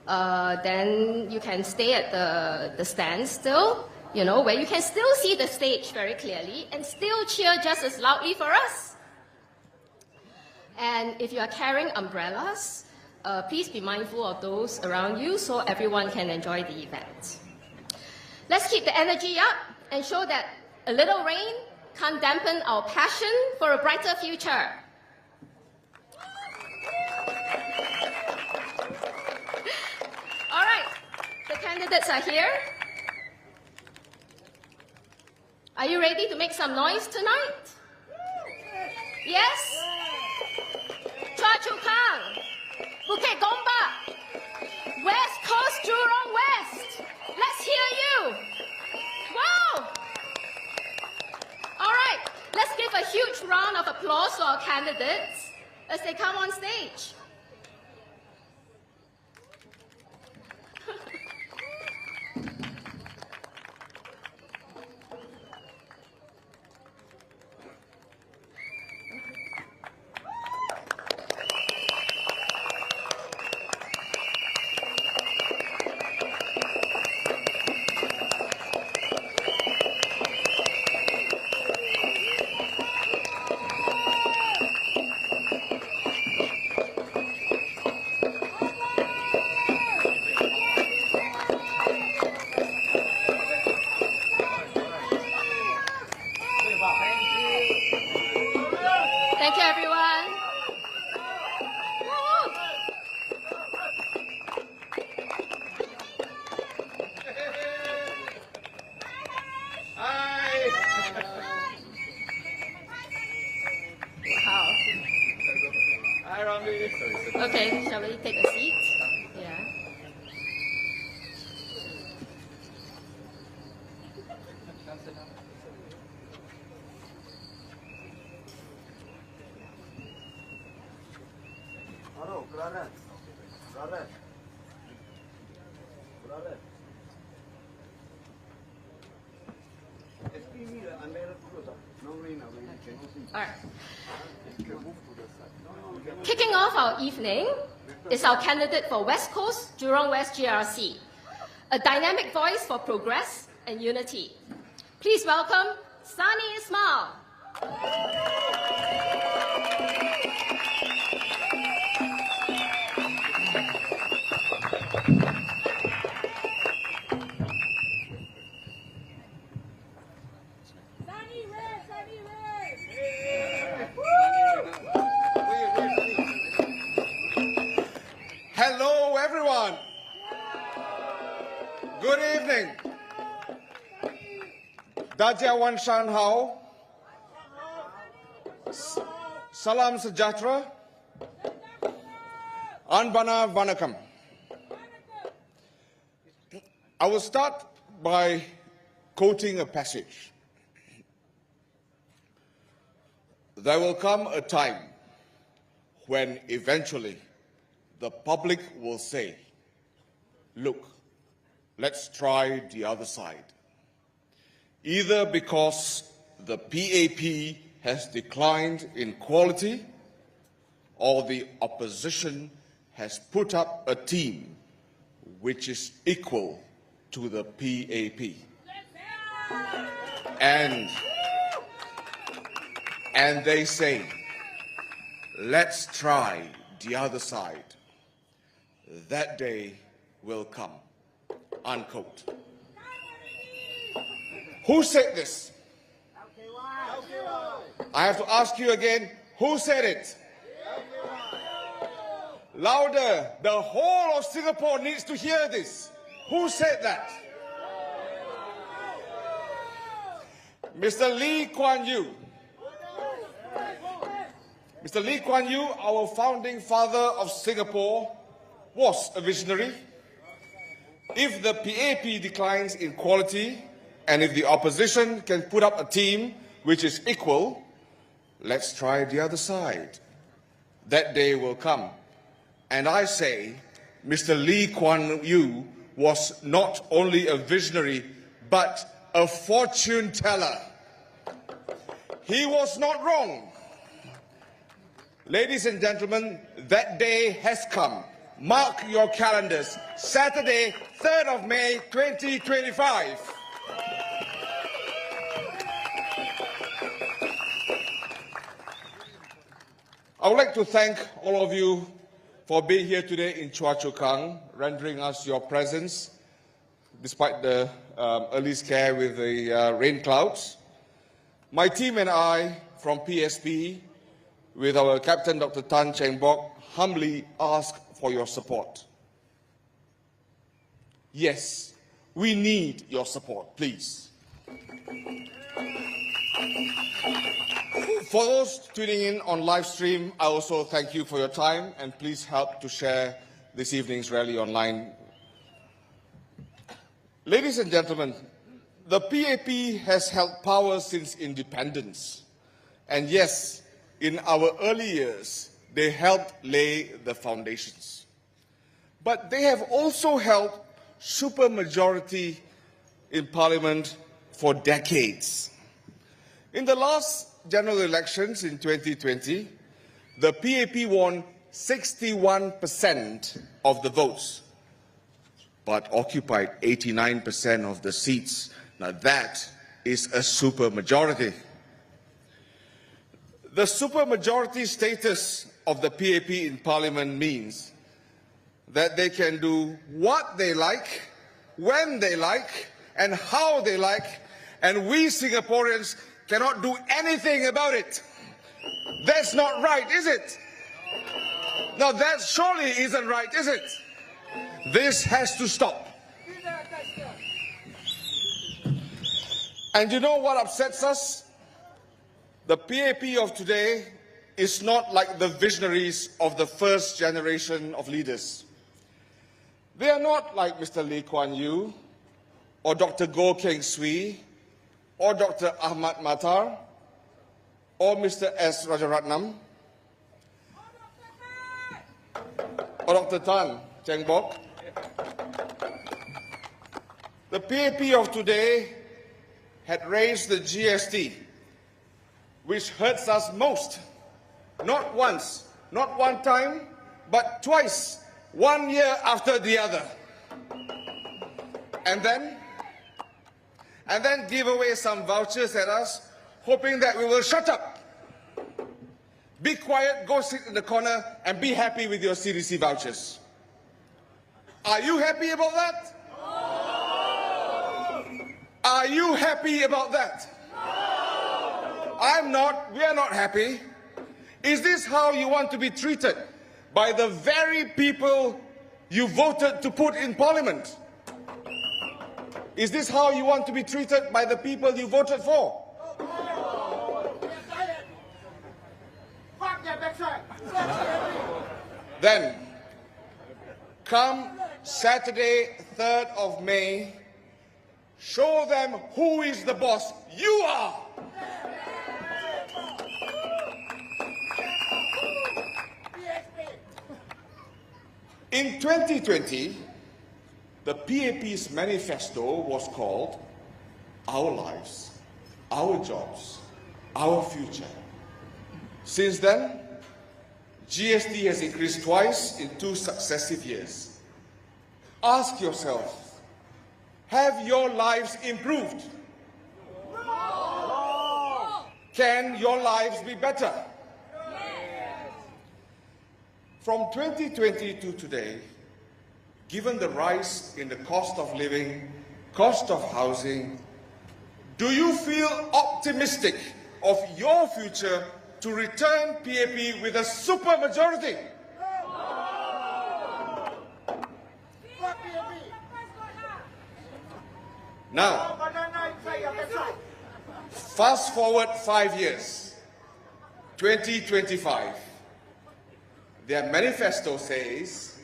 then you can stay at the stand still, where you can still see the stage very clearly and still cheer just as loudly for us. And if you are carrying umbrellas, please be mindful of those around you so everyone can enjoy the event. Let's keep the energy up and show that a little rain can't dampen our passion for a brighter future. All right, the candidates are here. Are you ready to make some noise tonight? Yes? Choa Chu Kang, Bukit Gombak, West Coast Jurong West. Let's hear you. Wow! All right, let's give a huge round of applause to our candidates as they come on stage. Thank you, everyone. Hi, Rambi. Okay, shall we take a seat? Yeah. All right. Kicking off our evening is our candidate for West Coast Jurong West GRC, a dynamic voice for progress and unity. Please welcome Sunny Ismail. Hello, everyone. Good evening. Dajia Wan Shan Hao. Salam Sejahtera. Anbana Vanakam. I will start by quoting a passage. There will come a time when eventually the public will say, look, let's try the other side. Either because the PAP has declined in quality or the opposition has put up a team which is equal to the PAP. And they say, let's try the other side. That day will come. Unquote. Who said this? I have to ask you again, who said it? Louder. The whole of Singapore needs to hear this. Who said that? Mr. Lee Kuan Yew. Mr. Lee Kuan Yew, our founding father of Singapore, was a visionary. If the PAP declines in quality and if the opposition can put up a team which is equal, let's try the other side. That day will come. And I say, Mr. Lee Kuan Yew was not only a visionary, but a fortune teller. He was not wrong. Ladies and gentlemen, that day has come. Mark your calendars. Saturday, 3rd of May, 2025. I would like to thank all of you for being here today in Choa Chu Kang, rendering us your presence despite the early scare with the rain clouds. My team and I from PSP, with our Captain Dr. Tan Cheng Bock, humbly ask for your support. Yes, we need your support, please. For those tuning in on live stream, I also thank you for your time, and please help to share this evening's rally online. Ladies and gentlemen, the PAP has held power since independence. And yes, in our early years, they helped lay the foundations. But they have also held supermajority in Parliament for decades. In the last general elections in 2020, the PAP won 61% of the votes, but occupied 89% of the seats. Now that is a supermajority. The supermajority status of the PAP in Parliament means that they can do what they like, when they like, and how they like, and we Singaporeans cannot do anything about it. That's not right, is it? Now that surely isn't right, is it? This has to stop. And you know what upsets us? The PAP of today is not like the visionaries of the first generation of leaders. They are not like Mr. Lee Kuan Yew, or Dr. Goh Keng Swee, or Dr. Ahmad Matar, or Mr. S. Rajaratnam, or Dr. Tan Cheng Bock. The PAP of today had raised the GST, which hurts us most, not once, not one time, but twice, 1 year after the other. And then give away some vouchers at us, hoping that we will shut up. Be quiet, go sit in the corner, and be happy with your CDC vouchers. Are you happy about that? No! Are you happy about that? No! I'm not. We are not happy. Is this how you want to be treated by the very people you voted to put in Parliament? Is this how you want to be treated by the people you voted for? Then, come Saturday, 3rd of May, show them who is the boss. You are! In 2020, the PAP's manifesto was called Our Lives, Our Jobs, Our Future. Since then, GST has increased twice in 2 successive years. Ask yourself, have your lives improved? No. Can your lives be better? Yes. From 2020 to today, given the rise in the cost of living, cost of housing, do you feel optimistic of your future to return PAP with a supermajority? Now, fast forward 5 years, 2025. Their manifesto says,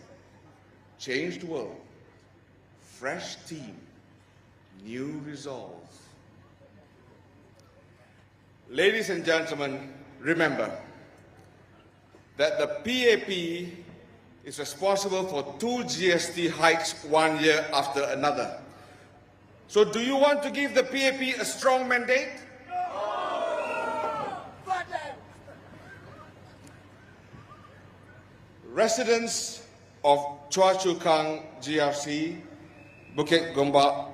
changed world, fresh team, new resolve. Ladies and gentlemen, remember that the PAP is responsible for 2 GST hikes 1 year after another. So do you want to give the PAP a strong mandate? No! Residents of Chua Chu Kang GRC, Bukit Gombak,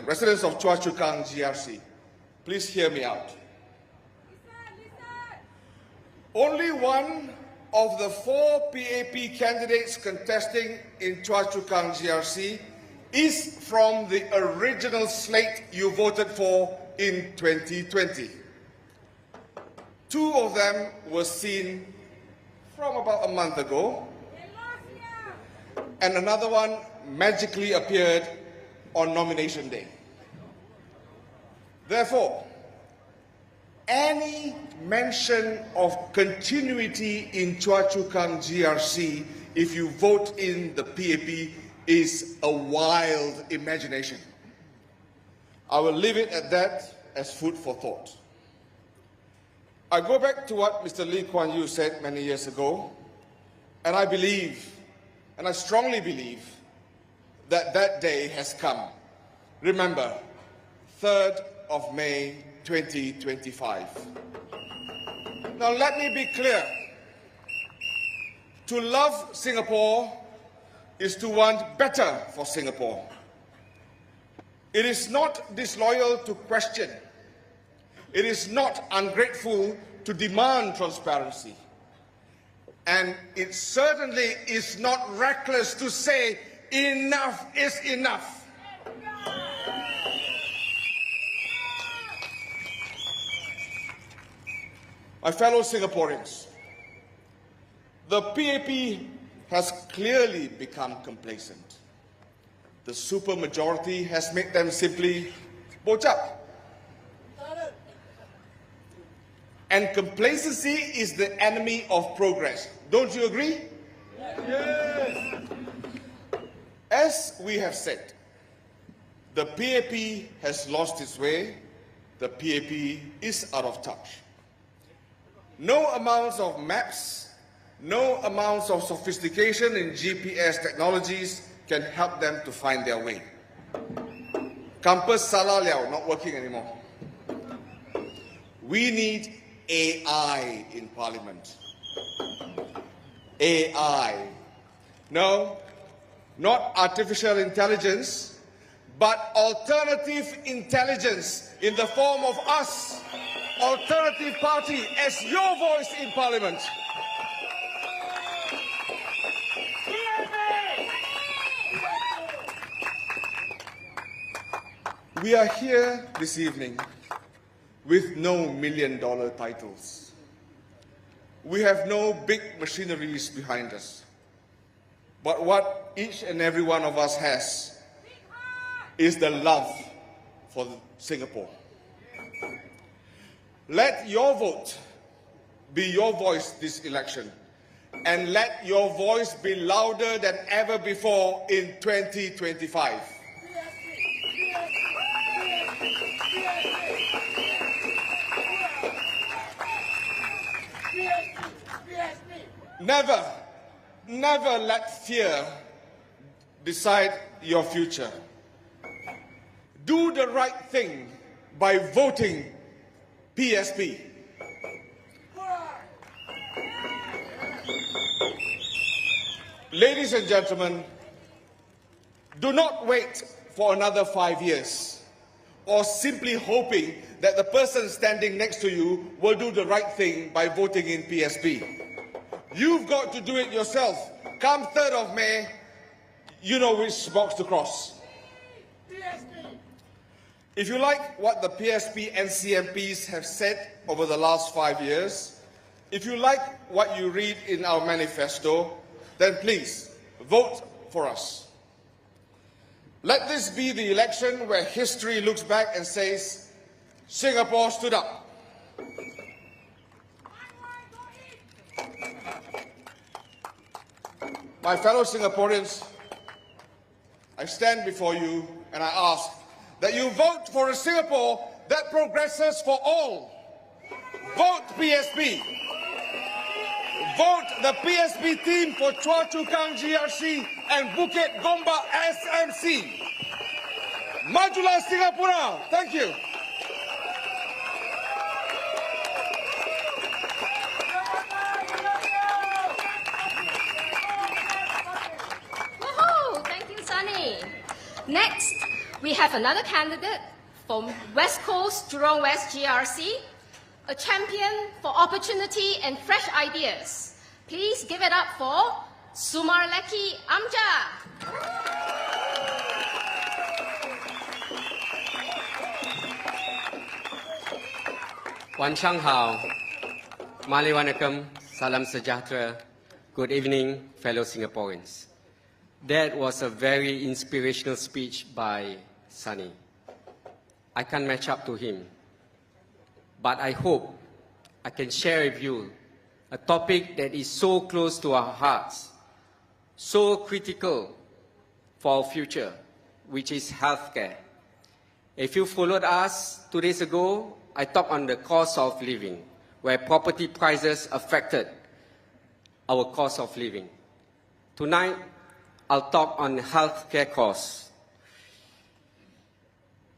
residents of Chua Chu Kang GRC, please hear me out. Only one of the 4 PAP candidates contesting in Chua Chu Kang GRC is from the original slate you voted for in 2020. 2 of them were seen from about a month ago, and another one magically appeared on nomination day. Therefore, any mention of continuity in Chua Chu Kang GRC if you vote in the PAP is a wild imagination. I will leave it at that as food for thought. I go back to what Mr. Lee Kuan Yew said many years ago, and I believe, and I strongly believe, that that day has come. Remember, 3rd of May 2025. Now let me be clear. To love Singapore is to want better for Singapore. It is not disloyal to question. It is not ungrateful to demand transparency. And it certainly is not reckless to say enough is enough. My fellow Singaporeans, the PAP has clearly become complacent. The supermajority has made them simply bocap. And complacency is the enemy of progress. Don't you agree? Yes. As we have said, the PAP has lost its way. The PAP is out of touch. No amounts of maps, no amounts of sophistication in GPS technologies can help them to find their way. Campus Salah Liao not working anymore. We need AI in Parliament. AI. No, not artificial intelligence, but alternative intelligence in the form of us, Alternative Party, as your voice in Parliament. We are here this evening with no $1 million titles. We have no big machineries behind us. But what each and every one of us has is the love for Singapore. Let your vote be your voice this election, and let your voice be louder than ever before in 2025. Never, never let fear decide your future. Do the right thing by voting PSP. Ladies and gentlemen, do not wait for another 5 years or simply hoping that the person standing next to you will do the right thing by voting in PSP. You've got to do it yourself. Come 3rd of May, you know which box to cross. If you like what the PSP NCMPs have said over the last 5 years, if you like what you read in our manifesto, then please vote for us. Let this be the election where history looks back and says, Singapore stood up. My fellow Singaporeans, I stand before you and I ask that you vote for a Singapore that progresses for all. Vote PSP. Vote the PSP team for Chua Chu Kang GRC and Bukit Gombak SMC. Majulah Singapura. Thank you. Next, we have another candidate from West Coast Jurong West GRC, a champion for opportunity and fresh ideas. Please give it up for Sumari Amja. 晚上好 Mari Wanakkam, Salam Sejahtera. Good evening, fellow Singaporeans. That was a very inspirational speech by Sunny. I can't match up to him, but I hope I can share with you a topic that is so close to our hearts, so critical for our future, which is healthcare. If you followed us 2 days ago, I talked on the cost of living, where property prices affected our cost of living. Tonight, I'll talk on healthcare costs.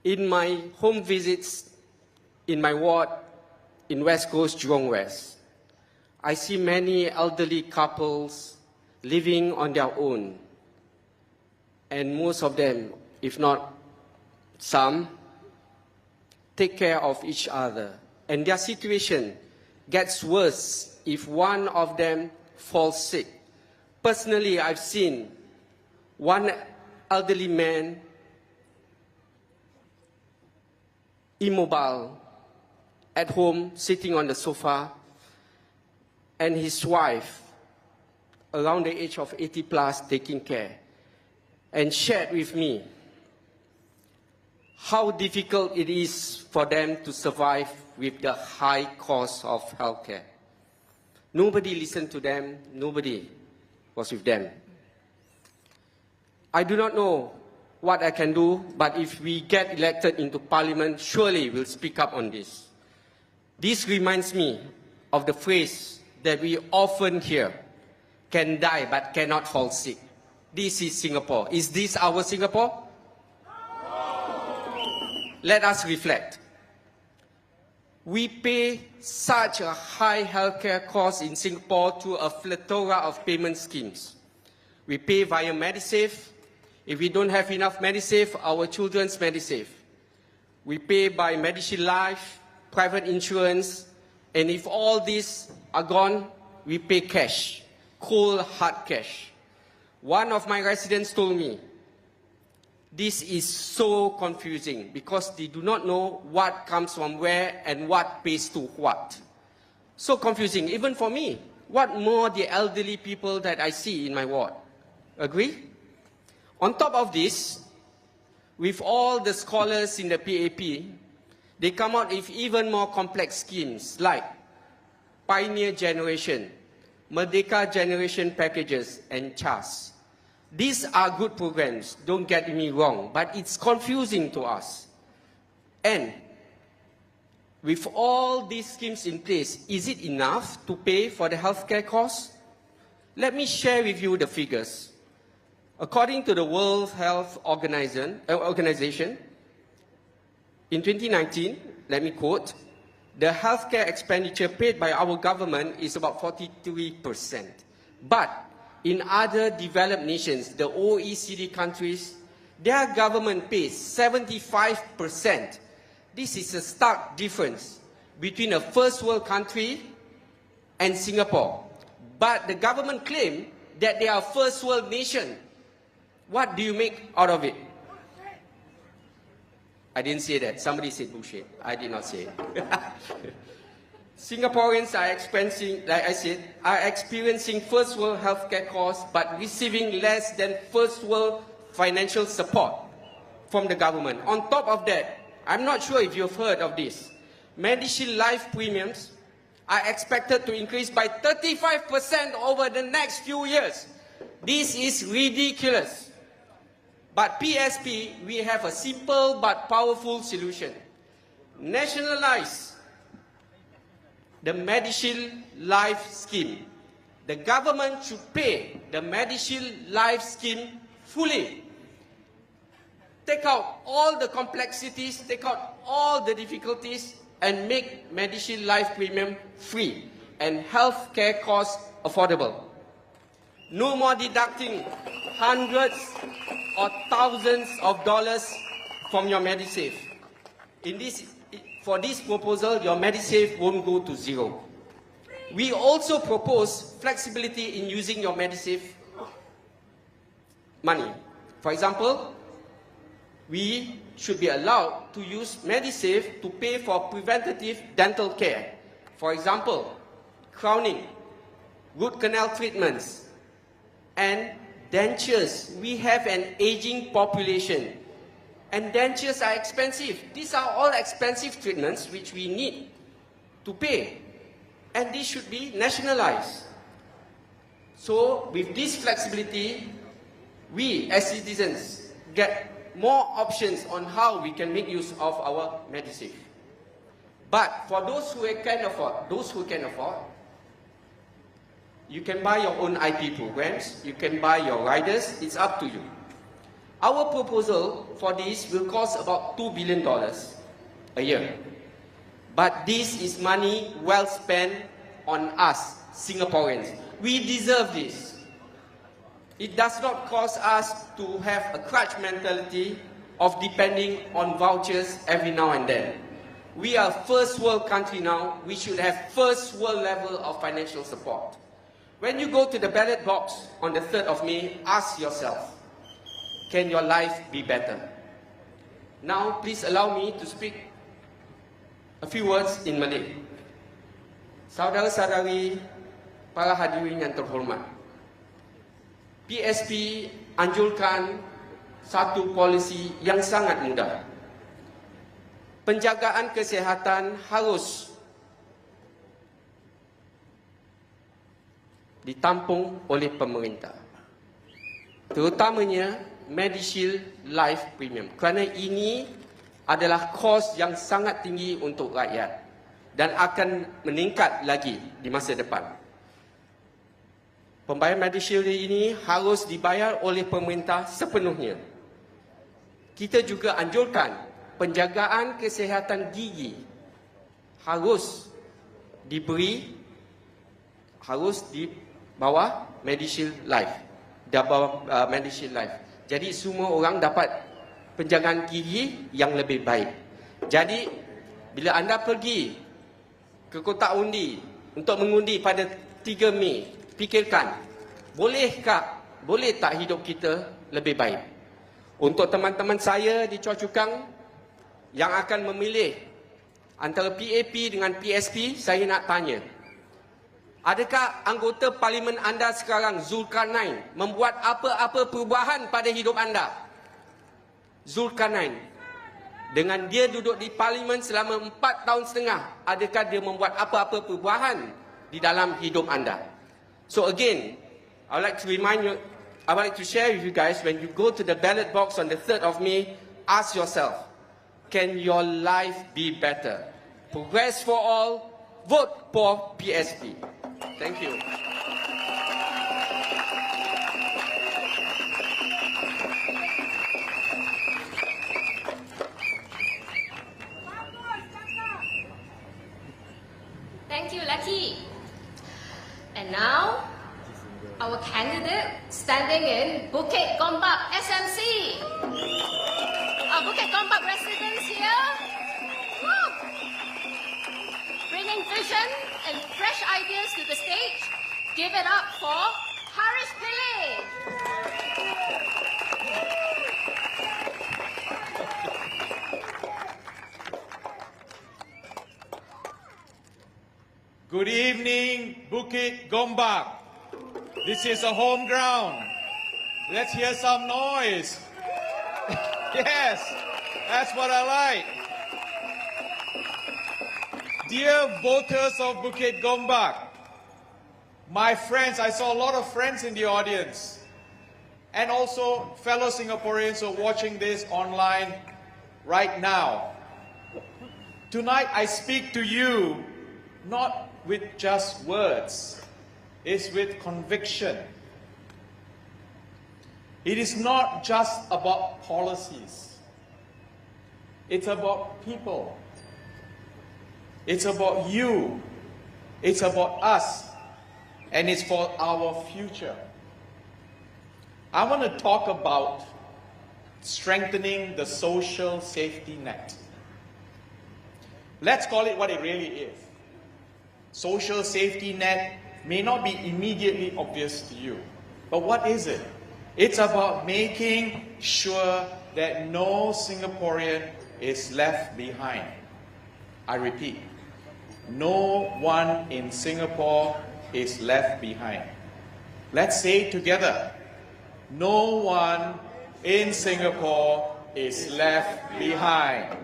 In my home visits in my ward in West Coast, Jurong West, I see many elderly couples living on their own, and most of them, if not some, take care of each other. And their situation gets worse if one of them falls sick. Personally, I've seen one elderly man immobile at home, sitting on the sofa, and his wife, around the age of 80 plus, taking care, and shared with me how difficult it is for them to survive with the high cost of healthcare. Nobody listened to them, nobody was with them. I do not know what I can do, but if we get elected into Parliament, surely we'll speak up on this. This reminds me of the phrase that we often hear, can die but cannot fall sick. This is Singapore. Is this our Singapore? Let us reflect. We pay such a high healthcare cost in Singapore through a plethora of payment schemes. We pay via MediSave. If we don't have enough MediSave, our children's MediSave. We pay by MediShield Life, private insurance, and if all these are gone, we pay cash, cold hard cash. One of my residents told me, this is so confusing because they do not know what comes from where and what pays to what. So confusing, even for me. What more the elderly people that I see in my ward? Agree? On top of this, with all the scholars in the PAP, they come out with even more complex schemes like Pioneer Generation, Merdeka Generation Packages, and CHAS. These are good programs, don't get me wrong, but it's confusing to us. And with all these schemes in place, is it enough to pay for the healthcare costs? Let me share with you the figures. According to the World Health Organization, in 2019, let me quote, the healthcare expenditure paid by our government is about 43%. But in other developed nations, the OECD countries, their government pays 75%. This is a stark difference between a first world country and Singapore. But the government claims that they are a first world nation. What do you make out of it? I didn't say that. Somebody said bullshit. I did not say it. Singaporeans are experiencing, like I said, are experiencing first world healthcare costs but receiving less than first world financial support from the government. On top of that, I'm not sure if you've heard of this. MediShield Life premiums are expected to increase by 35% over the next few years. This is ridiculous. But PSP, we have a simple but powerful solution. Nationalize the MediShield Life scheme. The government should pay the MediShield Life scheme fully. Take out all the complexities, take out all the difficulties, and make MediShield Life premium free and healthcare costs affordable. No more deducting hundreds or thousands of dollars from your MediSave. For this proposal, your MediSave won't go to zero. We also propose flexibility in using your MediSave money. For example, we should be allowed to use MediSave to pay for preventative dental care. For example, crowning, root canal treatments, and dentures. We have an aging population, and dentures are expensive. These are all expensive treatments which we need to pay, and this should be nationalized. So with this flexibility, we as citizens get more options on how we can make use of our MediSave. But for those who can afford, you can buy your own IP programs, you can buy your riders, it's up to you. Our proposal for this will cost about $2 billion a year. But this is money well spent on us, Singaporeans. We deserve this. It does not cost us to have a crutch mentality of depending on vouchers every now and then. We are a first world country now. We should have first world level of financial support. When you go to the ballot box on the 3rd of May, ask yourself, can your life be better? Now, please allow me to speak a few words in Malay. Saudara-saudari, para hadirin yang terhormat, PSP anjurkan satu polisi yang sangat mudah. Penjagaan kesihatan harus ditampung oleh pemerintah, terutamanya Medishield Life Premium, kerana ini adalah kos yang sangat tinggi untuk rakyat dan akan meningkat lagi di masa depan. Pembayaran Medishield ini harus dibayar oleh pemerintah sepenuhnya. Kita juga anjurkan penjagaan kesihatan gigi harus di bawah Medishield Life, Medishield Life. Jadi semua orang dapat penjagaan gigi yang lebih baik. Jadi bila anda pergi ke kotak undi untuk mengundi pada 3 Mei, fikirkan, boleh tak hidup kita lebih baik? Untuk teman-teman saya di Choa Chu Kang yang akan memilih antara PAP dengan PSP, saya nak tanya, adakah anggota parlimen anda sekarang, Zulkarnain, membuat apa-apa perubahan pada hidup anda? Zulkarnain, dengan dia duduk di parlimen selama 4 tahun setengah, adakah dia membuat apa-apa perubahan di dalam hidup anda? So again, I would like to remind you, I would like to share with you guys, when you go to the ballot box on the 3rd of May, ask yourself, can your life be better? Progress for all, vote for PSP. Thank you. Thank you, Lucky. And now, our candidate standing in Bukit Gombak SMC. Our Bukit Gombak residents here. Woo! Bringing vision and fresh ideas to the stage. Give it up for Harish Pillay. Good evening, Bukit Gombak. This is a home ground. Let's hear some noise. Yes, that's what I like. Dear voters of Bukit Gombak, my friends, I saw a lot of friends in the audience, and also fellow Singaporeans who are watching this online right now. Tonight I speak to you not with just words, it's with conviction. It is not just about policies. It's about people. It's about you. It's about us. And it's for our future. I want to talk about strengthening the social safety net. Let's call it what it really is. Social safety net may not be immediately obvious to you, but what is it? It's about making sure that no Singaporean is left behind. I repeat, no one in Singapore is left behind. Let's say it together. No one in Singapore is left behind.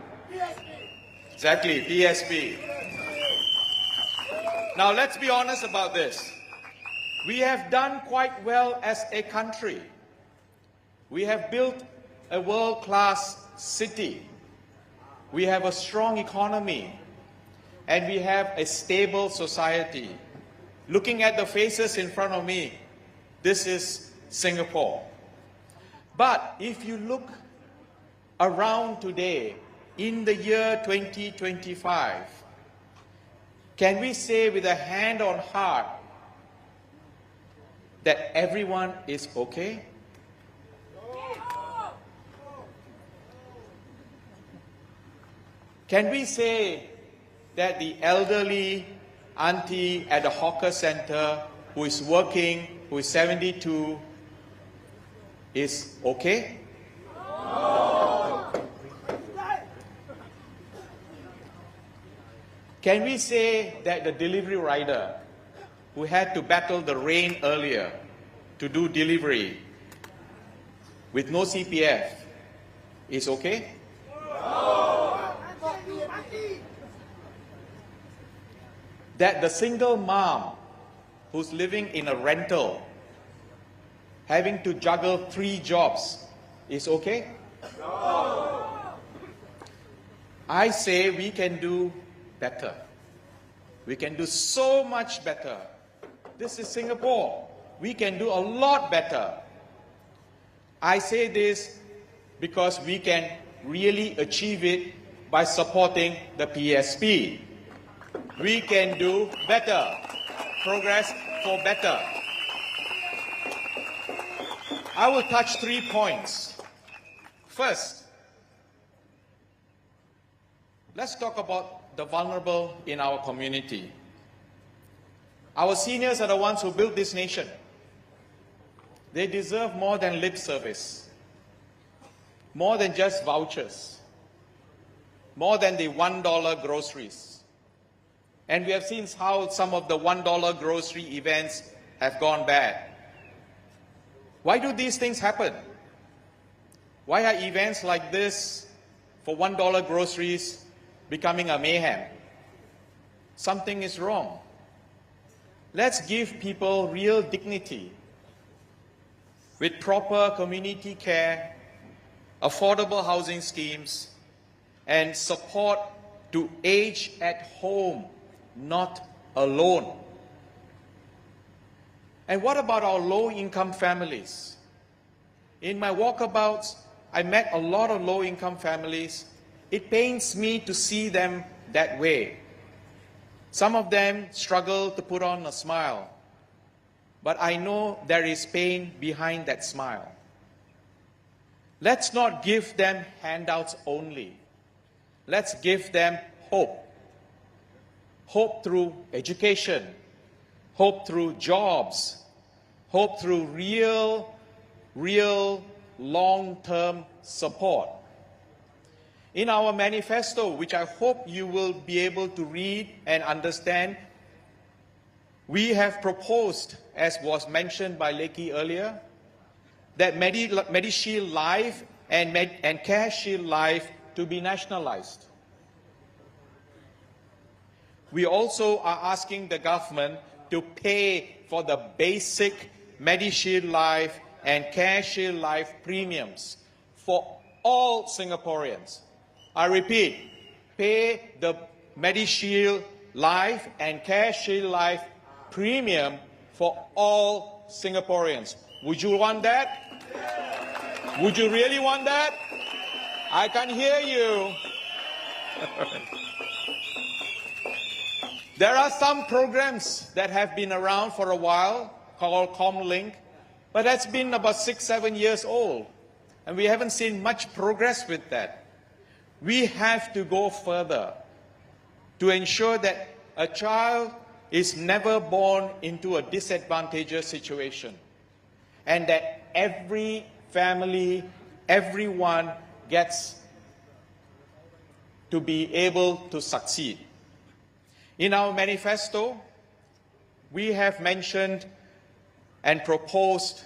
Exactly, PSP. Now let's be honest about this. We have done quite well as a country. We have built a world-class city. We have a strong economy. And we have a stable society. Looking at the faces in front of me, this is Singapore. But if you look around today, in the year 2025, can we say with a hand on heart that everyone is okay? Can we say that the elderly auntie at the hawker center who is working, who is 72, is okay? Can we say that the delivery rider who had to battle the rain earlier to do delivery with no CPF is okay? That the single mom who's living in a rental, having to juggle 3 jobs, is okay? I say we can do better. We can do so much better. This is Singapore. We can do a lot better. I say this because we can really achieve it by supporting the PSP. We can do better. Progress for better. I will touch 3 points. First, let's talk about the vulnerable in our community. Our seniors are the ones who built this nation. They deserve more than lip service, more than just vouchers, more than the $1 groceries. And we have seen how some of the $1 grocery events have gone bad. Why do these things happen? Why are events like this for $1 groceries becoming a mayhem? Something is wrong. Let's give people real dignity with proper community care, affordable housing schemes, and support to age at home, not alone. And what about our low-income families? In my walkabouts, I met a lot of low-income families. It pains me to see them that way. Some of them struggle to put on a smile, but I know there is pain behind that smile. Let's not give them handouts only. Let's give them hope. Hope through education, hope through jobs, hope through real long-term support. In our manifesto, which I hope you will be able to read and understand, we have proposed, as was mentioned by Lekki earlier, that MediShield Life and CareShield Life to be nationalized. We also are asking the government to pay for the basic MediShield Life and CareShield Life premiums for all Singaporeans. I repeat, pay the MediShield Life and CareShield Life premium for all Singaporeans. Would you want that? Would you really want that? I can hear you. There are some programs that have been around for a while called Comlink, But that's been about 6-7 years old, and we haven't seen much progress with that. We have to go further to ensure that a child is never born into a disadvantageous situation, and that every family, everyone gets to be able to succeed. In our manifesto, we have mentioned and proposed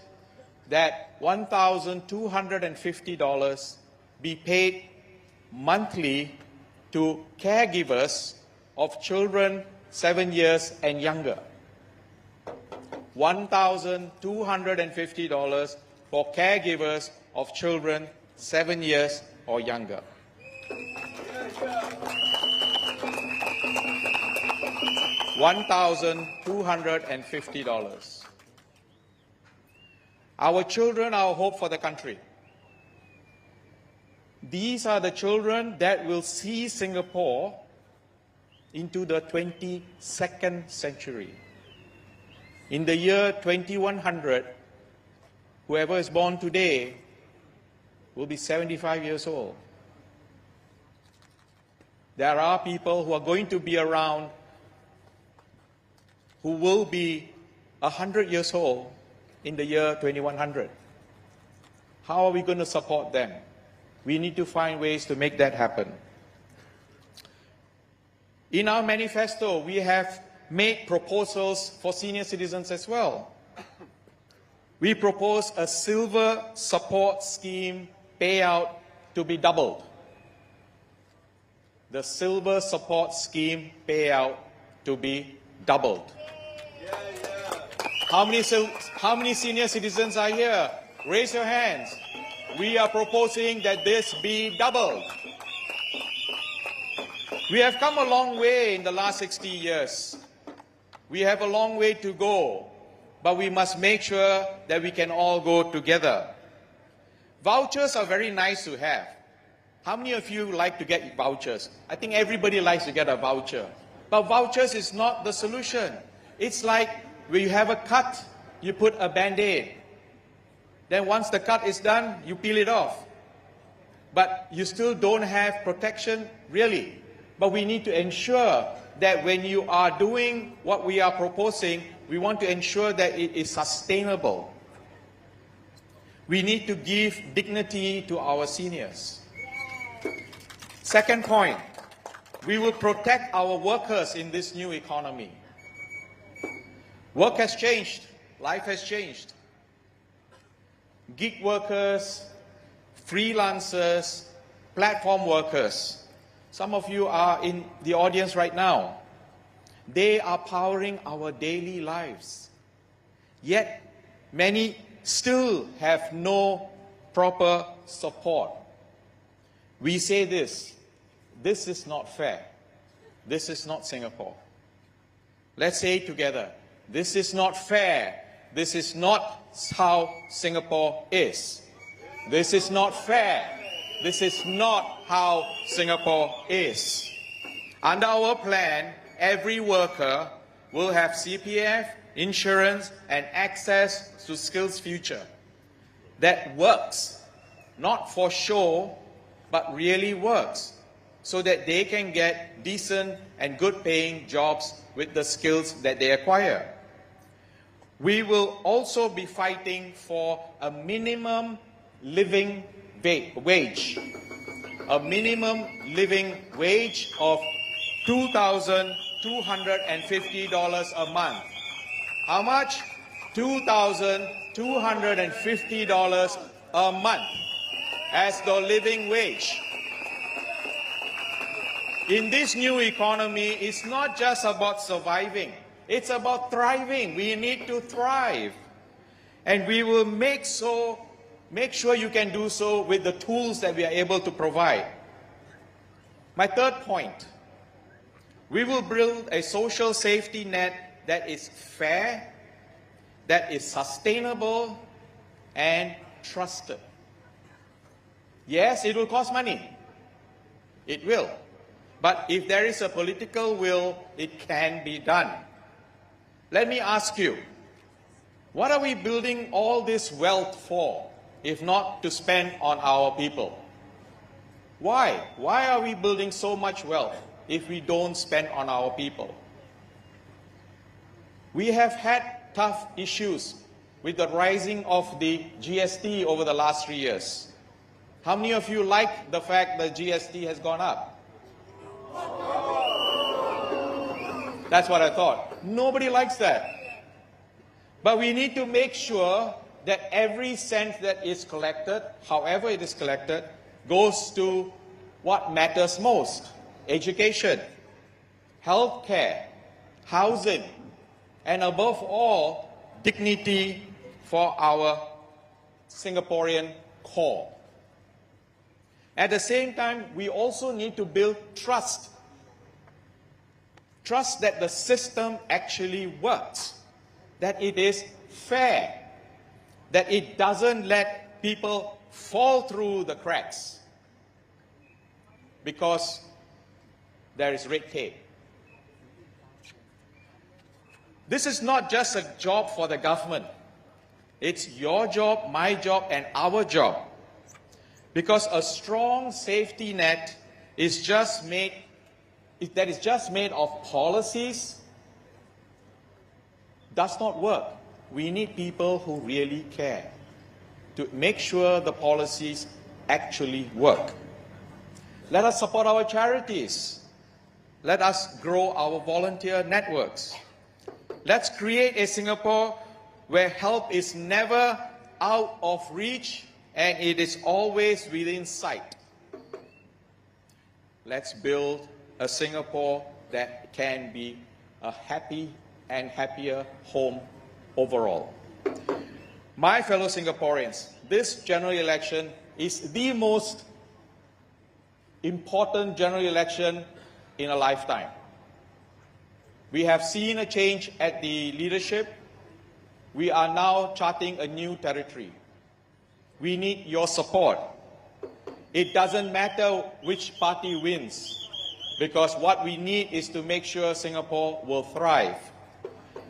that $1,250 be paid monthly to caregivers of children 7 years and younger. $1,250 for caregivers of children 7 years or younger. $1,250. Our children are our hope for the country. These are the children that will see Singapore into the 22nd century. In the year 2100, whoever is born today will be 75 years old. There are people who are going to be around who will be 100 years old in the year 2100. How are we going to support them? We need to find ways to make that happen. In our manifesto, we have made proposals for senior citizens as well. We propose a silver support scheme payout to be doubled. The silver support scheme payout to be doubled. How many senior citizens are here? Raise your hands. We are proposing that this be doubled. We have come a long way in the last 60 years. We have a long way to go, but we must make sure that we can all go together. Vouchers are very nice to have. How many of you like to get vouchers? I think everybody likes to get a voucher. But vouchers is not the solution. It's like when you have a cut, you put a Band-Aid. Then once the cut is done, you peel it off. But you still don't have protection, really. But we need to ensure that when you are doing what we are proposing, we want to ensure that it is sustainable. We need to give dignity to our seniors. Second point, we will protect our workers in this new economy. Work has changed. Life has changed. Gig workers, freelancers, platform workers. Some of you are in the audience right now. They are powering our daily lives. Yet, many still have no proper support. We say this is not fair. This is not Singapore. Let's say it together. This is not fair. This is not how Singapore is. This is not fair. This is not how Singapore is. Under our plan, every worker will have CPF, insurance, and access to Skills Future that works, not for show, but really works, so that they can get decent and good paying jobs with the skills that they acquire. We will also be fighting for a minimum living wage. A minimum living wage of $2,250 a month. How much? $2,250 a month as the living wage. In this new economy, it's not just about surviving. It's about thriving. We need to thrive. And we will make sure you can do so with the tools that we are able to provide. My third point, we will build a social safety net that is fair, that is sustainable, and trusted. Yes, it will cost money. It will. But if there is a political will, it can be done. Let me ask you, What are we building all this wealth for, if not to spend on our people? Why? Why are we building so much wealth if we don't spend on our people? We have had tough issues with the rising of the GST over the last 3 years. How many of you like the fact that GST has gone up? That's what I thought. Nobody likes that. But we need to make sure that every cent that is collected, however it is collected, goes to what matters most: education, healthcare, housing, and above all, dignity for our Singaporean core. At the same time, we also need to build trust. Trust that the system actually works, that it is fair, that it doesn't let people fall through the cracks because there is red tape. This is not just a job for the government. It's your job, my job, and our job. Because a strong safety net is just made of policies does not work. We need people who really care to make sure the policies actually work. Let us support our charities. Let us grow our volunteer networks. Let's create a Singapore where help is never out of reach and it is always within sight. Let's build a Singapore that can be a happy and happier home overall. My fellow Singaporeans, this general election is the most important general election in a lifetime. We have seen a change at the leadership. We are now charting a new territory. We need your support. It doesn't matter which party wins, because what we need is to make sure Singapore will thrive.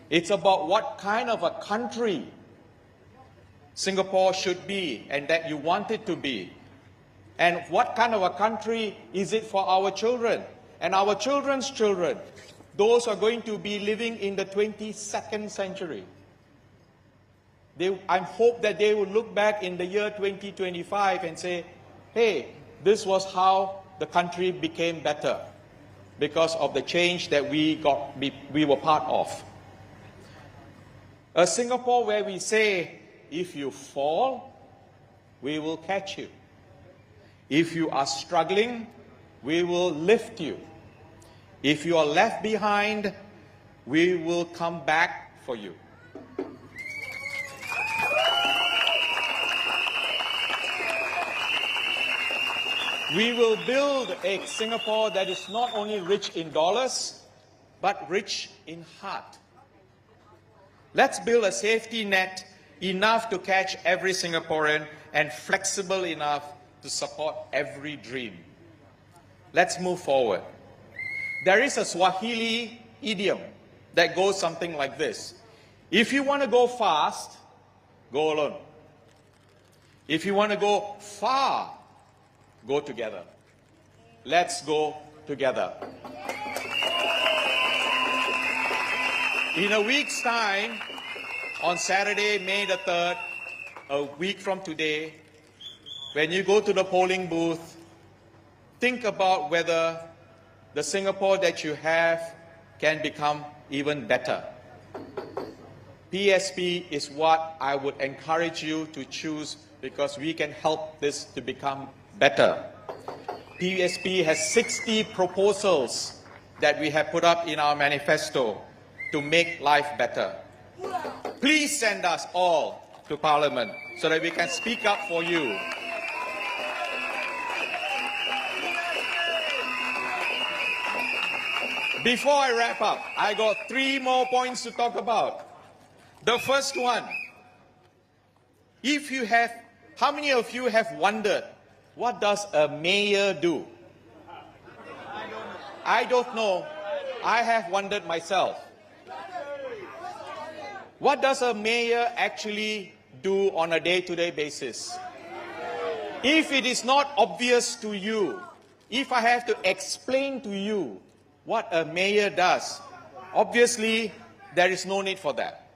It's about what kind of a country Singapore should be and that you want it to be. And what kind of a country is it for our children and our children's children, those who are going to be living in the 22nd century. I hope that they will look back in the year 2025 and say, hey, this was how the country became better because of the change that we were part of. A Singapore where we say, if you fall, we will catch you. If you are struggling, we will lift you. If you are left behind, we will come back for you. We will build a Singapore that is not only rich in dollars, but rich in heart. Let's build a safety net enough to catch every Singaporean and flexible enough to support every dream. Let's move forward. There is a Swahili idiom that goes something like this. If you want to go fast, go alone. If you want to go far, go together. Let's go together. In a week's time, on Saturday, May the 3rd, a week from today, when you go to the polling booth, think about whether the Singapore that you have can become even better. PSP is what I would encourage you to choose because we can help this to become better. PSP has 60 proposals that we have put up in our manifesto to make life better. Please send us all to Parliament so that we can speak up for you. Before I wrap up, I got 3 more points to talk about. The first one, how many of you have wondered, what does a mayor do? I don't know. I have wondered myself. What does a mayor actually do on a day-to-day basis? If it is not obvious to you, if I have to explain to you what a mayor does, obviously there is no need for that.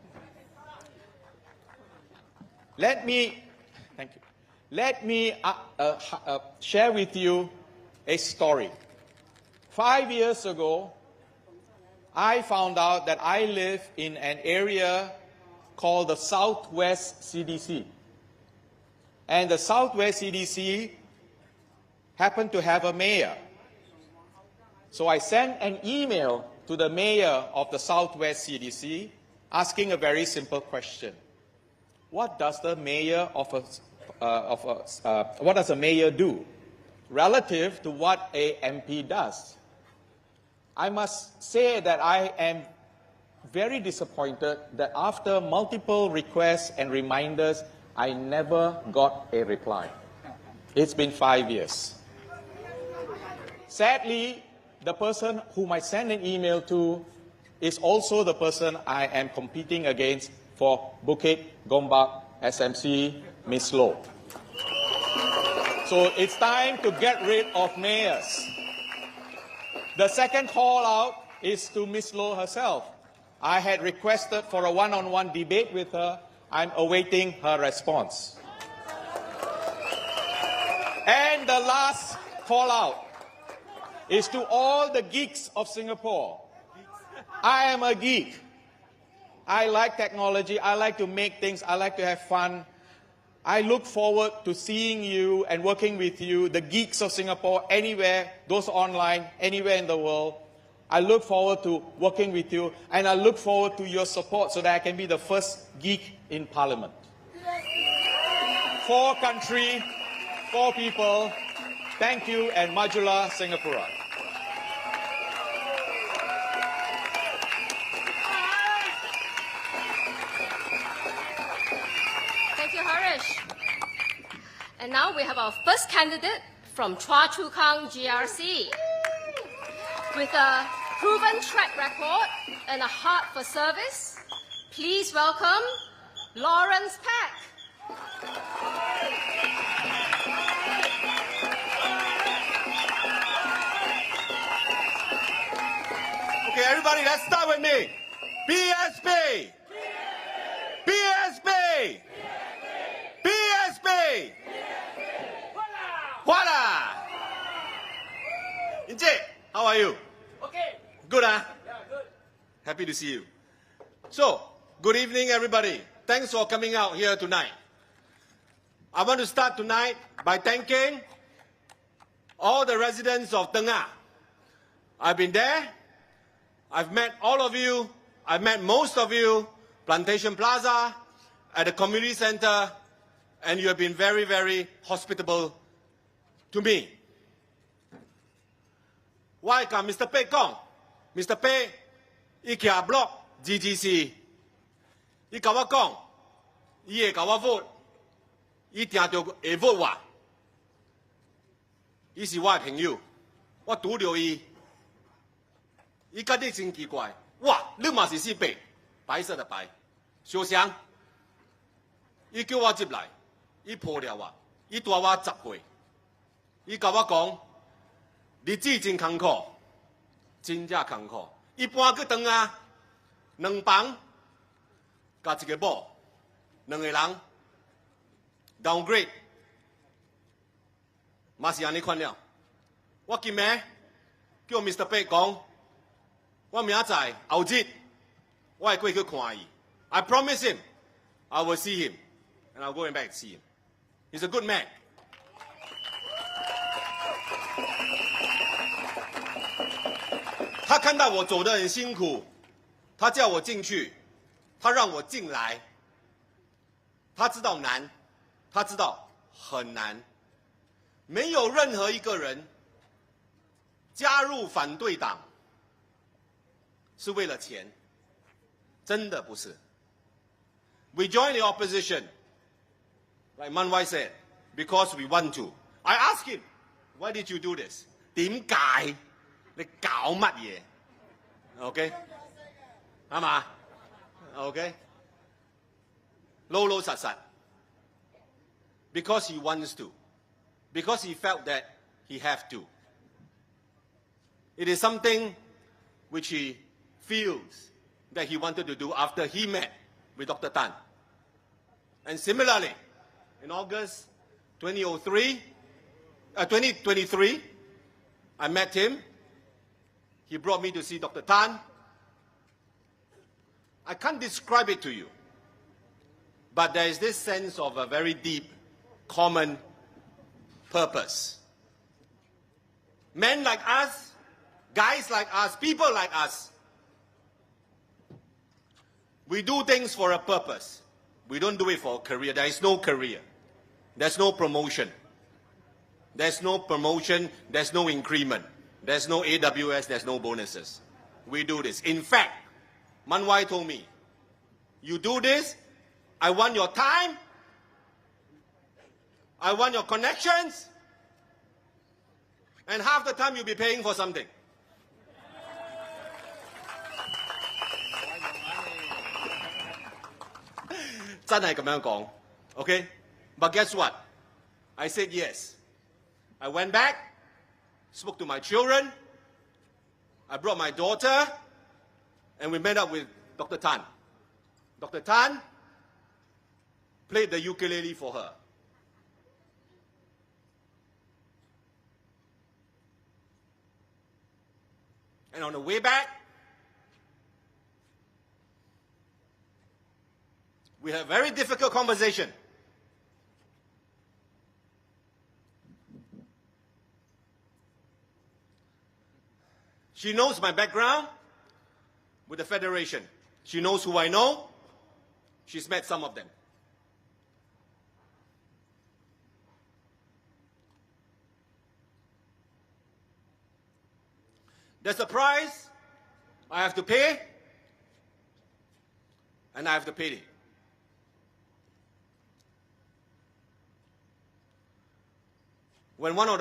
Let me share with you a story. 5 years ago, I found out that I live in an area called the Southwest CDC. And the Southwest CDC happened to have a mayor. So I sent an email to the mayor of the Southwest CDC asking a very simple question. What does the mayor what does a mayor do relative to what a MP does? I must say that I am very disappointed that after multiple requests and reminders, I never got a reply. It's been 5 years. Sadly, the person whom I sent an email to is also the person I am competing against for Bukit Gombak SMC, Ms. Low. So it's time to get rid of mayors. The second call out is to Ms. Low herself. I had requested for a one-on-one debate with her. I'm awaiting her response. And the last call out is to all the geeks of Singapore. I am a geek. I like technology. I like to make things. I like to have fun. I look forward to seeing you and working with you, the geeks of Singapore, anywhere, those online, anywhere in the world. I look forward to working with you, and I look forward to your support so that I can be the first geek in Parliament. 4 country, 4 people. Thank you, and Majula Singapura. Thank you, Harish. And now we have our first candidate from Chua Chu Kang GRC. With a proven track record and a heart for service, please welcome Lawrence Peck. Okay, everybody, let's start with me. BSP! BSP! BSP! Voila! Inche, how are you? Okay. Good, huh? Yeah, good. Happy to see you. So, good evening, everybody. Thanks for coming out here tonight. I want to start tonight by thanking all the residents of Teng Ah. I've been there. I've met all of you. I've met most of you. Plantation Plaza, at the community center, and you have been very, very hospitable to me. Why can Mr. Pei Kong? Mr. Pei, he kia block GGC. He kawa Kong, he kawa vote. He听到会 vote 我，他是我的朋友，我拄到他，他觉得真奇怪，哇，你嘛是四白，白色的白，小香，他叫我入来，他抱了我，他大我10岁，他甲我讲，日子真艰苦，真正艰苦，一般去当啊，2房加一个某，2个人。downgrade， 嘛是安尼款了。我今暝叫 Mr. Pei 讲，我明仔载后日我会过去看伊。I promise him I will see him and I'll go back to see him. He's a good man. 他看到我走得很辛苦，他叫我进去，他让我进来，他知道难。他知道很难，没有任何一个人加入反对党是为了钱，真的不是。We joined the opposition, like Mun Wai said, because we want to. I asked him, why did you do this? 點解？你搞乜嘢 ？OK， 啱嘛 ？OK，老老實實 because he wants to, because he felt that he have to. It is something which he feels that he wanted to do after he met with Dr. Tan. And similarly, in August 2023, I met him. He brought me to see Dr. Tan. I can't describe it to you, but there is this sense of a very deep, common purpose. Men like us, guys like us, people like us, we do things for a purpose. We don't do it for a career. There is no career. There's no promotion. There's no promotion. There's no increment. There's no AWS. There's no bonuses. We do this. In fact, Mun Wai told me, you do this, I want your time, I want your connections, and half the time you'll be paying for something. Okay? But guess what? I said yes. I went back, spoke to my children, I brought my daughter, and we met up with Dr. Tan. Dr. Tan played the ukulele for her. And on the way back, we had a very difficult conversation. She knows my background with the Federation. She knows who I know. She's met some of them. There's a price I have to pay, and I have to pay it. When one of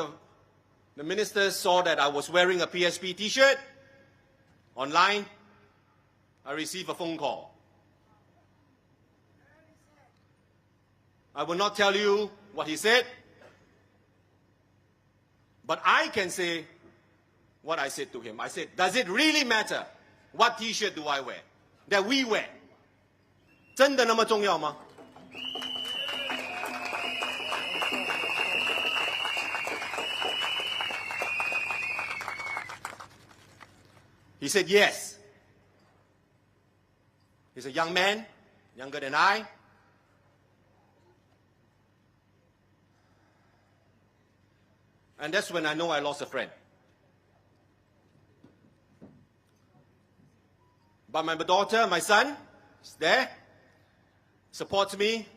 the ministers saw that I was wearing a PSP t-shirt online, I received a phone call. I will not tell you what he said, but I can say what I said to him. I said, does it really matter what t-shirt do I wear, that we wear? 真的那么重要吗? He said yes. He's a young man, younger than I. And that's when I know I lost a friend. But my daughter, my son, is there, supports me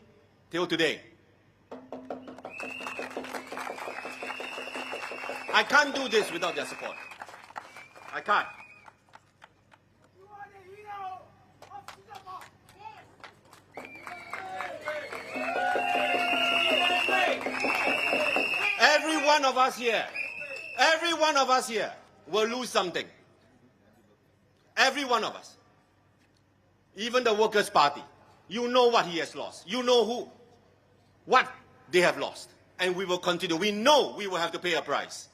till today. I can't do this without their support. I can't. You are the hero of Singapore. Every one of us here will lose something. Every one of us. Even the Workers' Party. You know what he has lost. You know what they have lost. And we will continue. We know we will have to pay a price.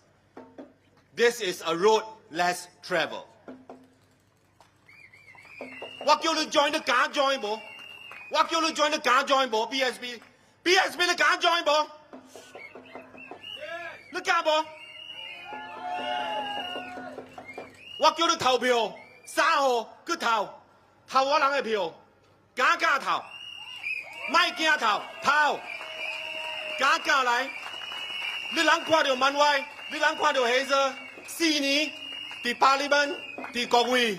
This is a road less traveled. 我叫你 join 你假 join 冇？我叫你 join 你假 join 冇 ？BSP 你假 join 冇？你假冇？我叫你投票3號去投我人嘅票，假投，咪驚投，假嚟。你人看到Mun Wai，你人看到Hazel 4年喺Parliament喺國會，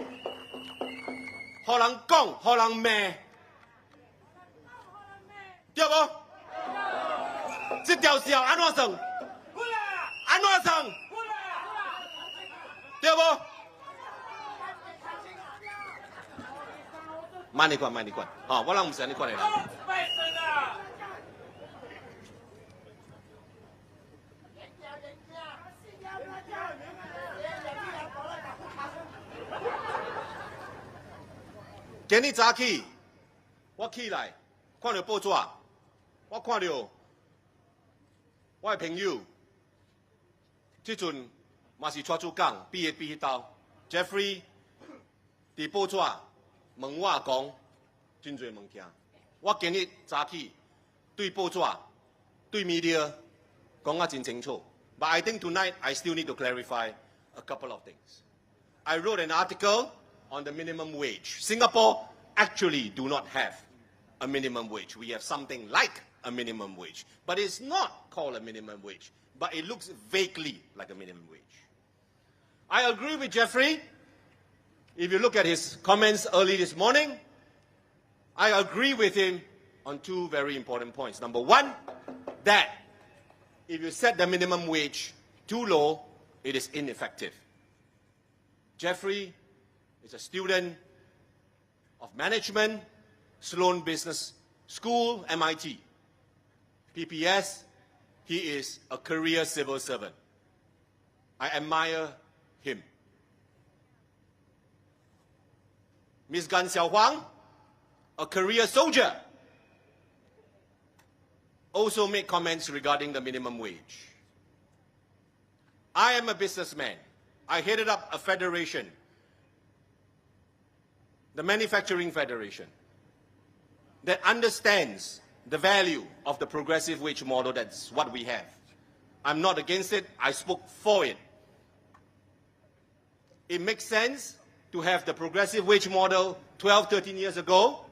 互人講，互人罵，對無？這條線安怎算？安怎算？對無？慢啲關，好，我人唔使你關嚟啦。今日早起，我起來看到报纸，我看到我的朋友，即阵嘛是带出讲 BAP 迄兜 ，Jeffrey 伫报纸问我讲真侪物件。我今日早起对报纸、对 media 讲啊真清楚。But I think tonight I still need to clarify a couple of things. I wrote an article on the minimum wage. Singapore actually do not have a minimum wage. We have something like a minimum wage, but it's not called a minimum wage, but it looks vaguely like a minimum wage. I agree with Jeffrey. If you look at his comments early this morning, I agree with him on two very important points. Number one, that if you set the minimum wage too low, it is ineffective. Jeffrey is a student of management, Sloan Business School, MIT. PPS, he is a career civil servant. I admire him. Ms. Gan Xiaohuang, a career soldier, also made comments regarding the minimum wage. I am a businessman. I headed up a federation, the Manufacturing Federation, that understands the value of the progressive wage model. That's what we have. I'm not against it. I spoke for it. It makes sense to have the progressive wage model 12, 13 years ago,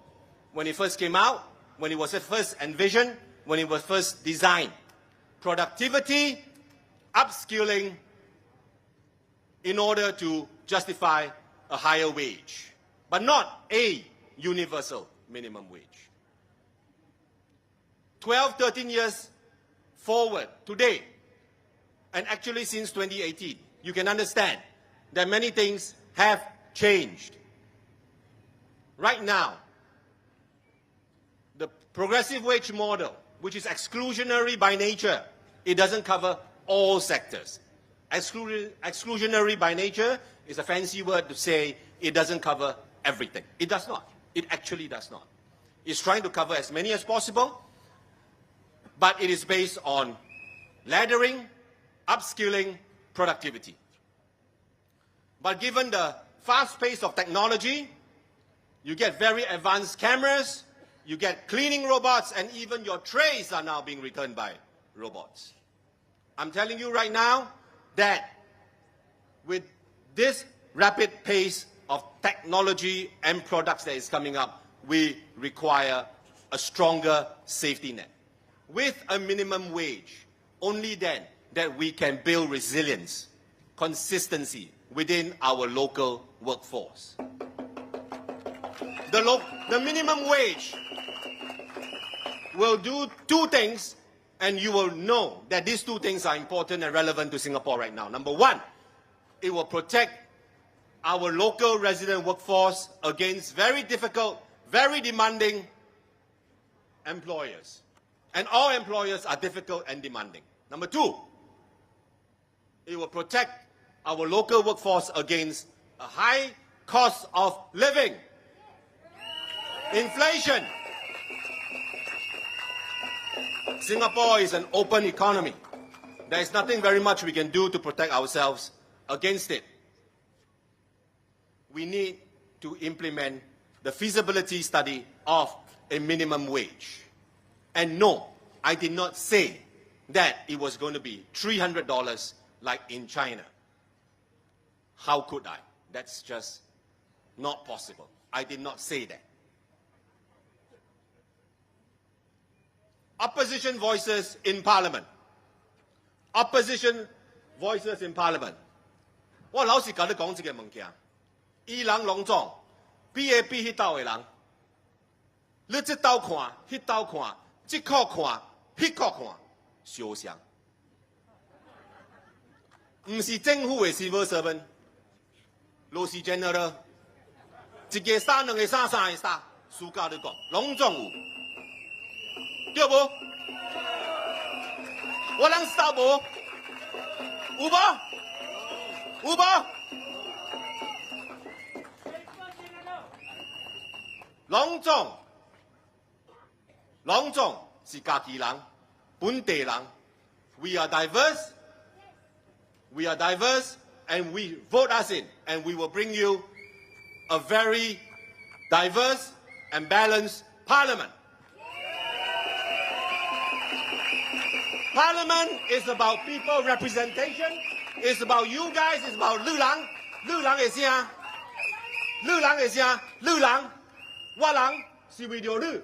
when it first came out, when it was first envisioned, when it was first designed. Productivity, upskilling, in order to justify a higher wage, but not a universal minimum wage. 12, 13 years forward, today, and actually since 2018, you can understand that many things have changed. Right now, the progressive wage model, which is exclusionary by nature, it doesn't cover all sectors. Exclusionary by nature is a fancy word to say it doesn't cover everything. It does not. It actually does not. It's trying to cover as many as possible, but it is based on laddering, upskilling, productivity. But given the fast pace of technology, you get very advanced cameras, you get cleaning robots, and even your trays are now being returned by robots. I'm telling you right now that with this rapid pace of technology and products that is coming up, we require a stronger safety net. With a minimum wage, only then that we can build resilience, consistency within our local workforce. The minimum wage will do two things, and you will know that these two things are important and relevant to Singapore right now. Number one, it will protect our local resident workforce against very difficult, very demanding employers. And all employers are difficult and demanding. Number two, it will protect our local workforce against a high cost of living, inflation. Singapore is an open economy. There is nothing very much we can do to protect ourselves against it. We need to implement the feasibility study of a minimum wage. And no, I did not say that it was going to be $300 like in China. How could I? That's just not possible. I did not say that. Opposition voices in Parliament. Opposition voices in Parliament. 我老是甲你讲一个物件，伊人拢总 BAP 迄斗的人，你这斗看，迄斗看，这块看，迄块看，相像。唔是政府的 civil servant， 罗是 general， 一个衫两个衫三个衫，暑假你讲，拢总有。 对不？我人扫无？有无？有无？拢总攏總是家己人、本地人。We are diverse. We are diverse, and we vote us in, and we will bring you a very diverse and balanced parliament. Parliament is about people representation. It's about you guys. It's about 女人。女人的聲，女人的聲，女人，我人是為了你，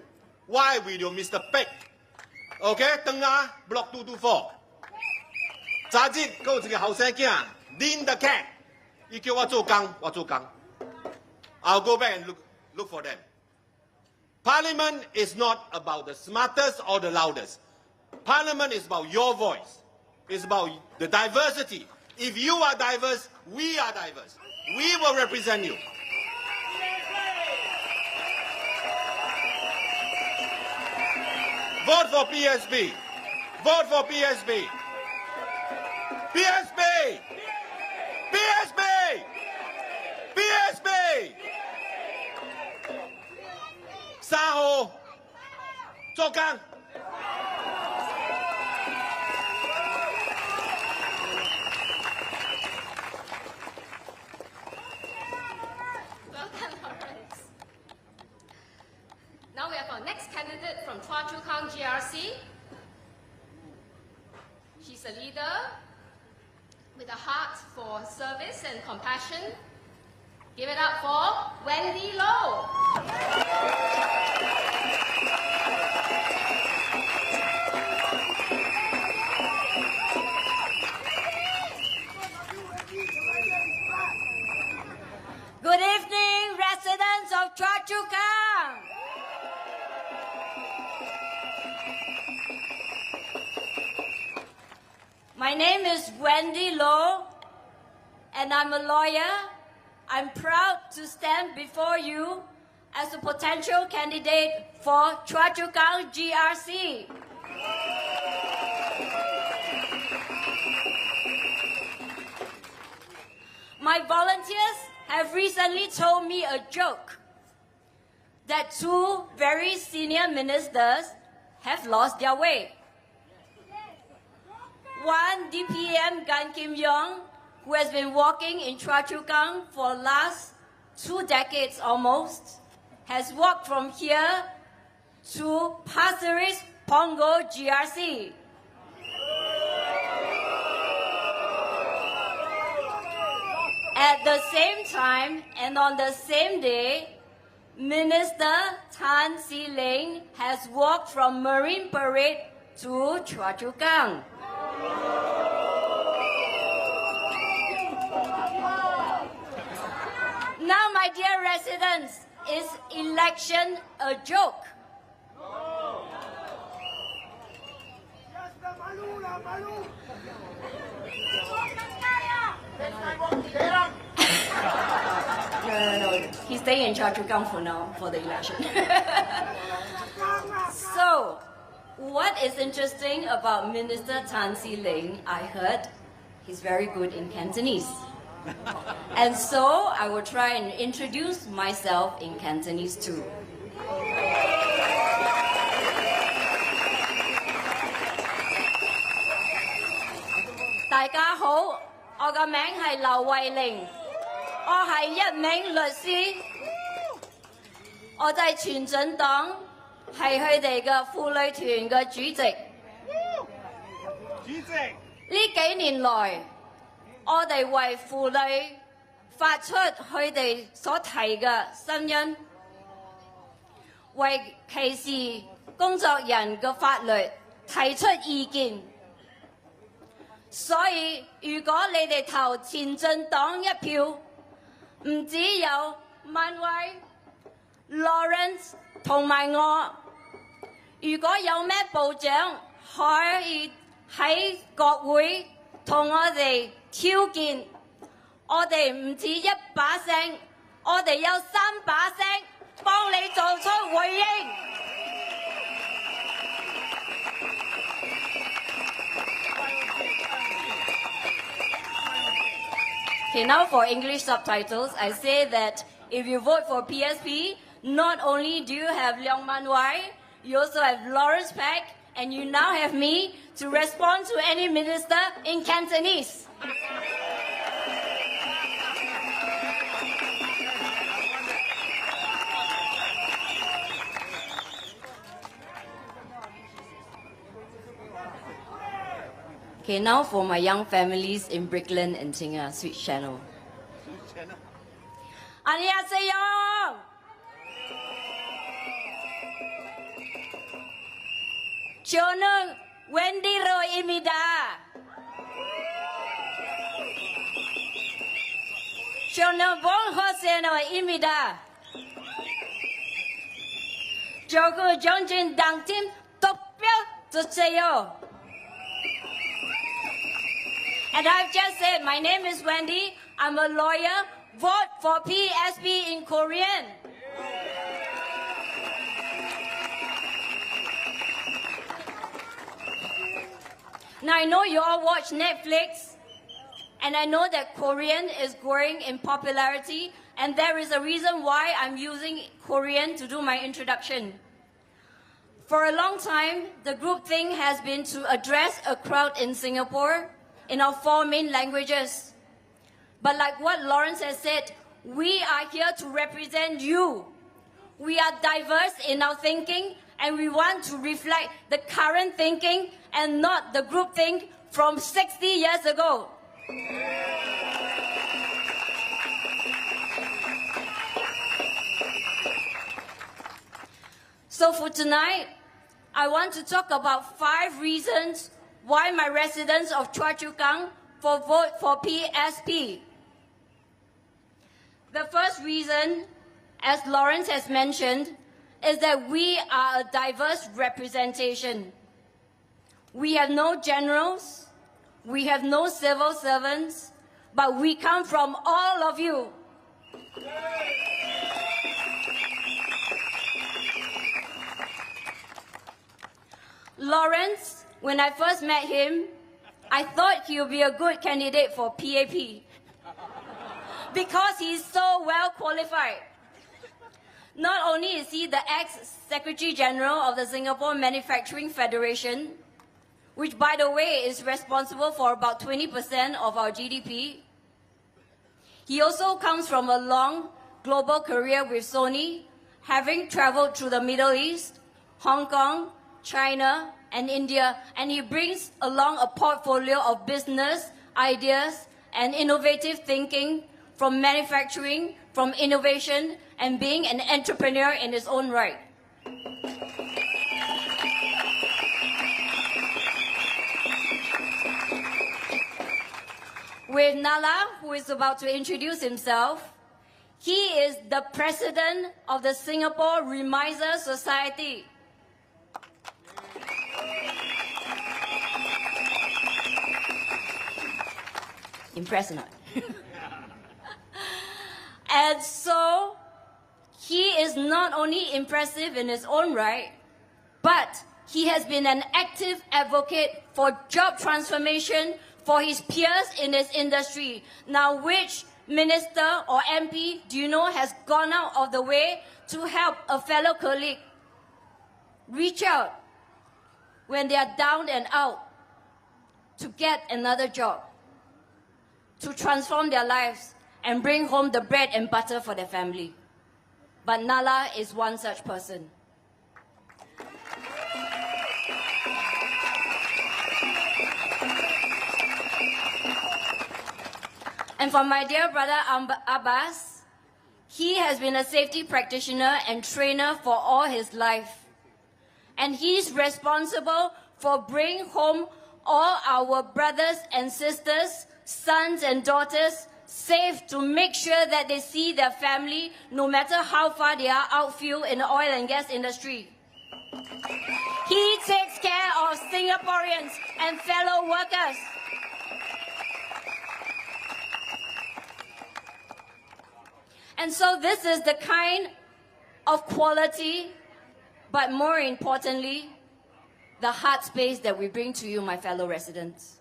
我係為了 Mr. Peck。OK， 等下 Block 224。昨日還有一個後生囝，Linda Cat，伊叫我做工，我做工。I'll go back and look for them. Parliament is not about the smartest or the loudest. Parliament is about your voice. It's about the diversity. If you are diverse, we are diverse. We will represent you. Vote for PSP. Vote for PSP. PSP. PSP. PSP. 3號做工。Now we have our next candidate from Choa Chu Kang GRC. She's a leader with a heart for service and compassion. Give it up for Wendy Low. Good evening, residents of Choa Chu Kang. My name is Wendy Low, and I'm a lawyer. I'm proud to stand before you as a potential candidate for Choa Chu Kang GRC. My volunteers have recently told me a joke that two very senior ministers have lost their way. One, DPM Gan Kim Yong, who has been walking in Choa Chu Kang for the last 2 decades almost, has walked from here to Pasir Ris Pongo GRC. At the same time and on the same day, Minister Tan See Leng has walked from Marine Parade to Choa Chu Kang. Now, my dear residents, is election a joke? No. He's staying in Choa Chu Kang for now, for the election. So, what is interesting about Minister Tan See Leng, I heard he's very good in Cantonese. And so, I will try and introduce myself in Cantonese too. 大家好，我個名係劉慧玲，我係一名律師，我就係全進黨，係佢哋嘅婦女團嘅主席。呢幾年來，我哋為婦女發出佢哋所提嘅聲音，為歧視工作人嘅法律提出意見。所以，如果你哋投前進黨一票，唔只有文偉、Lawrence 同埋我，如果有咩部長可以喺國會同我哋挑戰，我哋唔止一把聲，我哋有3把聲幫你做出回應。Okay, now for English subtitles, I say that if you vote for PSP, not only do you have Leong Mun Wai, you also have Lawrence Peck, and you now have me to respond to any minister in Cantonese. Okay, now for my young families in Brickland and Tinga, Switch Channel. 안녕하세요. 저는 Wendy Low입니다. 저는 봉호세노입니다. 저그 정진당팀 투표 주세요. And I've just said, my name is Wendy. I'm a lawyer. Vote for PSP in Korean. Now, I know you all watch Netflix, and I know that Korean is growing in popularity, and there is a reason why I'm using Korean to do my introduction. For a long time, the group thing has been to address a crowd in Singapore in our 4 main languages. But like what Lawrence has said, we are here to represent you. We are diverse in our thinking, and we want to reflect the current thinking and not the group think from 60 years ago. So for tonight, I want to talk about 5 reasons why my residents of Choa Chu Kang vote for PSP. The first reason, as Lawrence has mentioned, is that we are a diverse representation. We have no generals, we have no civil servants, but we come from all of you. Lawrence, when I first met him, I thought he would be a good candidate for PAP because he's so well qualified. Not only is he the ex-Secretary General of the Singapore Manufacturing Federation, which by the way is responsible for about 20% of our GDP, he also comes from a long global career with Sony, having traveled through the Middle East, Hong Kong, China, and India, and he brings along a portfolio of business ideas and innovative thinking from manufacturing, from innovation, and being an entrepreneur in his own right. With Nala, who is about to introduce himself, he is the president of the Singapore Remiser Society. Impressed or not? And so, he is not only impressive in his own right, but he has been an active advocate for job transformation for his peers in his industry. Now, which minister or MP do you know has gone out of the way to help a fellow colleague reach out when they are down and out to get another job, to transform their lives and bring home the bread and butter for their family? But Nala is one such person. And for my dear brother Abbas, he has been a safety practitioner and trainer for all his life. And he's responsible for bringing home all our brothers and sisters, sons and daughters safe, to make sure that they see their family no matter how far they are outfield in the oil and gas industry. He takes care of Singaporeans and fellow workers. And so this is the kind of quality, but more importantly, the heart space that we bring to you, my fellow residents.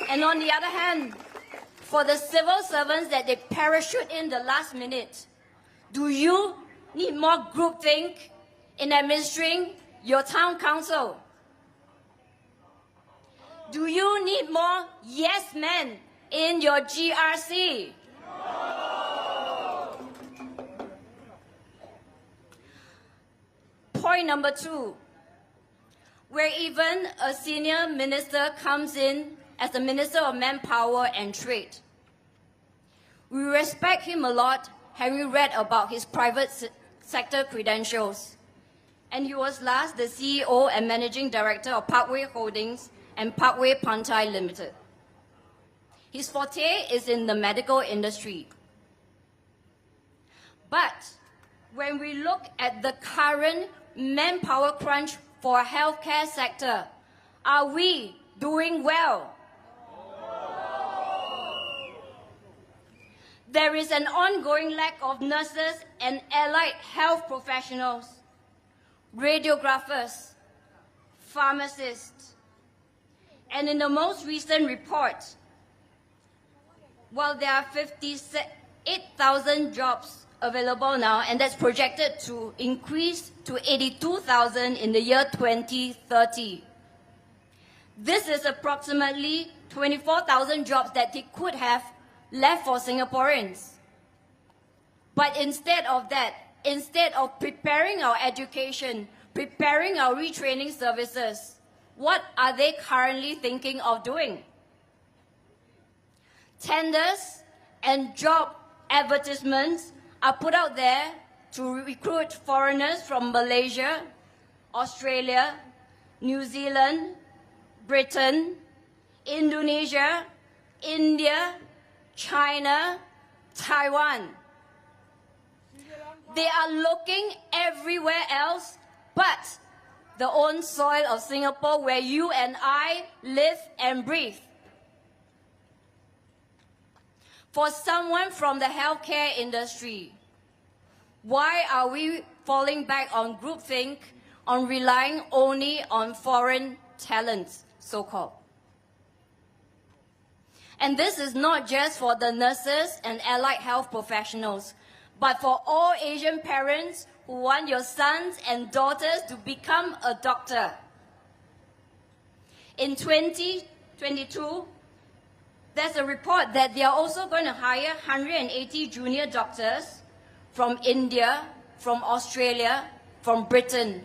And on the other hand, for the civil servants that they parachute in the last minute Do you need more groupthink in administering your town council? Do you need more yes men in your GRC? Point number 2, where even a senior minister comes in as the Minister of Manpower and Trade. We respect him a lot, having read about his private sector credentials. And he was last the CEO and Managing Director of Parkway Holdings and Parkway Pantai Limited. His forte is in the medical industry. But when we look at the current manpower crunch for our healthcare sector, are we doing well? There is an ongoing lack of nurses and allied health professionals, radiographers, pharmacists. And in the most recent report, while there are 58,000 jobs available now, and that's projected to increase to 82,000 in the year 2030. This is approximately 24,000 jobs that they could have left for Singaporeans. But instead of that, instead of preparing our education, preparing our retraining services, what are they currently thinking of doing? Tenders and job advertisements are put out there to recruit foreigners from Malaysia, Australia, New Zealand, Britain, Indonesia, India, China, Taiwan. They are looking everywhere else but the own soil of Singapore where you and I live and breathe. For someone from the healthcare industry, why are we falling back on groupthink, on relying only on foreign talents, so-called? And this is not just for the nurses and allied health professionals, but for all Asian parents who want your sons and daughters to become a doctor. In 2022, there's a report that they are also going to hire 180 junior doctors from India, from Australia, from Britain.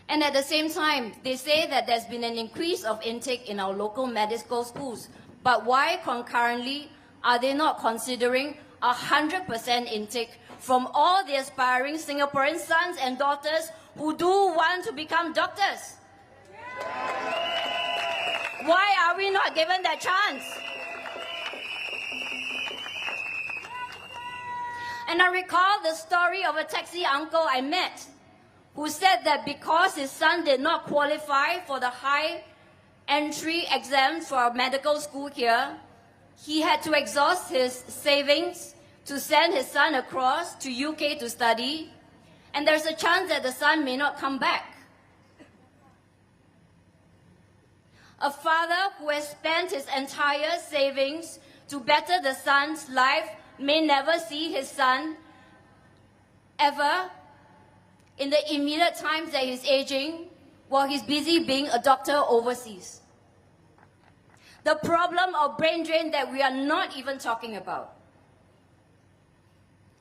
And at the same time, they say that there's been an increase of intake in our local medical schools. But why concurrently are they not considering 100% intake from all the aspiring Singaporean sons and daughters who do want to become doctors? Why are we not given that chance? And I recall the story of a taxi uncle I met who said that because his son did not qualify for the high entry exams for medical school here, he had to exhaust his savings to send his son across to UK to study, and there's a chance that the son may not come back. A father who has spent his entire savings to better the son's life may never see his son ever in the immediate times that he's aging while he's busy being a doctor overseas. The problem of brain drain that we are not even talking about.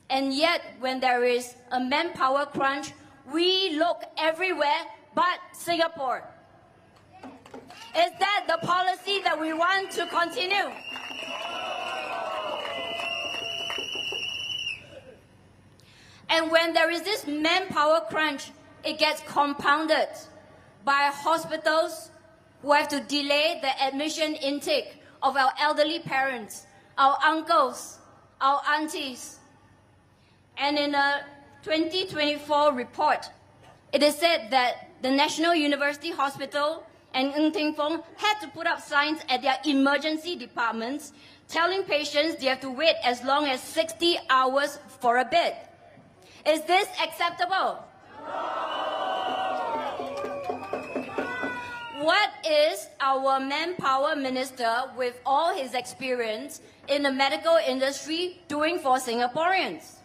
And yet, when there is a manpower crunch, we look everywhere but Singapore. Is that the policy that we want to continue? And when there is this manpower crunch, it gets compounded by hospitals who have to delay the admission intake of our elderly parents, our uncles, our aunties. And in a 2024 report, it is said that the National University Hospital and Ng Teng Fong had to put up signs at their emergency departments telling patients they have to wait as long as 60 hours for a bed. Is this acceptable? what is our manpower minister with all his experience in the medical industry doing for Singaporeans?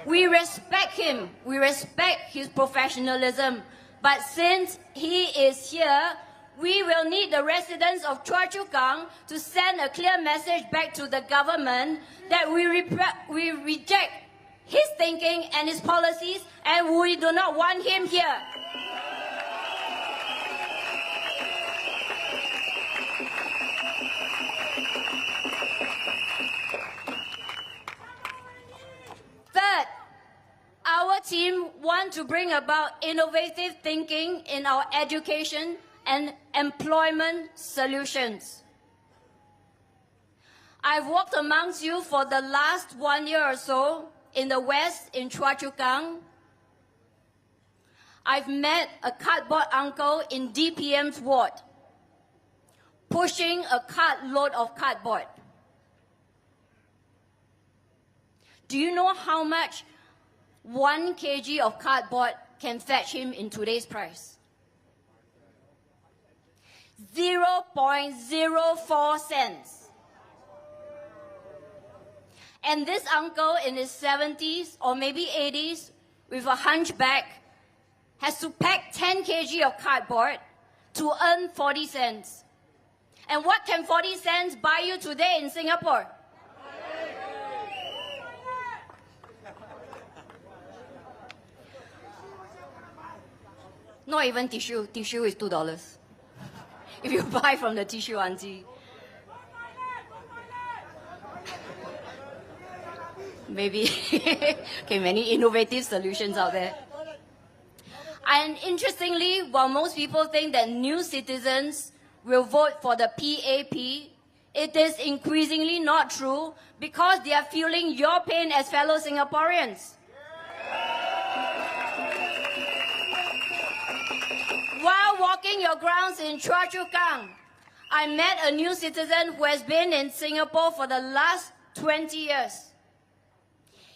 We respect him. We respect his professionalism. But since he is here, we will need the residents of Choa Chu Kang to send a clear message back to the government that we reject his thinking and his policies, and we do not want him here. Third, our team wants to bring about innovative thinking in our education and employment solutions. I've walked amongst you for the last 1 year or so in the West, in Choa Chu Kang. I've met a cardboard uncle in DPM's ward, pushing a cartload of cardboard. Do you know how much 1 kg of cardboard can fetch him in today's price? 0.04 cents. And this uncle in his 70s or maybe 80s with a hunchback has to pack 10 kg of cardboard to earn 40 cents. And what can 40 cents buy you today in Singapore? Not even tissue. Tissue is $2. If you buy from the tissue auntie. Maybe. Okay, many innovative solutions out there. And interestingly, while most people think that new citizens will vote for the PAP, it is increasingly not true because they are feeling your pain as fellow Singaporeans. While walking your grounds in Choa Chu Kang, I met a new citizen who has been in Singapore for the last 20 years.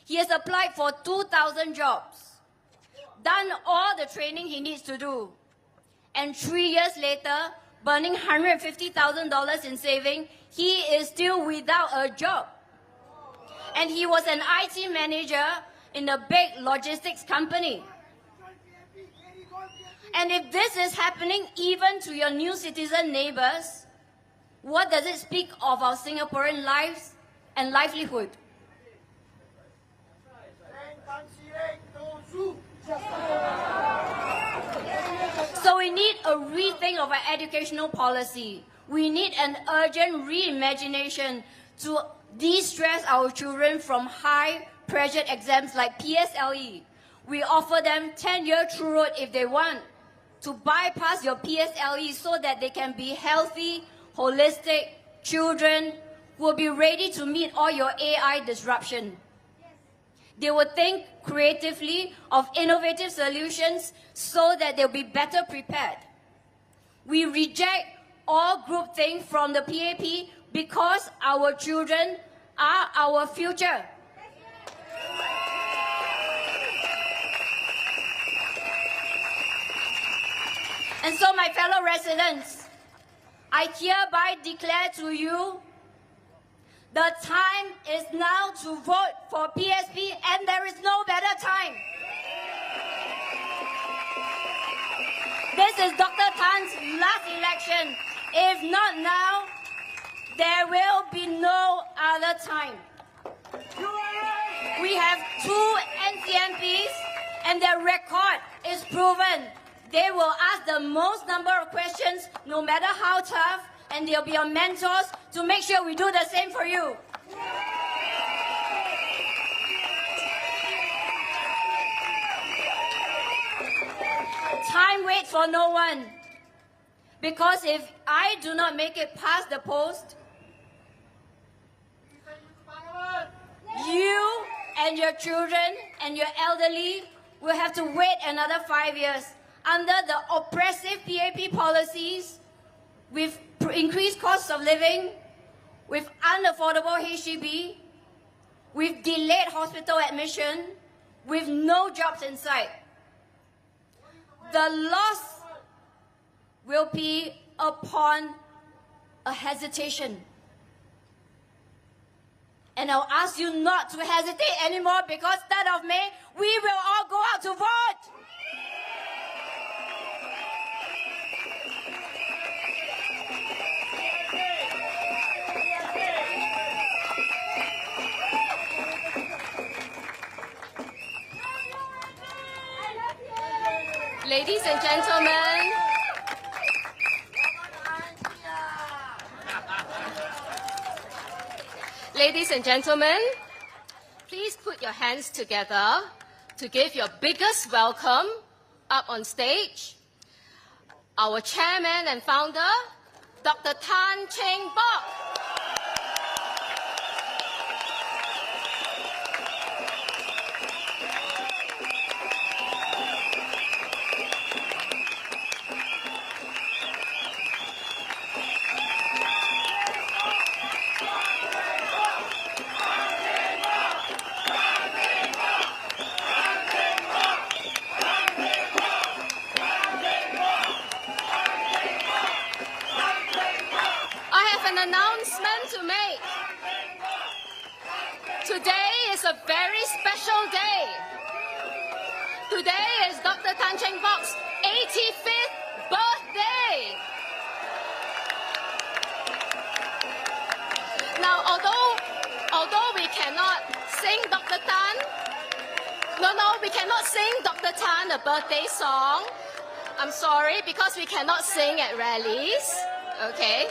He has applied for 2,000 jobs, done all the training he needs to do, and 3 years later, burning $150,000 in saving, he is still without a job. And he was an IT manager in a big logistics company. And if this is happening even to your new citizen neighbors, what does it speak of our Singaporean lives and livelihood? So we need a rethink of our educational policy. We need an urgent reimagination to de-stress our children from high-pressured exams like PSLE. We offer them 10-year true road if they want to bypass your PSLE so that they can be healthy, holistic children who will be ready to meet all your AI disruption. They will think creatively of innovative solutions so that they'll be better prepared. We reject all groupthink from the PAP because our children are our future. And so, my fellow residents, I hereby declare to you, the time is now to vote for PSP, and there is no better time. This is Dr. Tan's last election. If not now, there will be no other time. We have 2 NCMPs, and their record is proven. They will ask the most number of questions, no matter how tough, and they'll be your mentors to make sure we do the same for you. Time waits for no one. Because if I do not make it past the post, you and your children and your elderly will have to wait another 5 years under the oppressive PAP policies, with increased costs of living, with unaffordable HDB, with delayed hospital admission, with no jobs in sight. the loss will be upon a hesitation. And I'll ask you not to hesitate anymore, because 3rd of May, we will all go out to vote. Ladies and gentlemen, ladies and gentlemen, please put your hands together to give your biggest welcome up on stage, our chairman and founder, Dr. Cheng Bock. Announcement to make. Today is a very special day. Today is Dr. Cheng Bock's 85th birthday. Now, although we cannot sing Dr. Tan, we cannot sing Dr. Tan a birthday song. I'm sorry, because we cannot sing at rallies. Okay.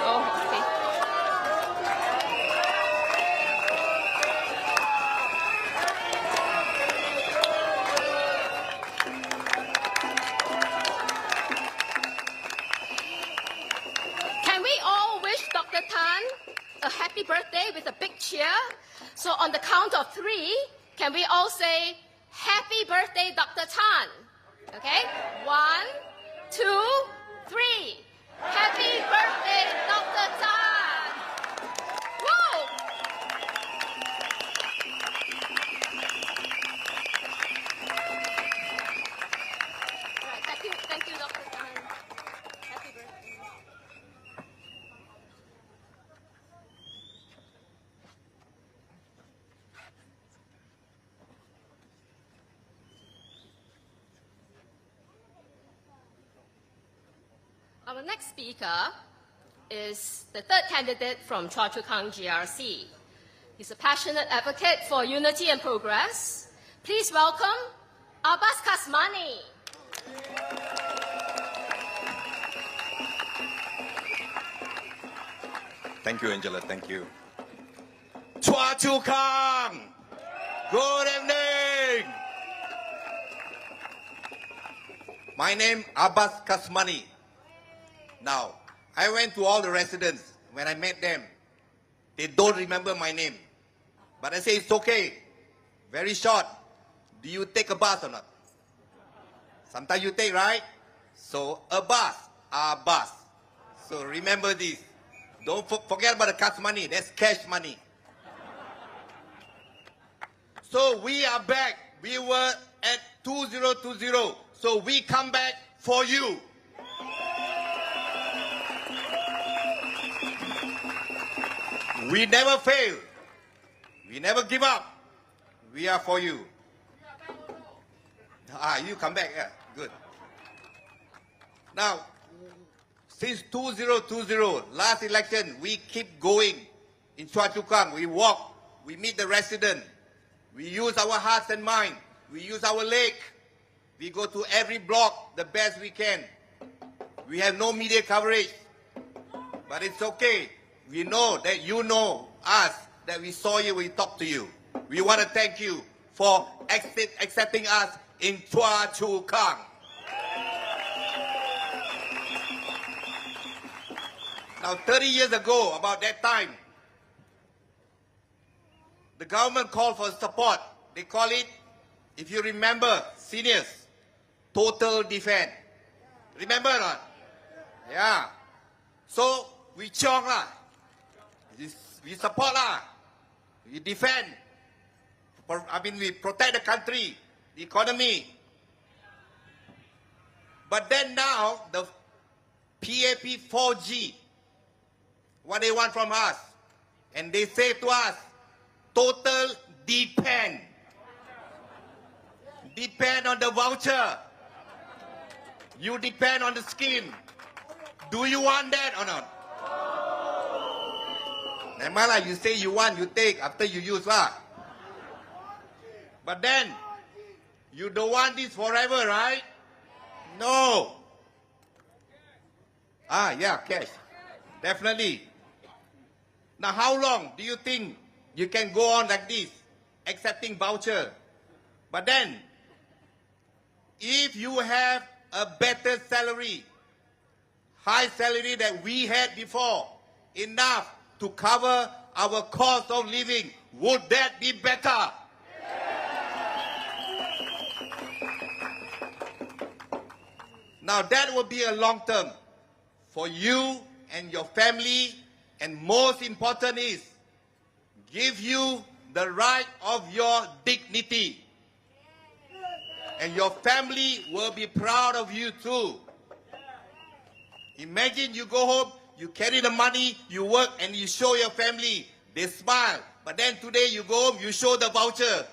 Oh, okay. Can we all wish Dr. Tan a happy birthday with a big cheer? So on the count of 3, can we all say, "Happy birthday, Dr. Tan"? Okay? 1, 2, 3. Happy birthday, Dr. Tan! Woo! Right, thank you, Dr. Tan. Happy birthday. Our next speaker is the 3rd candidate from Choa Chu Kang GRC. He's a passionate advocate for unity and progress. Please welcome Abbas Kasmani. Thank you, Angela. Thank you. Choa Chu Kang! Good evening! My name Abbas Kasmani. Now, I went to all the residents. When I met them, they don't remember my name. But I say, it's okay. Very short. Do you take a bus or not? Sometimes you take, right? So, a bus. So, remember this. Don't forget about the cash money. That's cash money. So, we are back. We were at 2020. So, we come back for you. We never fail. We never give up. We are for you. You come back. Yeah, good. Now, since 2020, last election, we keep going in Choa Chu Kang. We walk. We meet the resident. We use our hearts and mind. We use our leg. We go to every block the best we can. We have no media coverage. But it's okay. We know that you know us, that we saw you, we talked to you. We want to thank you for accepting us in Choa Chu Kang. Now, 30 years ago, about that time, the government called for support. They call it, if you remember, seniors, total defense. Remember or not? Yeah. So, we chong lah. We support lah. We defend. We protect the country. the economy. But then now, the PAP 4G, what they want from us, and they say to us, total depend on the voucher. You depend on the scheme. Do you want that or not? Nemala, you say you want, you take after you use lah. But then, you don't want this forever, right? No. Yeah, cash. Definitely. Now, how long do you think you can go on like this, accepting voucher? But then, if you have a better salary, high salary that we had before, enough to cover our cost of living, would that be better? Now that will be a long term for you and your family, and most important is give you the right of your dignity. And your family will be proud of you too. Imagine you go home, you carry the money, you work and you show your family, they smile. But then today you go home, you show the voucher.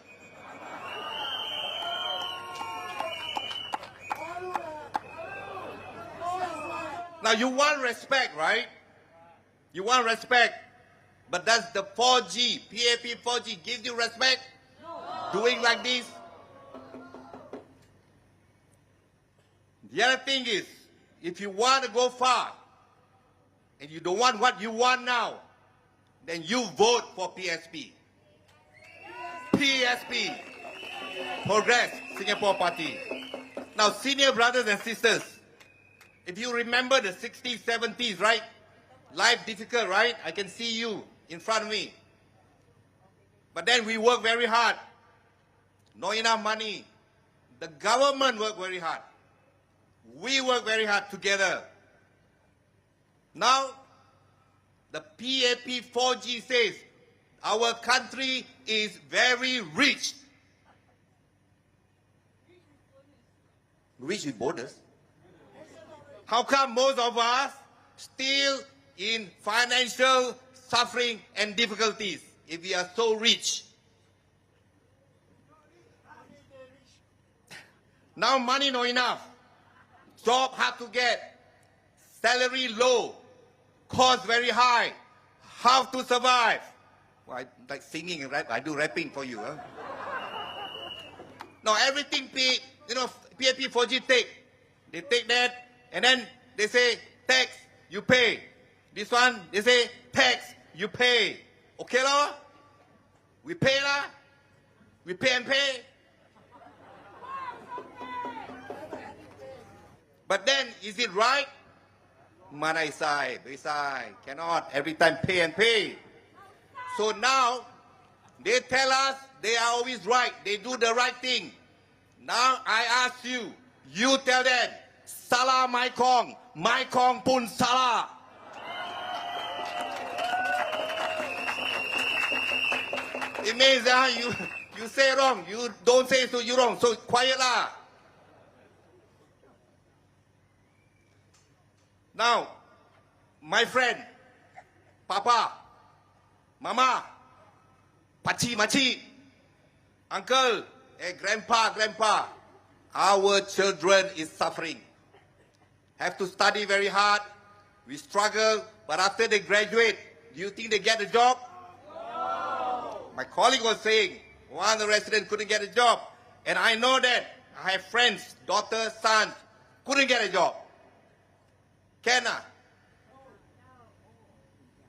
Now you want respect, right? You want respect. But does the 4G, PAP 4G give you respect? No. Doing like this? The other thing is, if you want to go far, and you don't want what you want now, then you vote for PSP. PSP. Progress, Singapore Party. Now, senior brothers and sisters, if you remember the 60s, 70s, right? Life difficult, right? I can see you in front of me. But then we work very hard. Not enough money. The government work very hard. We work very hard together. Now, the PAP 4G says our country is very rich. Rich with bonus? How come most of us still in financial suffering and difficulties if we are so rich? Now money not enough. Job hard to get. Salary low. Cost very high. How to survive? Well, I like singing, right? I do rapping for you. Huh? Now everything PAP 4G take. They take that and then they say tax, you pay. This one, they say tax, you pay. Okay lah? We pay lah? We pay and pay. But then, is it right? Manai sai, besai, cannot every time pay and pay. So now, they tell us they are always right. They do the right thing. Now I ask you, you tell them, salah mai kong pun salah. It means you say wrong, you don't say so you wrong, so quiet lah. Now, my friend, Papa, Mama, Pachi, Machi, Uncle, Grandpa, our children is suffering. Have to study very hard. We struggle, but after they graduate, do you think they get a job? No. My colleague was saying, one of the residents couldn't get a job. And I know that. I have friends, daughters, sons, couldn't get a job. Can I?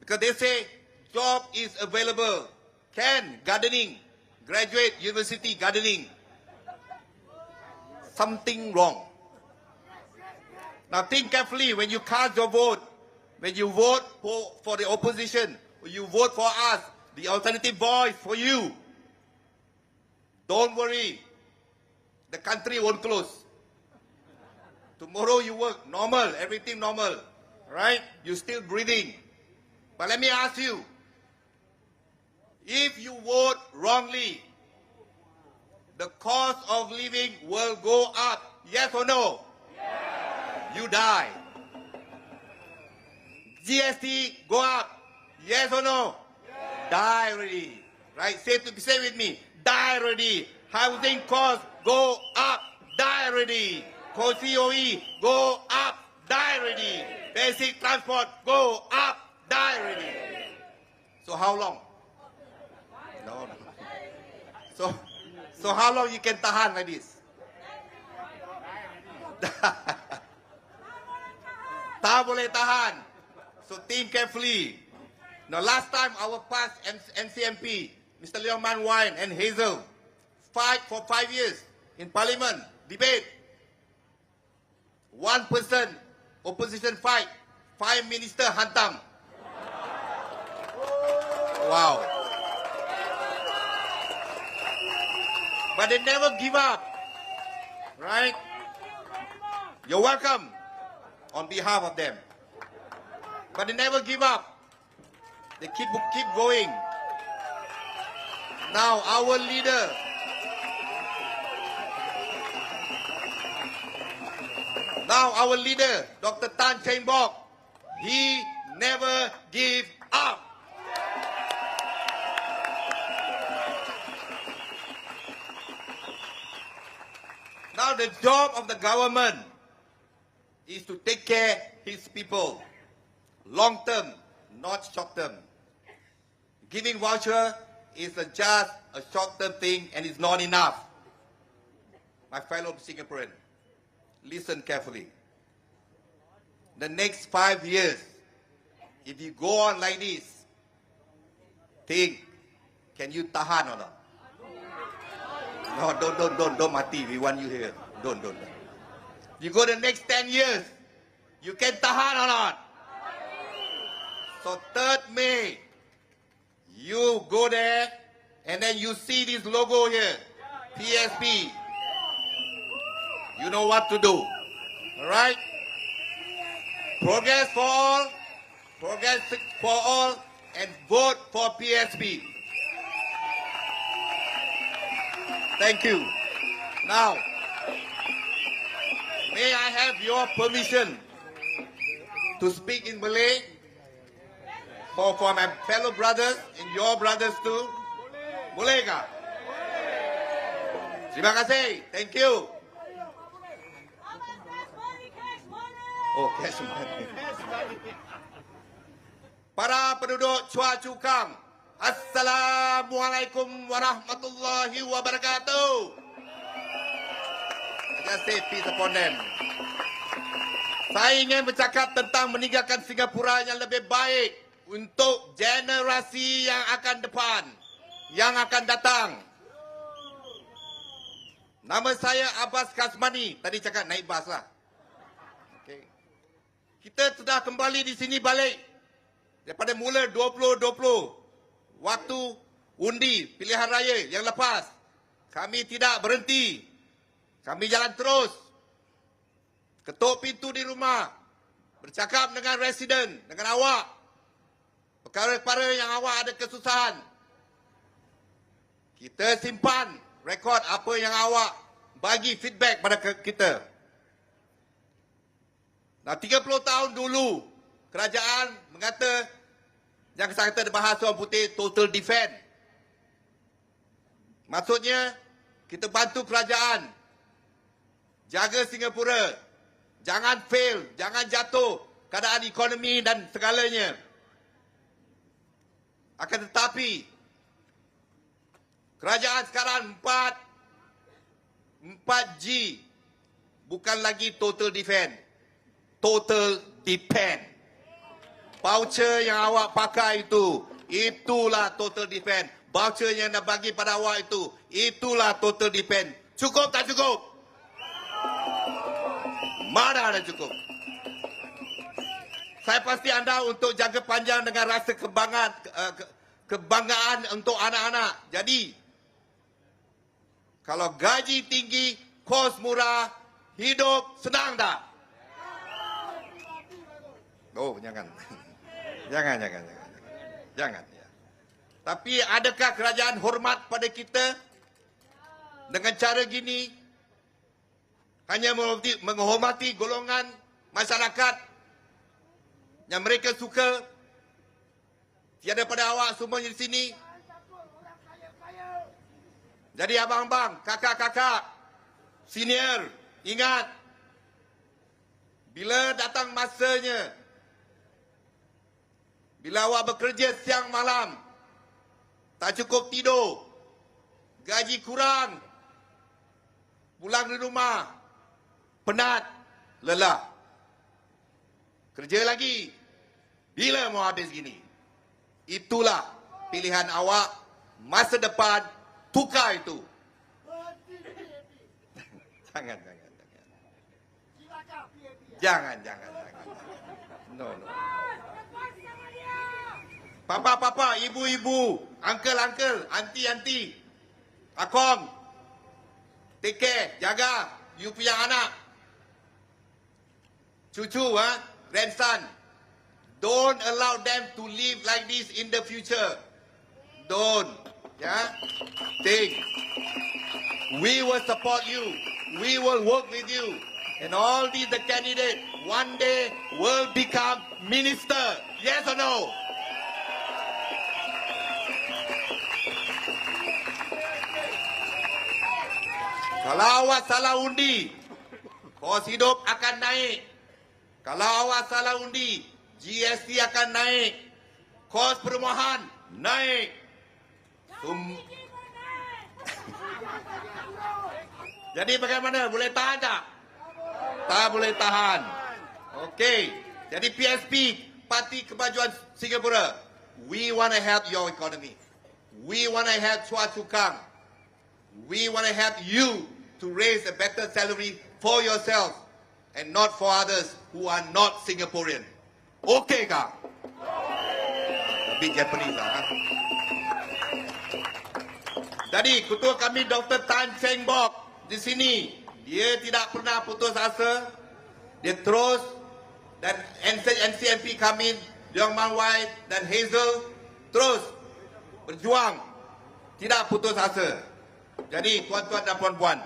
Because they say, job is available. Can, gardening, graduate, university, gardening. Something wrong. Now think carefully when you cast your vote. When you vote for the opposition, or you vote for us, the alternative voice for you. Don't worry. The country won't close. Tomorrow you work normal, everything normal. Right? You're still breathing. But let me ask you. If you vote wrongly, the cost of living will go up. Yes or no? Yes. You die. GST go up. Yes or no? Yes. Die already. Right? Say with me. Die already. Housing costs go up. Die already. COE go up. Die already. Basic transport go up. Die already. So how long? No. So how long you can tahan like this? Tak boleh tahan. So think carefully. Now last time our past NCMP, Mr. Leong Mun Wai and Hazel, fight for 5 years in Parliament, debate. 1% opposition fight, 5 minister hantam. Wow. But they never give up. Right? You're welcome on behalf of them. But they never give up. They keep going. Now our leader, Dr. Cheng Bock, he never give up. Now the job of the government is to take care his people, long term, not short term. Giving voucher is just a short term thing and is not enough. My fellow Singaporeans, listen carefully. The next 5 years, if you go on like this, think, can you tahan or not? No, don't mati. We want you here. Don't. You go the next 10 years, you can tahan or not? So 3rd May, you go there and then you see this logo here, PSP. You know what to do. All right? Progress for all, and vote for PSP. Thank you. Now, may I have your permission to speak in Malay for my fellow brothers and your brothers too? Boleh kah? Terima kasih. Thank you. Oh, Kasmani. Para penduduk Chua Chu Kang, Assalamualaikum warahmatullahi wabarakatuh. Just say peace upon them. Saya ingin bercakap tentang meninggalkan Singapura yang lebih baik untuk generasi yang akan datang. Nama saya Abbas Kasmani. Tadi cakap naik bas lah. Okay. Kita sudah kembali di sini balik daripada mula 2020. Waktu undi pilihan raya yang lepas, kami tidak berhenti. Kami jalan terus. Ketuk pintu di rumah. Bercakap dengan residen, dengan awak. Perkara-perkara yang awak ada kesusahan. Kita simpan rekod apa yang awak bagi feedback pada kita. Nah, 30 tahun dulu, kerajaan mengata, yang saya kata bahasa orang putih, total defense. Maksudnya, kita bantu kerajaan. Jaga Singapura. Jangan fail, jangan jatuh keadaan ekonomi dan segalanya. Akan tetapi, kerajaan sekarang 4G. Bukan lagi total defense. Total depend. Voucher yang awak pakai itu, itulah total defense. Voucher yang nak bagi pada awak itu, itulah total defense. Cukup tak cukup? Mana ada cukup? Saya pasti anda untuk jaga panjang dengan rasa kebanggaan untuk anak-anak. Jadi, kalau gaji tinggi, kos murah, hidup senang tak? Oh, jangan. Jangan. Ya. Tapi adakah kerajaan hormat pada kita? dengan cara gini hanya menghormati golongan masyarakat yang mereka suka. Tiada pada awak semuanya di sini. Jadi abang-abang, kakak-kakak, senior, ingat, bila datang masanya, bila awak bekerja siang malam, tak cukup tidur, gaji kurang, pulang di rumah, penat, lelah, kerja lagi, bila mau habis gini? Itulah pilihan awak, masa depan, tukar itu. Jangan. No. Papa, ibu, uncle, auntie, akong, take care, jaga, you punya anak, cucu, grandson. Don't allow them to live like this in the future. Don't. Yeah? Think. We will support you. We will work with you. And all these the candidates one day will become minister. Yes or no? Kalau awak salah undi, kos hidup akan naik. Kalau awak salah undi, GST akan naik. Kos perumahan naik. Jadi bagaimana? Boleh tahan tak? Tak boleh tahan. Okey. Jadi PSP, Parti Kemajuan Singapura, we want to help your economy. We want to help Chua Chu Kang. We want to help you to raise a better salary for yourself and not for others who are not Singaporean. Okay kah? Big Japanese lah. Jadi ketua kami Dr. Tan Cheng Bock di sini, dia tidak pernah putus asa. Dia terus, dan NCMP kami Leong Mun Wai dan Hazel terus berjuang, tidak putus asa. Jadi tuan-tuan dan puan-puan,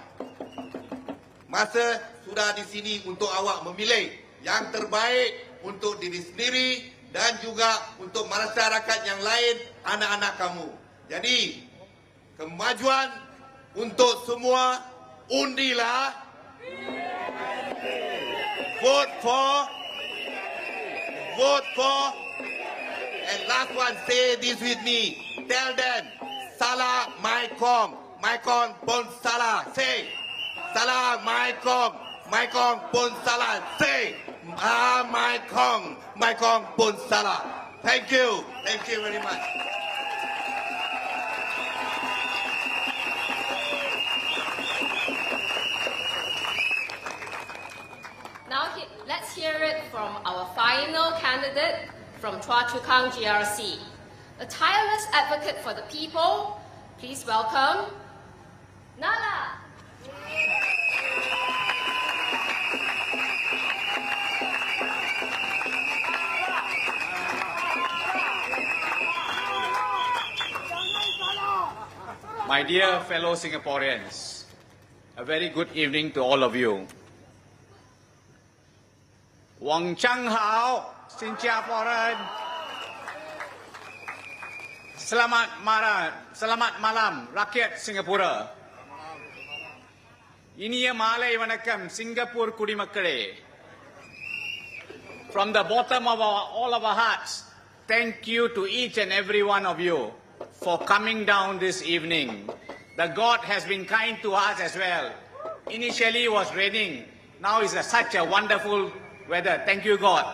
masa sudah di sini untuk awak memilih yang terbaik untuk diri sendiri dan juga untuk masyarakat yang lain, anak-anak kamu. Jadi, kemajuan untuk semua, undilah. Vote for, and last one, say this with me. Tell them, salah my kong pun salah. Say, salah my kong pun salah. Say, my kong pun salah. Thank you very much. Now let's hear it from our final candidate from Chua Chu Kang GRC, a tireless advocate for the people. Please welcome Nala. My dear fellow Singaporeans, a very good evening to all of you. Wang Chang Hao, Singaporean. Selamat malam, rakyat Singapura. Iniya malai vanakkam, Singapore kudimakkale. From the bottom of all of our hearts, thank you to each and every one of you for coming down this evening. The God has been kind to us as well. Initially it was raining, now it's such a wonderful weather. Thank you, God.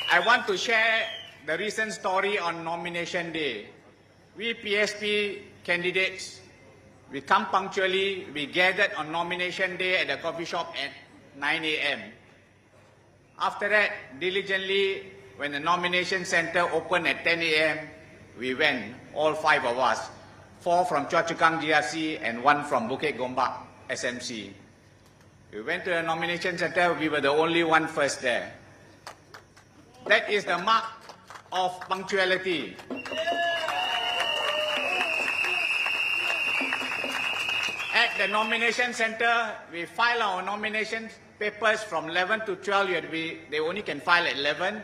I want to share the recent story on nomination day. We PSP candidates, we come punctually, we gathered on nomination day at the coffee shop at 9 a.m. After that, diligently, when the nomination center opened at 10 a.m., we went, all 5 of us, 4 from Chua Chu Kang GRC and 1 from Bukit Gombak SMC. We went to the nomination center, we were the only one first there. That is the mark of punctuality. At the nomination center, we file our nomination papers from 11 to 12. They only can file at 11.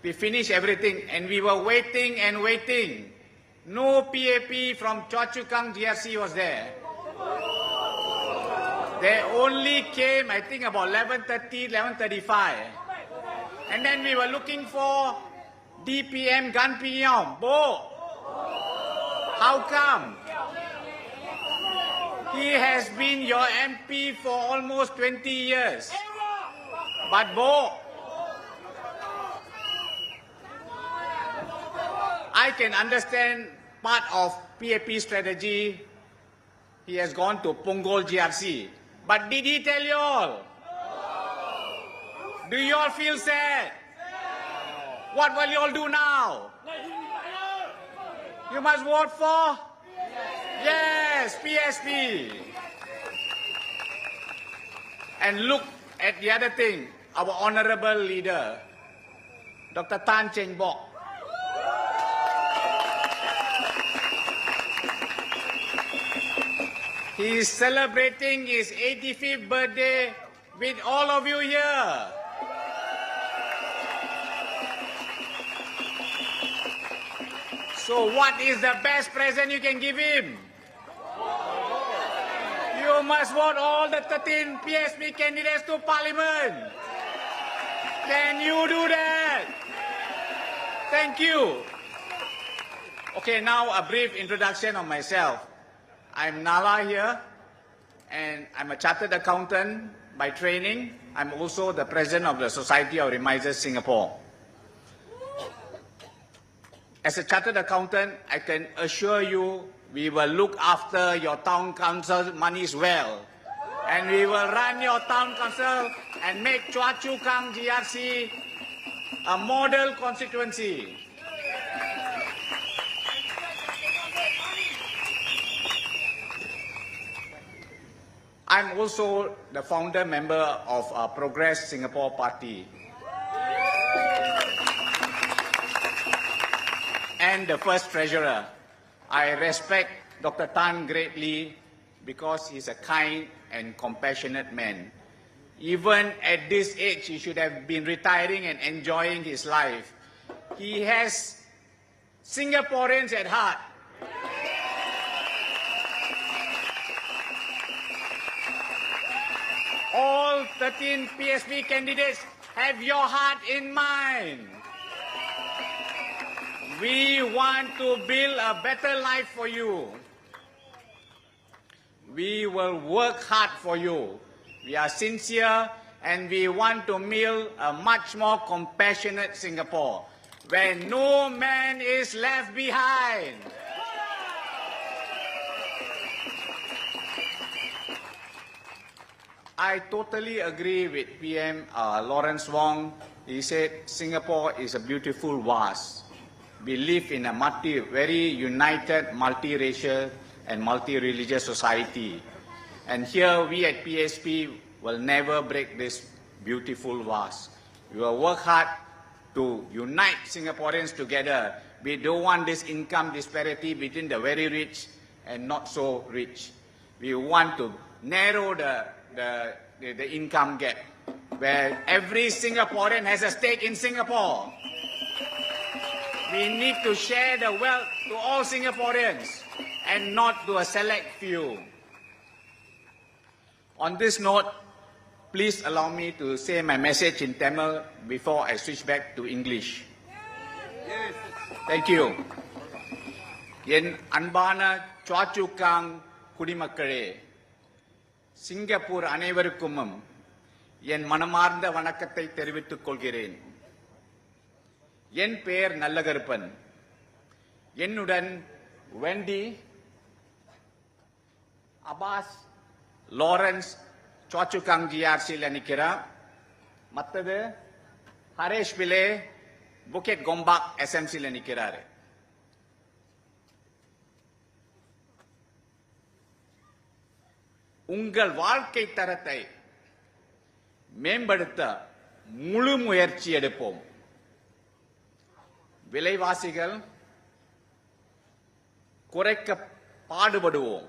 We finish everything, and we were waiting and waiting. No PAP from Choa Chu Kang GRC was there. They only came, I think, about 11:30, 11:35. And then we were looking for DPM Gan Piyom. Bo, how come? He has been your MP for almost 20 years. But Bo, I can understand part of PAP strategy. He has gone to Punggol GRC. But did he tell you all? Do you all feel sad? What will you all do now? You must vote for? Yes, PSP. And look at the other thing, our honorable leader, Dr. Tan Cheng Bock. He is celebrating his 85th birthday with all of you here. So what is the best present you can give him? You must vote all the 13 PSP candidates to Parliament. Can you do that? Thank you. Okay, now a brief introduction of myself. I'm Nala here, and I'm a chartered accountant by training. I'm also the president of the Society of Remisers Singapore. As a chartered accountant, I can assure you we will look after your town council monies well. And we will run your town council and make Choa Chu Kang GRC a model constituency. I'm also the founder member of Progress Singapore Party and the first treasurer. I respect Dr. Tan greatly because he's a kind and compassionate man. Even at this age, he should have been retiring and enjoying his life. He has Singaporeans at heart. All 13 PSP candidates have your heart in mind. We want to build a better life for you. We will work hard for you. We are sincere and we want to build a much more compassionate Singapore where no man is left behind. I totally agree with PM Lawrence Wong. He said Singapore is a beautiful vase. We live in a very united, multiracial and multi-religious society. And here we at PSP will never break this beautiful vase. We will work hard to unite Singaporeans together. We don't want this income disparity between the very rich and not so rich. We want to narrow the income gap, where every Singaporean has a stake in Singapore. We need to share the wealth to all Singaporeans and not to a select few. On this note, please allow me to say my message in Tamil before I switch back to English. Yes. Thank you. என் அன்பான Choa Chu Kang குடிமக்களே, Singapore அனைவருக்கும் என் மனமார்ந்த வணக்கத்தை தெரிவித்துக் கொள்கிறேன். என் பெயர் நல்லகருப்பன். என்னுடன் Wendy, Abbas, Lawrence Choa Chu Kang GRCல நிற்கிறார். மற்றது ஹரேஷ் பிலே புக்கெட் கோம்பாக் SMCல நிற்கிறாரு. உங்கள் வாழ்க்கை தரத்தை மேம்படுத்த முழு முயற்சி எடுப்போம். விலைவாசிகள், குறைக்க பாடுபடுவோம்.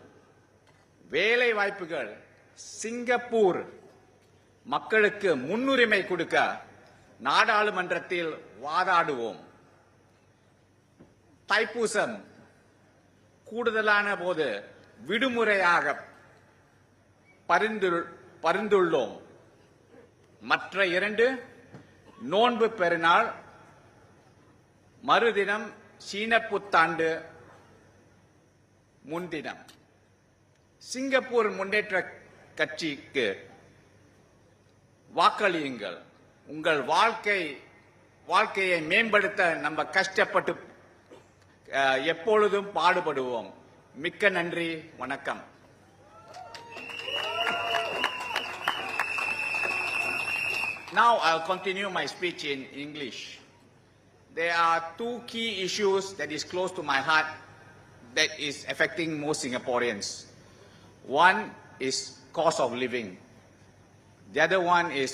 வேலை வாய்ப்புகள் சிங்கப்பூர் மக்களுக்கு முன்னுரிமை கொடுக்க நாடாளுமன்றத்தில் வாதாடுவோம். தைப்பூசம் கூடுதலான போது விடுமுறையாக பரிந்துள்ளோம். மற்ற 2 நோன்பு பெருநாள் மறுதினம் சீன புத்தாண்டு முன்தினம். சிங்கப்பூர் முன்னேற்ற கட்சிக்கு வாக்களியுங்கள். உங்கள் வாழ்க்கையை மேம்படுத்த நம்ம கஷ்டப்பட்டு எப்பொழுதும் பாடுபடுவோம். மிக்க நன்றி, வணக்கம். Now I'll continue my speech in English. There are 2 key issues that is close to my heart that is affecting most Singaporeans. One is cost of living. The other one is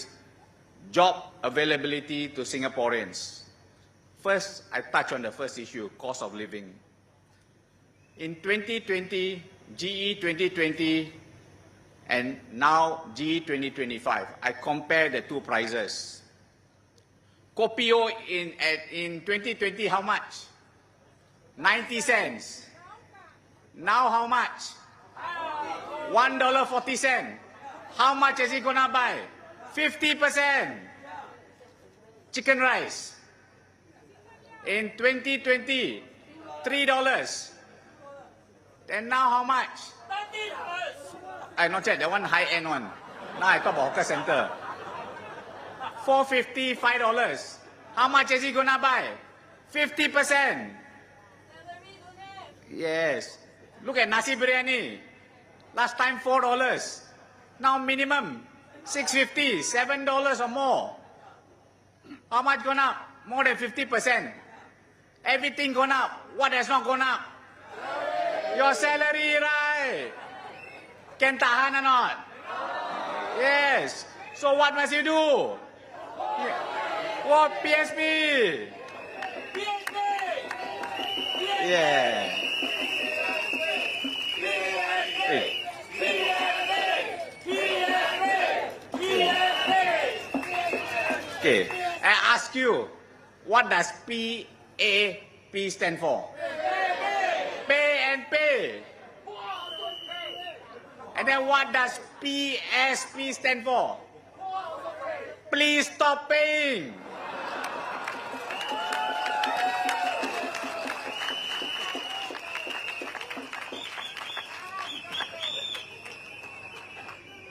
job availability to Singaporeans. First, I touch on the first issue, cost of living. In 2020, GE2020 and now GE2025, I compare the 2 prices. Kopio in 2020, how much? 90 cents. Now how much? $1.40. How much is it gonna buy? 50%. Chicken rice. In 2020, $3. And now how much? I not check, that one high-end one. Now I talk about hawker center. $4.50, $5. How much is he gonna buy? 50%. Yes. Look at nasi biryani. Last time $4. Now minimum $6.50, $7 or more. How much gone up? More than 50%. Everything gone up. What has not gone up? Your salary, right? Can tahan or not? Yes. So what must you do? What PSP? Yeah. Okay. I ask you, what does PAP stand for? Pay and pay. And then what does PSP stand for? Please stop paying.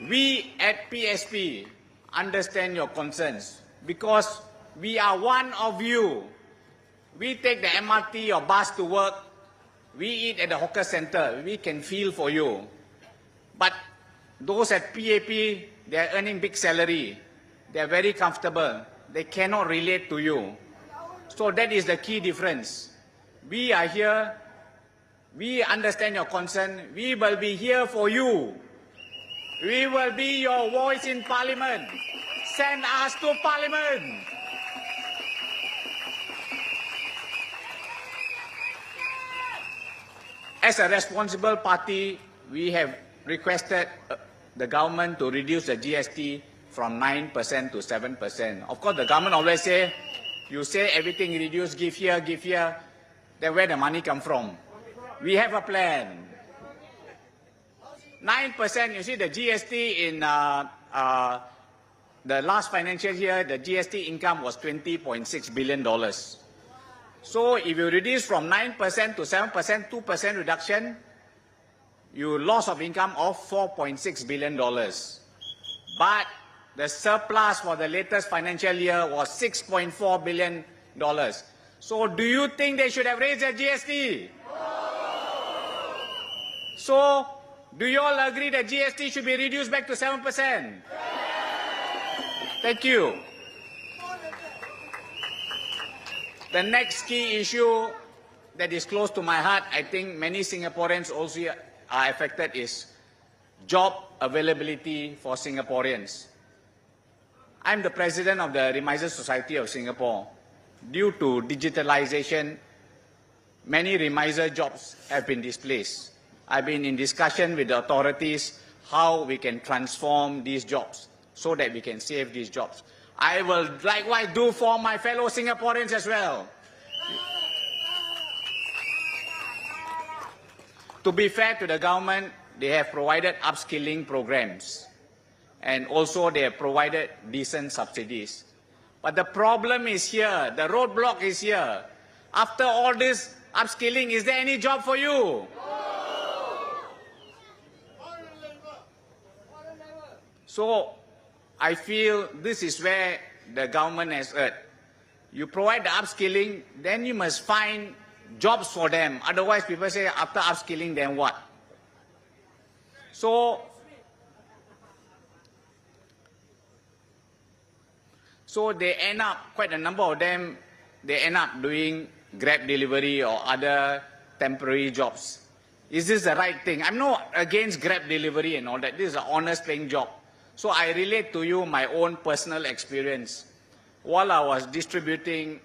We at PSP understand your concerns because we are one of you. We take the MRT or bus to work. We eat at the hawker center. We can feel for you. But those at PAP, they are earning big salary. They are very comfortable. They cannot relate to you. So that is the key difference. We are here. We understand your concern. We will be here for you. We will be your voice in Parliament. Send us to Parliament. As a responsible party, we have requested the government to reduce the GST from 9% to 7%. Of course, the government always say, you say everything reduce, give here, then where the money come from? We have a plan. 9%, you see the GST in the last financial year, the GST income was $20.6 billion. So if you reduce from 9% to 7%, 2% reduction, you loss of income of $4.6 billion. But the surplus for the latest financial year was $6.4 billion. So do you think they should have raised their GST? So do you all agree that GST should be reduced back to 7%? Thank you. The next key issue that is close to my heart, I think many Singaporeans also are affected, is job availability for Singaporeans. I'm the president of the Remiser Society of Singapore. Due to digitalization, many remiser jobs have been displaced. I've been in discussion with the authorities how we can transform these jobs so that we can save these jobs. I will likewise do for my fellow Singaporeans as well. To be fair to the government, they have provided upskilling programs and also they have provided decent subsidies. But the problem is here, the roadblock is here. After all this upskilling, is there any job for you? So I feel this is where the government has erred. You provide the upskilling, then you must find jobs for them. Otherwise, people say, after upskilling, then what? So they end up, quite a number of them, they end up doing Grab delivery or other temporary jobs. Is this the right thing? I'm not against Grab delivery and all that. This is an honest paying job. So I relate to you my own personal experience. While I was distributing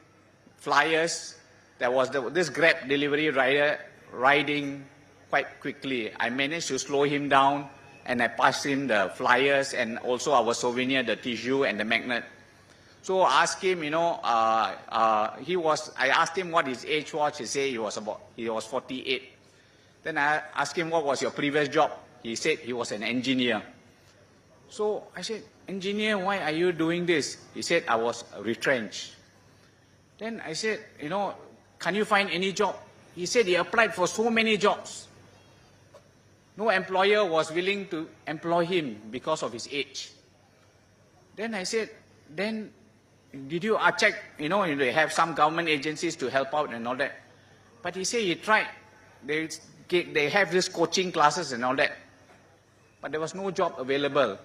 flyers, there was this Grab delivery rider riding quite quickly. I managed to slow him down and I passed him the flyers and also our souvenir, the tissue and the magnet. So I asked him, I asked him what his age was. He said he was 48. Then I asked him, what was your previous job? He said he was an engineer. So I said, engineer, why are you doing this? He said, I was retrenched. Then I said, can you find any job? He said he applied for so many jobs. No employer was willing to employ him because of his age. Then I said, then did you check, they have some government agencies to help out and all that. But he said he tried. They have these coaching classes and all that. But there was no job available.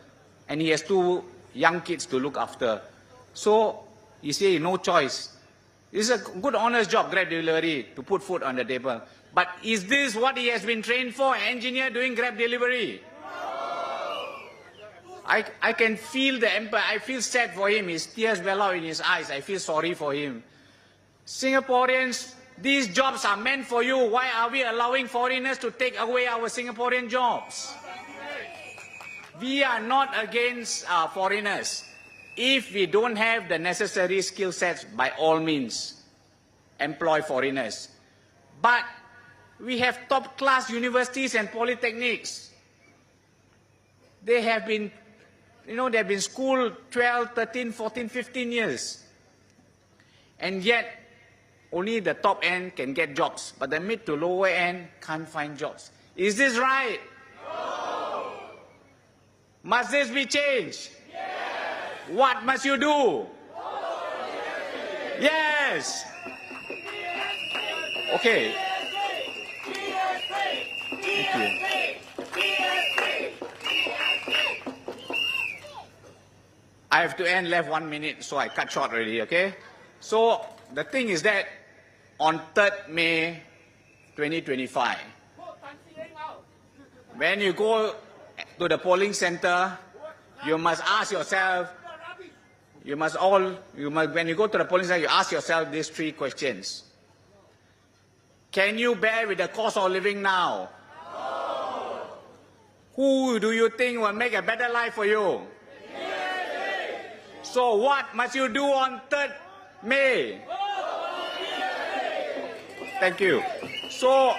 And he has 2 young kids to look after. So he said no choice. This is a good honest job, Grab delivery, to put food on the table. But is this what he has been trained for, an engineer doing Grab delivery? I can feel the empire. I feel sad for him. His tears well out in his eyes. I feel sorry for him. Singaporeans, these jobs are meant for you. Why are we allowing foreigners to take away our Singaporean jobs? We are not against foreigners. If we don't have the necessary skill sets, by all means, employ foreigners. But we have top-class universities and polytechnics. They have been, they've been schooled 12, 13, 14, 15 years. And yet, only the top end can get jobs, but the mid to lower end can't find jobs. Is this right? No. Must this be changed? Yes. What must you do? Yes. Okay. Thank you. I have to end, left 1 minute, so I cut short already, okay? So the thing is that on 3rd May 2025, when you go to the polling center, you must ask yourself, when you go to the polling center, you ask yourself these 3 questions. Can you bear with the cost of living now? No. Who do you think will make a better life for you? So what must you do on 3rd May? Thank you. So,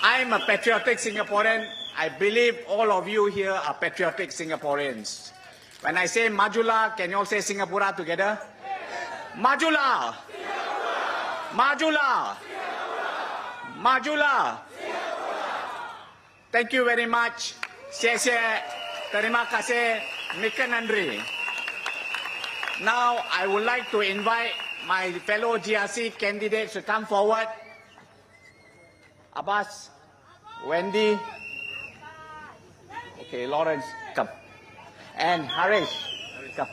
I'm a patriotic Singaporean. I believe all of you here are patriotic Singaporeans. When I say Majula, can you all say Singapura together? Majula! Majula! Majula! Thank you very much. Terima kasih. Mika nandri. Now, I would like to invite my fellow GRC candidates to come forward. Abbas, Wendy. Okay, Lawrence, come. And Harish, come.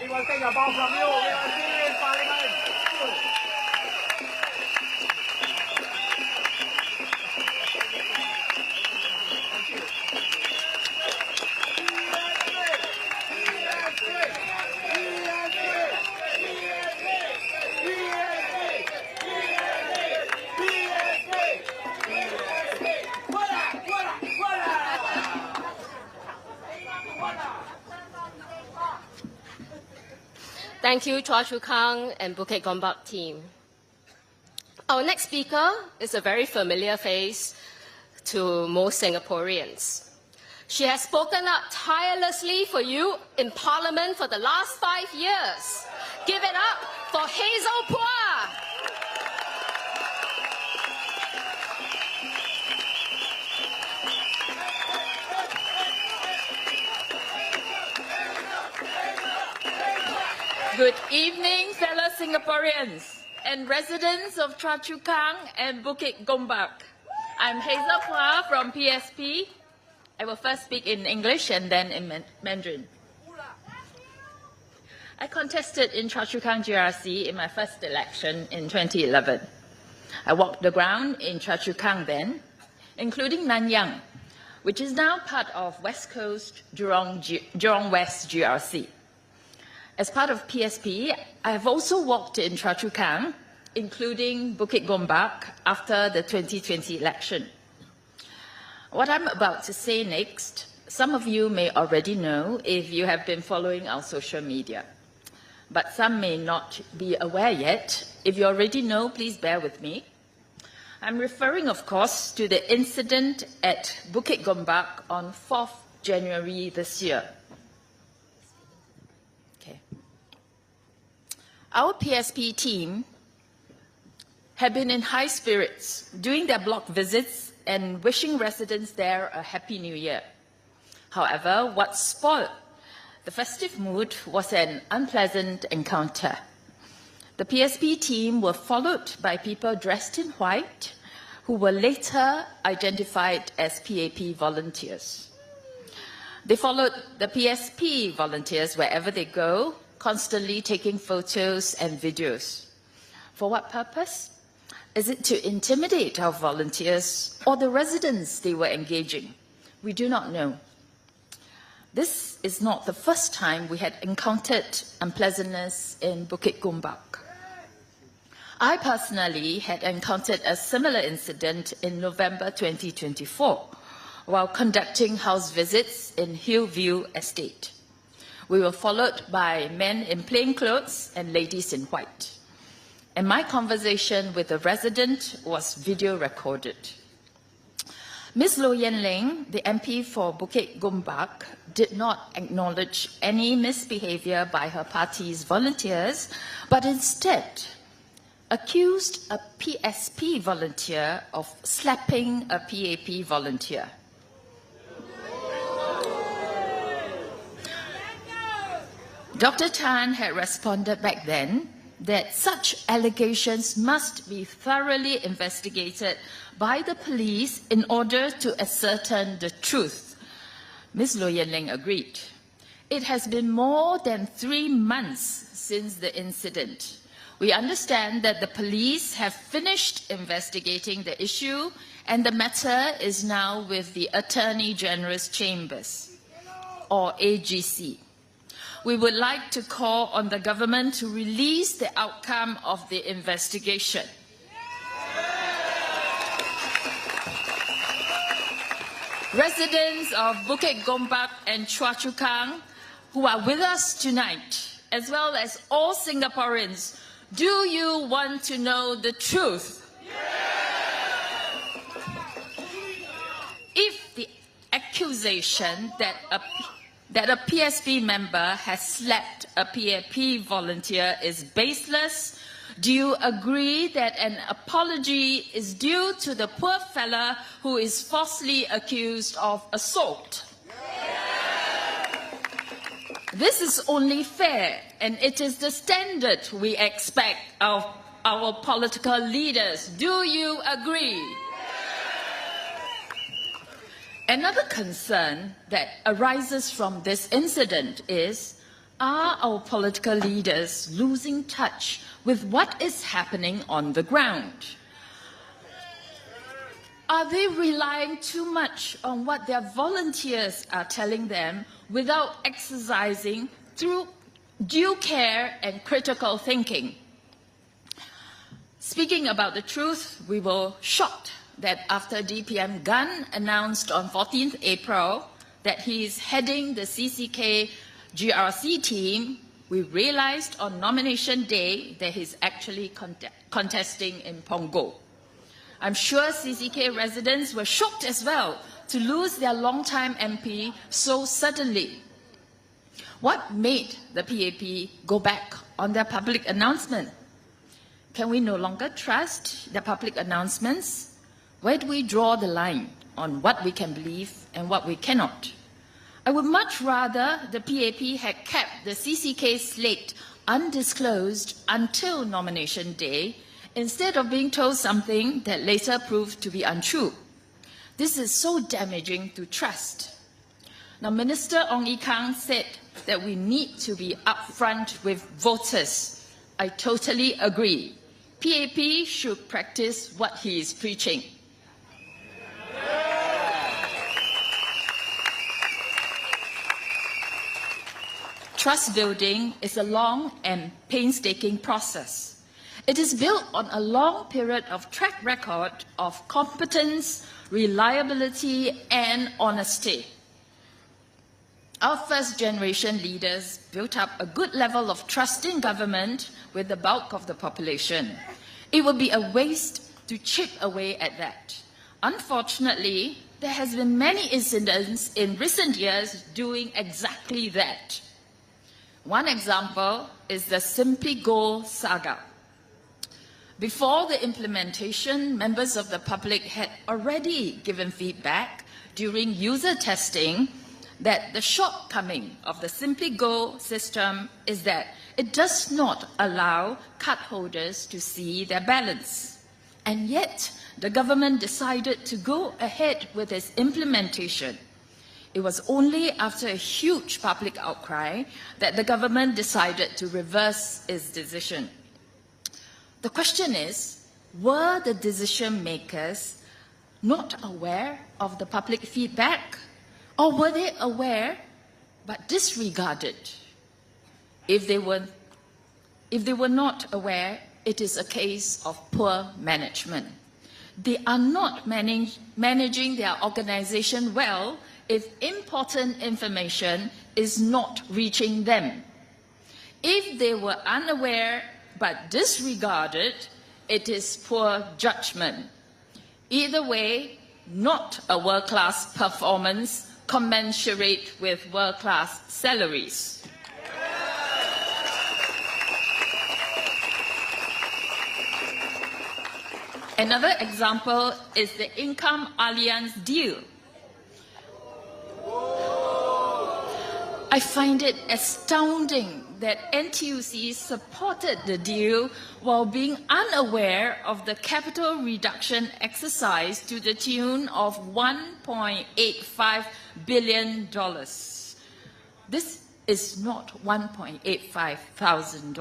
We will take a bow from you. We will see you in Parliament. Thank you, Chua Chu Kang and Bukit Gombak team. Our next speaker is a very familiar face to most Singaporeans. She has spoken up tirelessly for you in Parliament for the last 5 years. Give it up for Hazel Poa. Good evening, fellow Singaporeans and residents of Chua Chu Kang and Bukit Gombak. I'm Hazel Poa from PSP. I will first speak in English and then in Mandarin. I contested in Chua Chu Kang GRC in my first election in 2011. I walked the ground in Chua Chu Kang then, including Nanyang, which is now part of West Coast Jurong West GRC. As part of PSP, I have also walked in Chua Chu Kang, including Bukit Gombak, after the 2020 election. What I'm about to say next, some of you may already know if you have been following our social media. But some may not be aware yet. If you already know, please bear with me. I'm referring, of course, to the incident at Bukit Gombak on 4th January this year. Our PSP team have been in high spirits doing their block visits and wishing residents there a happy new year. However, what spoiled the festive mood was an unpleasant encounter. The PSP team were followed by people dressed in white who were later identified as PAP volunteers. They followed the PSP volunteers wherever they go, constantly taking photos and videos. For what purpose? Is it to intimidate our volunteers or the residents they were engaging? We do not know. This is not the first time we had encountered unpleasantness in Bukit Gombak. I personally had encountered a similar incident in November 2024 while conducting house visits in Hillview Estate. We were followed by men in plain clothes and ladies in white. And my conversation with the resident was video recorded. Ms. Low Yen Ling, the MP for Bukit Gombak, did not acknowledge any misbehavior by her party's volunteers, but instead accused a PSP volunteer of slapping a PAP volunteer. Dr. Tan had responded back then that such allegations must be thoroughly investigated by the police in order to ascertain the truth. Ms. Low Yen Ling agreed. It has been more than 3 months since the incident. We understand that the police have finished investigating the issue and the matter is now with the Attorney General's Chambers, or AGC. We would like to call on the government to release the outcome of the investigation. Residents of Bukit Gombak and Chua Chu Kang who are with us tonight, as well as all Singaporeans, do you want to know the truth? If the accusation that a PSP member has slapped a PAP volunteer is baseless, do you agree that an apology is due to the poor fella who is falsely accused of assault? This is only fair, and it is the standard we expect of our political leaders. Do you agree? Another concern that arises from this incident is, are our political leaders losing touch with what is happening on the ground? Are they relying too much on what their volunteers are telling them without exercising through due care and critical thinking? Speaking about the truth, we were shocked that after DPM Gun announced on 14th April that he is heading the CCK GRC team, we realized on nomination day that he's actually contesting in Punggol. I'm sure CCK residents were shocked as well to lose their longtime MP so suddenly. What made the PAP go back on their public announcement? Can we no longer trust the public announcements? Where do we draw the line on what we can believe and what we cannot? I would much rather the PAP had kept the CCK slate undisclosed until nomination day instead of being told something that later proved to be untrue. This is so damaging to trust. Now, Minister Ong Ye Kung said that we need to be upfront with voters. I totally agree. PAP should practice what he is preaching. Trust building is a long and painstaking process. It is built on a long period of track record of competence, reliability, and honesty. Our first-generation leaders built up a good level of trust in government with the bulk of the population. It would be a waste to chip away at that. Unfortunately, there has been many incidents in recent years doing exactly that. One example is the Simply Go saga. Before the implementation, members of the public had already given feedback during user testing that the shortcoming of the Simply Go system is that it does not allow card holders to see their balance. And yet, the government decided to go ahead with its implementation. It was only after a huge public outcry that the government decided to reverse its decision. The question is, were the decision makers not aware of the public feedback? Or were they aware but disregarded? If they were not aware, it is a case of poor management. They are not managing their organization well if important information is not reaching them. If they were unaware but disregarded, it is poor judgment. Either way, not a world-class performance commensurate with world-class salaries. Another example is the Income Alliance deal. I find it astounding that NTUC supported the deal while being unaware of the capital reduction exercise to the tune of $1.85 billion. This is not $1.85 thousand.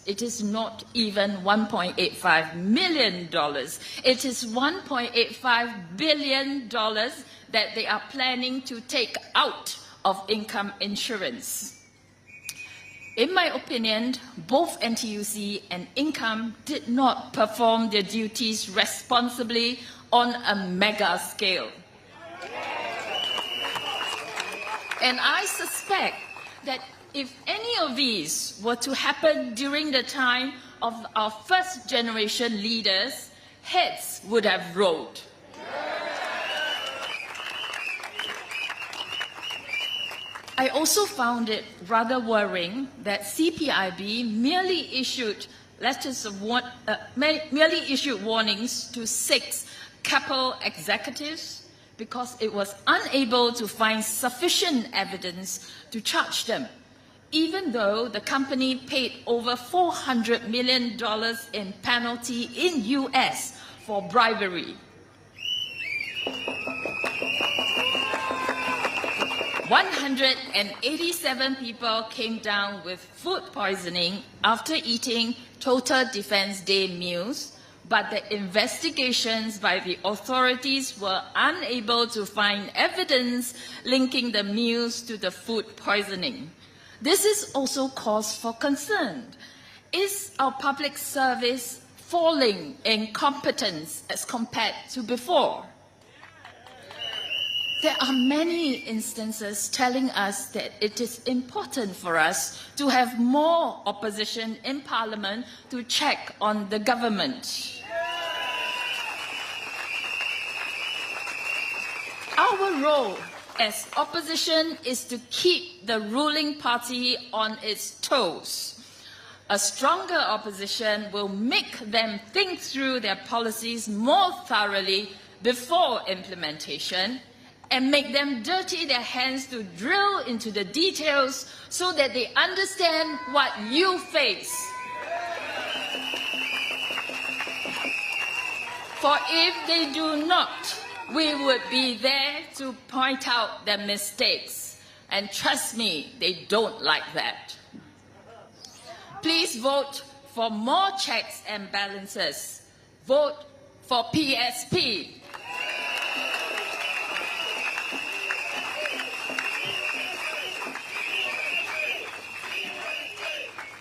It is not even $1.85 million. It is $1.85 billion that they are planning to take out of income insurance. In my opinion, both NTUC and Income did not perform their duties responsibly on a mega scale. And I suspect that if any of these were to happen during the time of our first generation leaders, heads would have rolled. I also found it rather worrying that CPIB merely issued warnings to 6 Keppel executives because it was unable to find sufficient evidence to charge them, even though the company paid over $400 million in penalty in US for bribery. 187 people came down with food poisoning after eating Total Defense Day meals, but the investigations by the authorities were unable to find evidence linking the meals to the food poisoning. This is also cause for concern. Is our public service falling in competence as compared to before? There are many instances telling us that it is important for us to have more opposition in Parliament to check on the government. Our role as opposition is to keep the ruling party on its toes. A stronger opposition will make them think through their policies more thoroughly before implementation and make them dirty their hands to drill into the details so that they understand what you face. For if they do not, we would be there to point out their mistakes. And trust me, they don't like that. Please vote for more checks and balances. Vote for PSP.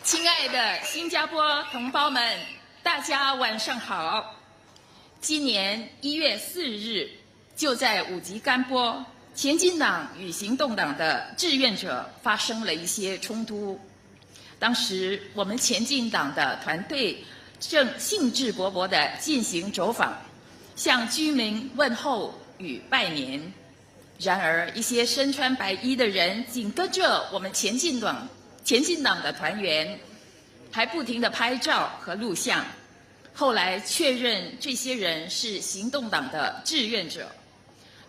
亲爱的新加坡同胞们，大家晚上好。今年1月4日，就在武吉甘柏，前进党与行动党的志愿者发生了一些冲突。当时我们前进党的团队正兴致勃勃地进行走访，向居民问候与拜年。然而，一些身穿白衣的人紧跟着我们前进党的团员，还不停地拍照和录像。后来确认这些人是行动党的志愿者，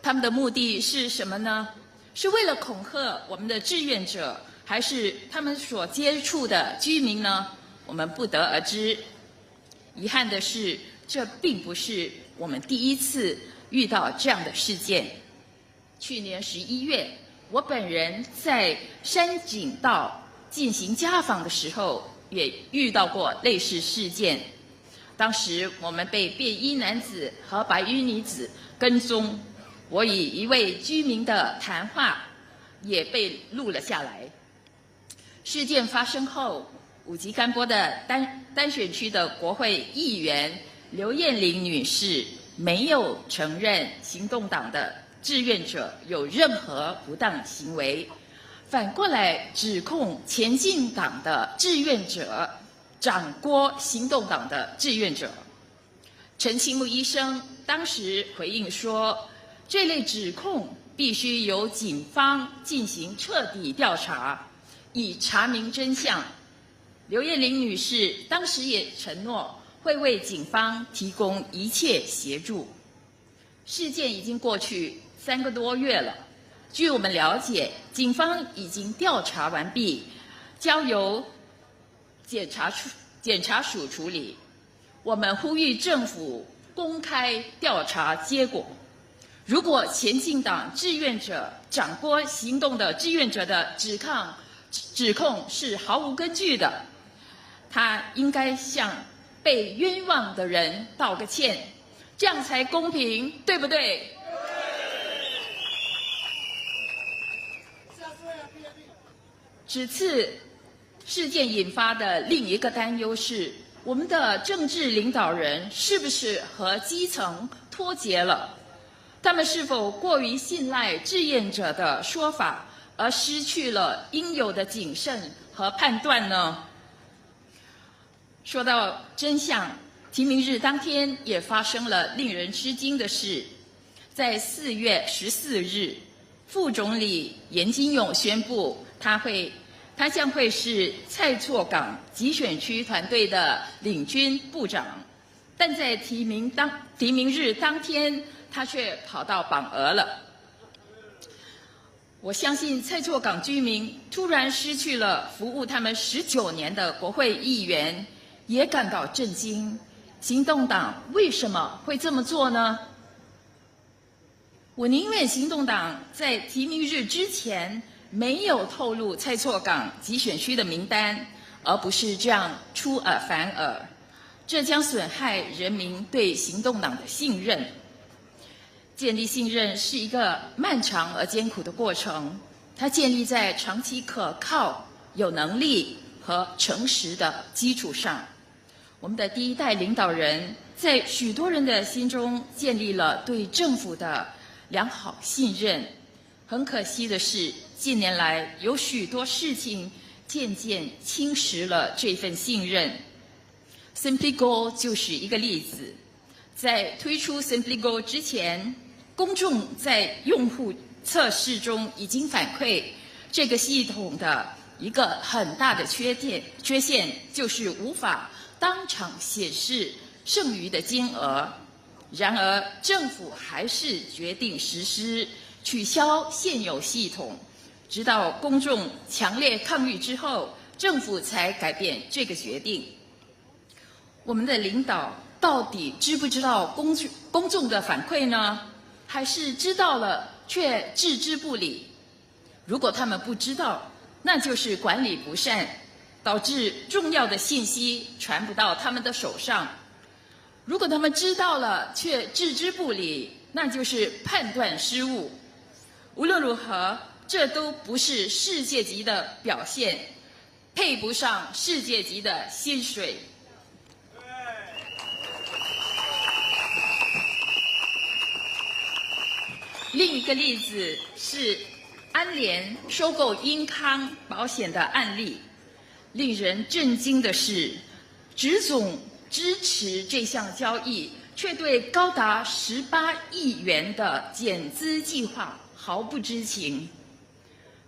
他们的目的是什么呢？是为了恐吓我们的志愿者，还是他们所接触的居民呢？我们不得而知。遗憾的是，这并不是我们第一次遇到这样的事件。去年11月，我本人在山景道进行家访的时候，也遇到过类似事件。当时我们被便衣男子和白衣女子跟踪，我与一位居民的谈话也被录了下来。事件发生后，武吉甘柏的单选区的国会议员刘燕玲女士没有承认行动党的志愿者有任何不当行为，反过来指控前进党的志愿者掌掴行动党的志愿者。陈清木医生当时回应说，这类指控必须由警方进行彻底调查，以查明真相。刘燕玲女士当时也承诺会为警方提供一切协助。事件已经过去3个多月了，据我们了解，警方已经调查完毕，交由检察署处理。我们呼吁政府公开调查结果。如果前进党志愿者掌掴行动的志愿者的指控是毫无根据的，他应该向被冤枉的人道个歉，这样才公平，对不对？此次事件引发的另一个担忧是，我们的政治领导人是不是和基层脱节了？他们是否过于信赖志愿者的说法，而失去了应有的谨慎和判断呢？说到真相，提名日当天也发生了令人吃惊的事。在4月14日，副总理严金勇宣布，他将会是蔡厝港集选区团队的领军部长，但在提名日当天，他却跑到榜额了。我相信蔡厝港居民突然失去了服务他们19年的国会议员，也感到震惊。行动党为什么会这么做呢？我宁愿行动党在提名日之前没有透露蔡厝港集选区的名单，而不是这样出尔反尔，这将损害人民对行动党的信任。建立信任是一个漫长而艰苦的过程，它建立在长期可靠、有能力和诚实的基础上。我们的第一代领导人在许多人的心中建立了对政府的良好信任。很可惜的是，近年来有许多事情渐渐侵蚀了这份信任。Simply Go 就是一个例子。在推出 Simply Go 之前，公众在用户测试中已经反馈，这个系统的一个很大的缺陷就是无法当场显示剩余的金额。然而，政府还是决定实施取消现有系统，直到公众强烈抗议之后，政府才改变这个决定。我们的领导到底知不知道公众的反馈呢？还是知道了却置之不理？如果他们不知道，那就是管理不善，导致重要的信息传不到他们的手上；如果他们知道了却置之不理，那就是判断失误。无论如何，这都不是世界级的表现，配不上世界级的薪水。另一个例子是安联收购英康保险的案例。令人震惊的是，执总支持这项交易，却对高达18亿元的减资计划毫不知情。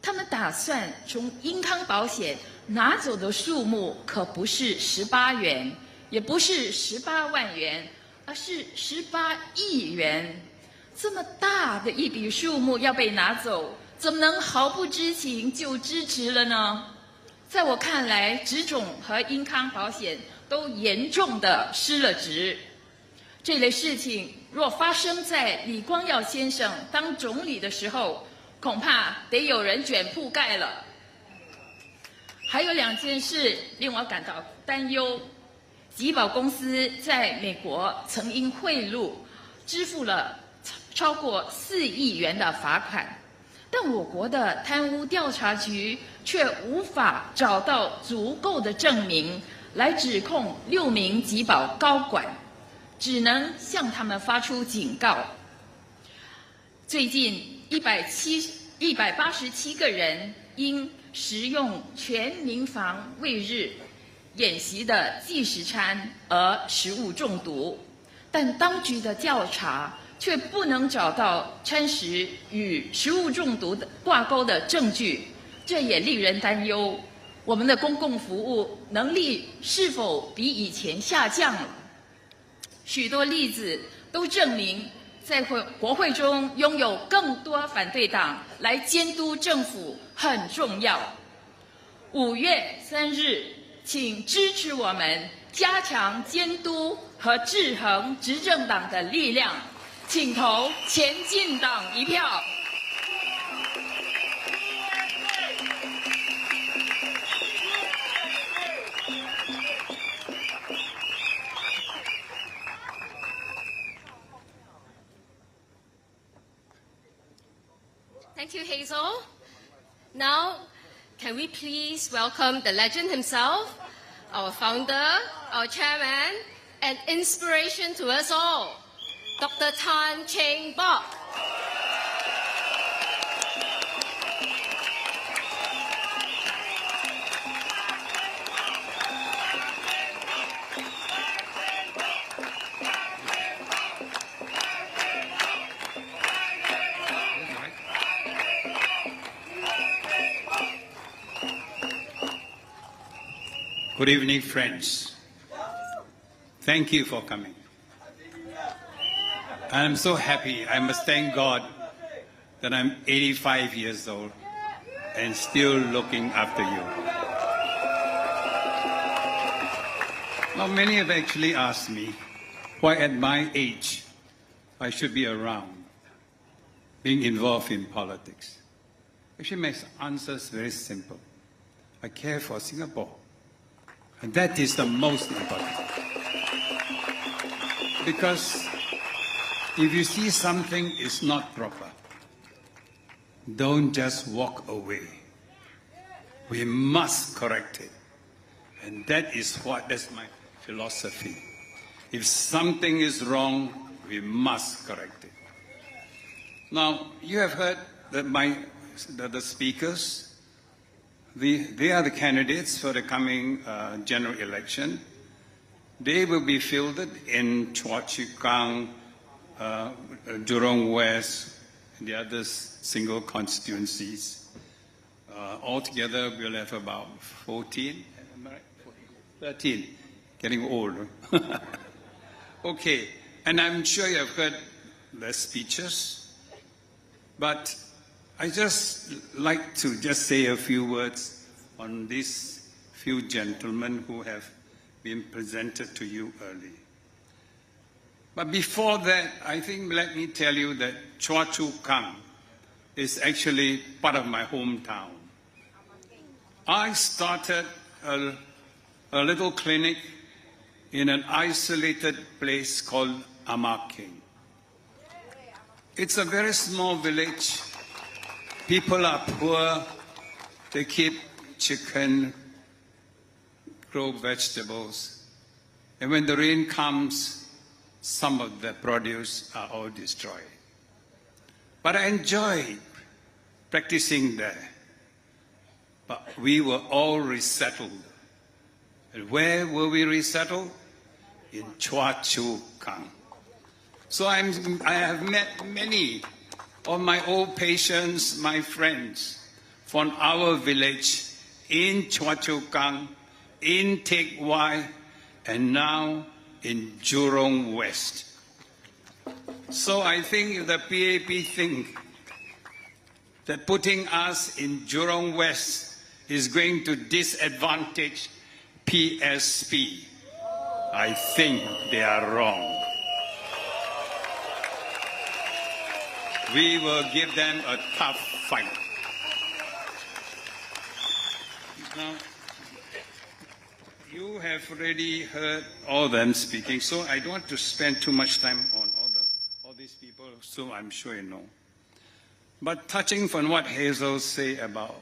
他们打算从英康保险拿走的数目可不是18元，也不是18万元，而是18亿元。这么大的一笔数目要被拿走，怎么能毫不知情就支持了呢？在我看来，执总和英康保险都严重的失了职。这类事情若发生在李光耀先生当总理的时候，恐怕得有人卷铺盖了。还有2件事令我感到担忧。集保公司在美国曾因贿赂支付了超过4亿元的罚款，但我国的贪污调查局却无法找到足够的证明来指控6名集保高管，只能向他们发出警告。最近187个人因食用全民防卫日演习的计时餐而食物中毒，但当局的调查却不能找到餐食与食物中毒挂钩的证据，这也令人担忧。我们的公共服务能力是否比以前下降了？许多例子都证明，在国会中拥有更多反对党来监督政府很重要。5月3日，请支持我们加强监督和制衡执政党的力量。请投前进党一票。Thank you, Hazel. Now, can we please welcome the legend himself, our founder, our chairman, and inspiration to us all, Dr. Cheng Bock. Good evening, friends. Thank you for coming. I'm so happy. I must thank God that I'm 85 years old and still looking after you. Now, many have actually asked me why at my age I should be around, being involved in politics. Actually, my answer is very simple. I care for Singapore. And that is the most important. Because if you see something is not proper, don't just walk away. We must correct it. And that's my philosophy. If something is wrong, we must correct it. Now, you have heard that the speakers, they are the candidates for the coming general election. They will be fielded in Choa Chu Kang, Jurong West, and the other single constituencies. Altogether, we'll have about 14, 13, getting old. Okay, and I'm sure you have heard the speeches, but I just like to just say a few words on these few gentlemen who have been presented to you early. But before that, I think let me tell you that Choa Chu Kang is actually part of my hometown. I started a little clinic in an isolated place called Amaking. It's a very small village. People are poor. They keep chicken, grow vegetables. And when the rain comes, some of the produce are all destroyed. But I enjoyed practicing there. But we were all resettled. And where were we resettled? In Choa Chu Kang. So I have met many of my old patients, my friends, from our village in Choa Chu Kang, in Teck Whye, and now in Jurong West. So I think if the PAP think that putting us in Jurong West is going to disadvantage PSP, I think they are wrong. We will give them a tough fight. Now, you have already heard all of them speaking, so I don't want to spend too much time on all these people, so I'm sure you know. But touching on what Hazel said about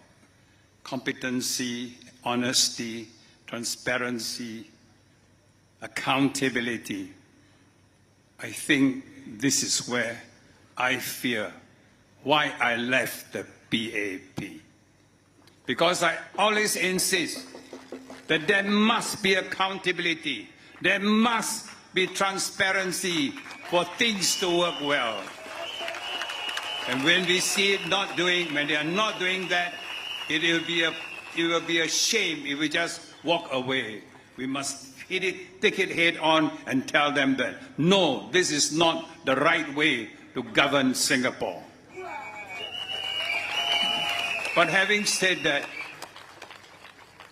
competency, honesty, transparency, accountability, I think this is where I fear why I left the PAP. Because I always insist that there must be accountability, there must be transparency for things to work well. And when we see it when they are not doing that, it will be a shame if we just walk away. We must take it head on and tell them that, no, this is not the right way to govern Singapore. But having said that,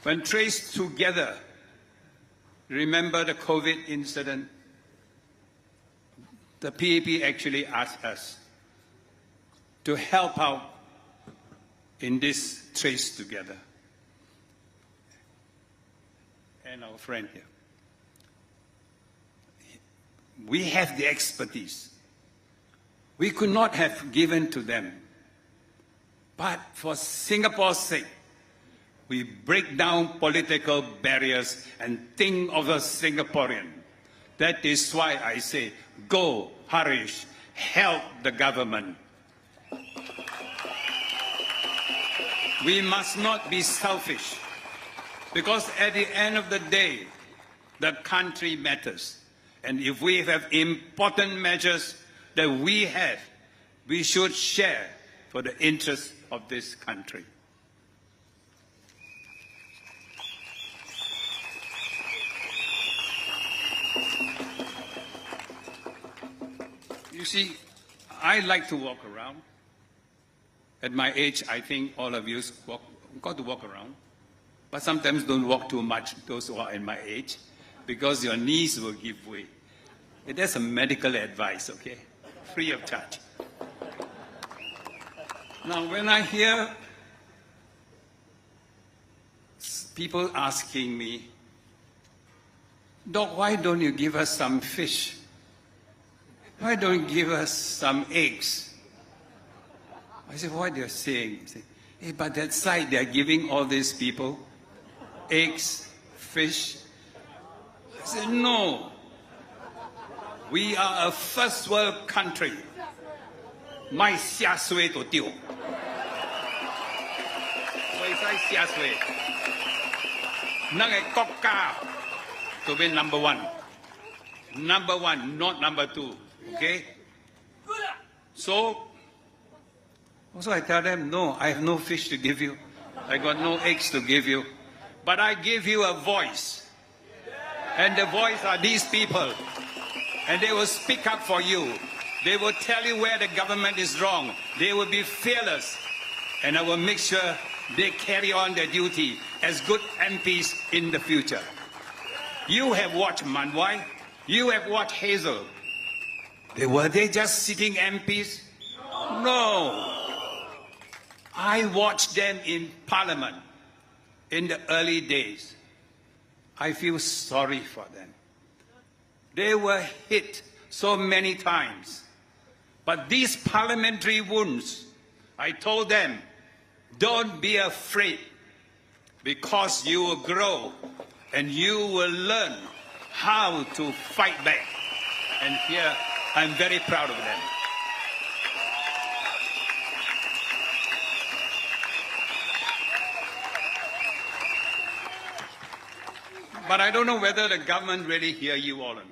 when traced together, remember the COVID incident? The PAP actually asked us to help out in this trace together. And our friend here. We have the expertise. We could not have given to them. But for Singapore's sake, we break down political barriers and think of a Singaporean. That is why I say, go, Harish, help the government. We must not be selfish, because at the end of the day, the country matters. And if we have important measures that we have, we should share for the interests of this country. You see, I like to walk around. At my age, I think all of you got to walk around. But sometimes don't walk too much, those who are in my age, because your knees will give way. That's a medical advice, okay? Free of charge. Now, when I hear people asking me, Doc, why don't you give us some fish? Why don't you give us some eggs? I said, what are you saying? Say, hey, but that side, they're giving all these people eggs, fish. I said, no. We are a first world country. 咪下水就丢，咪使下水，咱个国家就变 number one，number one not number two， okay？ So I tell them, no, I have no fish to give you, I got no eggs to give you, but I give you a voice, and the voice are these people, and they will speak up for you. They will tell you where the government is wrong. They will be fearless. And I will make sure they carry on their duty as good MPs in the future. You have watched Mun Wai. You have watched Hazel. Were they just sitting MPs? No. I watched them in Parliament in the early days. I feel sorry for them. They were hit so many times. But these parliamentary wounds, I told them, don't be afraid, because you will grow and you will learn how to fight back. And here, I'm very proud of them. But I don't know whether the government really hear you all or not.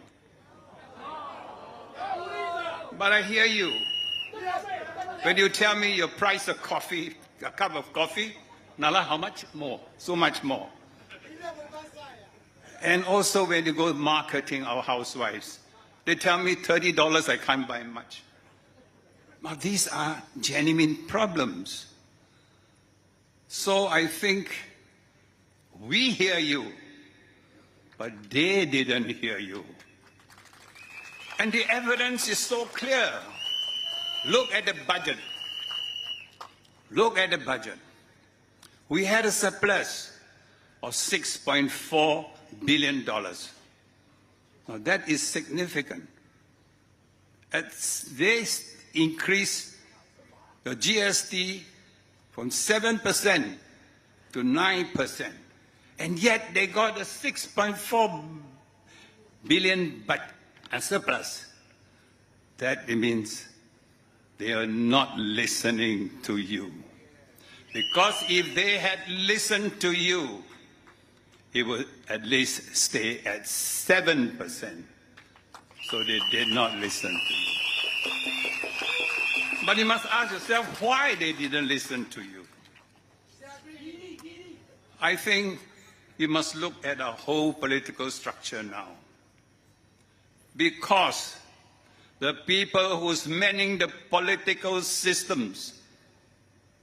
But I hear you. When you tell me your price of coffee, a cup of coffee, Nala, how much more? So much more. And also when you go marketing our housewives, they tell me $30, I can't buy much. Now these are genuine problems. So I think we hear you, but they didn't hear you. And the evidence is so clear. Look at the budget. Look at the budget. We had a surplus of $6.4 billion. Now that is significant. They increased the GST from 7% to 9%. And yet they got a $6.4 billion surplus. That means they are not listening to you. Because if they had listened to you, it would at least stay at 7%. So they did not listen to you. But you must ask yourself why they didn't listen to you. I think you must look at our whole political structure now. Because the people who's manning the political systems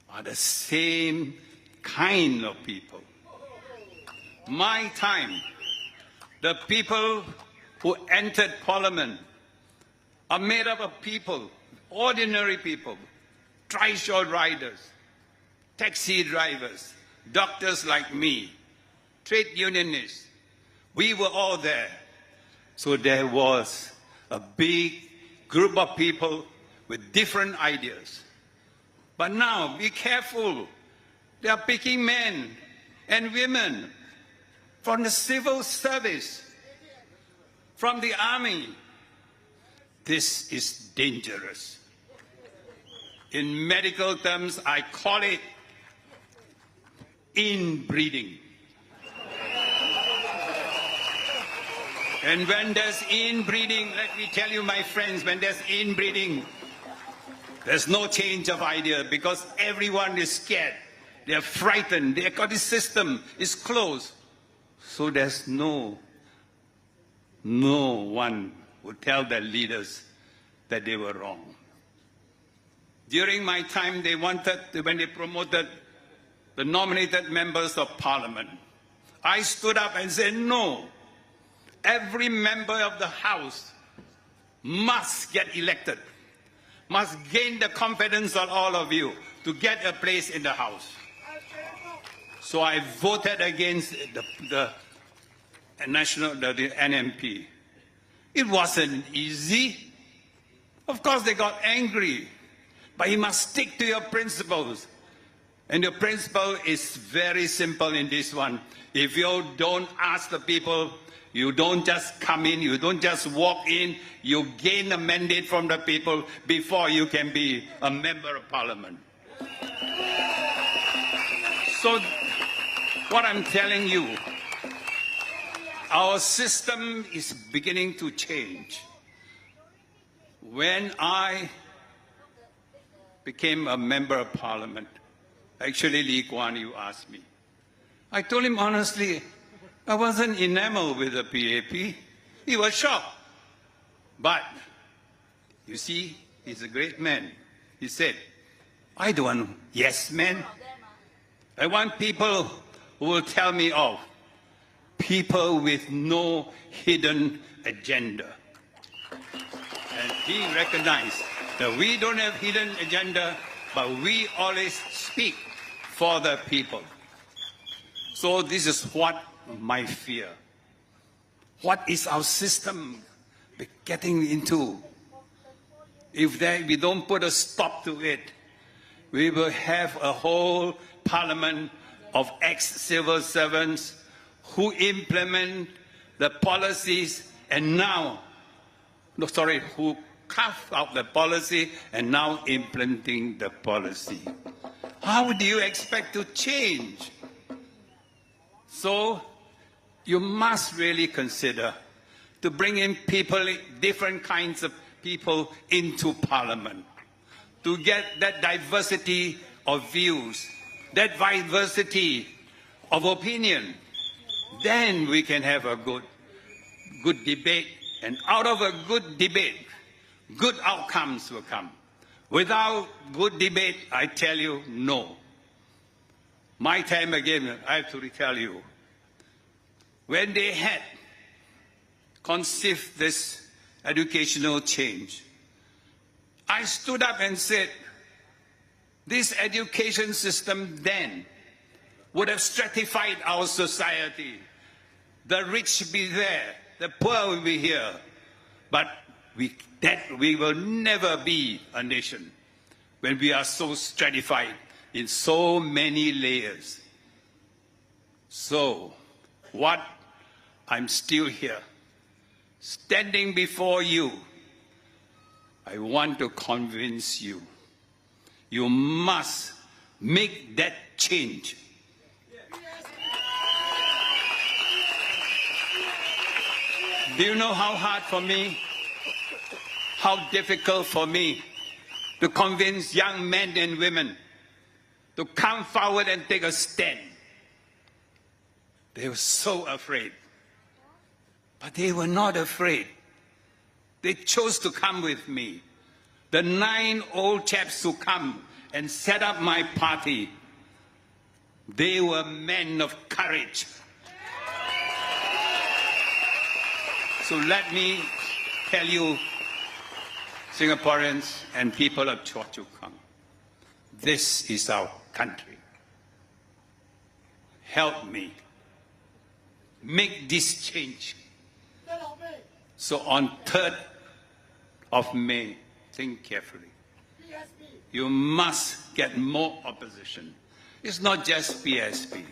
are the same kind of people. My time, the people who entered Parliament are made up of people, ordinary people, tricycle riders, taxi drivers, doctors like me, trade unionists. We were all there. So there was a big group of people with different ideas. But now, be careful. They are picking men and women from the civil service, from the army. This is dangerous. In medical terms, I call it inbreeding. And when there's inbreeding, let me tell you, my friends, when there's inbreeding, there's no change of idea because everyone is scared. They're frightened. The economic system is closed. So there's no one would tell their leaders that they were wrong. During my time, when they promoted the nominated members of Parliament, I stood up and said, no. Every member of the House must get elected, must gain the confidence of all of you to get a place in the House. So I voted against the NMP. It wasn't easy. Of course, they got angry, but you must stick to your principles. And the principle is very simple in this one. If you don't ask the people, you don't just come in, you don't just walk in, you gain a mandate from the people before you can be a member of parliament. So what I'm telling you, our system is beginning to change. When I became a member of parliament, actually Lee Kuan Yew asked me, I told him honestly, I wasn't enamored with the PAP. He was shocked. But, you see, he's a great man. He said, I don't want yes men. I want people who will tell me off. People with no hidden agenda. And he recognized that we don't have hidden agenda, but we always speak for the people. So this is what my fear. What is our system getting into? If we don't put a stop to it, we will have a whole parliament of ex-civil servants who implement the policies and now, who carve out the policy and now implementing the policy. How do you expect to change? So you must really consider to bring in people, different kinds of people into parliament, to get that diversity of views, that diversity of opinion. Then we can have a good debate, and out of a good debate, good outcomes will come. Without good debate, I tell you, no. My time again, I have to tell you, when they had conceived this educational change, I stood up and said, this education system then would have stratified our society. The rich will be there, the poor will be here, but we will never be a nation when we are so stratified in so many layers. So, what I'm still here, standing before you, I want to convince you, you must make that change. Do you know how hard for me, how difficult for me to convince young men and women to come forward and take a stand? They were so afraid. But they were not afraid. They chose to come with me. The 9 old chaps who come and set up my party, they were men of courage. So let me tell you, Singaporeans and people of Choa Chu Kang, this is our country. Help me make this change. So on 3rd of May, think carefully. You must get more opposition. It's not just PSP.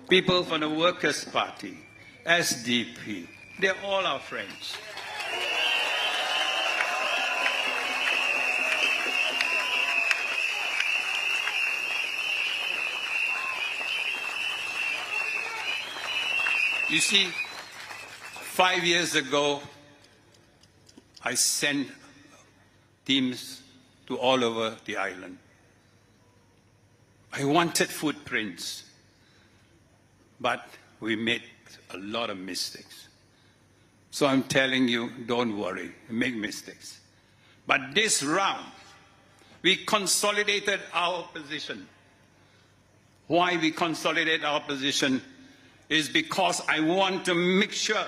People from the Workers' Party, SDP, they're all our friends. You see, 5 years ago, I sent teams to all over the island. I wanted footprints, but we made a lot of mistakes. So I'm telling you, don't worry, make mistakes. But this round, we consolidated our position. Why we consolidate our position is because I want to make sure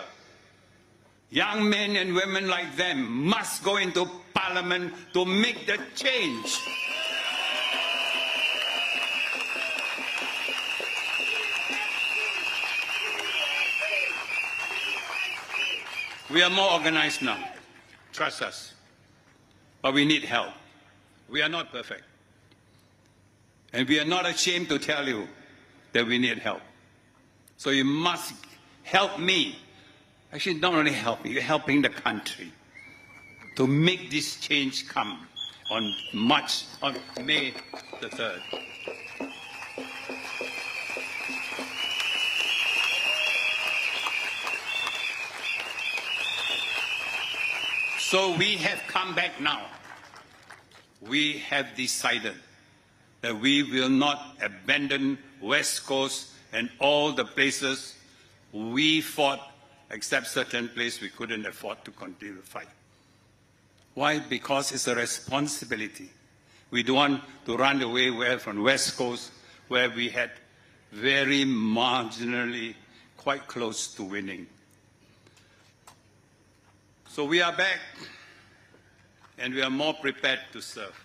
young men and women like them must go into parliament to make the change. We are more organized now. Trust us. But we need help. We are not perfect. And we are not ashamed to tell you that we need help. So you must help me. Actually, not only help me, you're helping the country to make this change come on May the 3rd. So we have come back now. We have decided that we will not abandon West Coast and all the places we fought, except certain places we couldn't afford to continue to fight. Why? Because it's a responsibility. We don't want to run away from West Coast, where we had very marginally quite close to winning. So we are back, and we are more prepared to serve.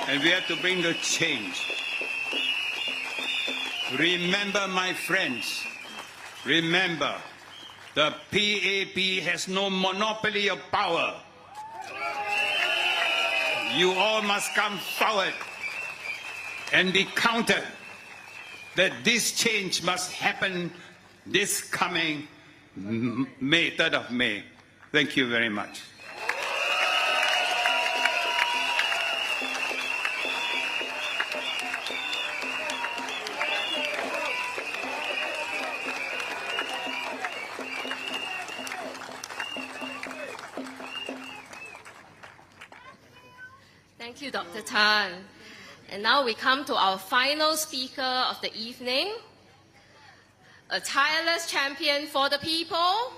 And we have to bring the change. Remember, my friends, remember, the PAP has no monopoly of power. You all must come forward and be counted that this change must happen this coming May, 3rd of May. Thank you very much. Thank you, Dr. Tan. And now we come to our final speaker of the evening, a tireless champion for the people.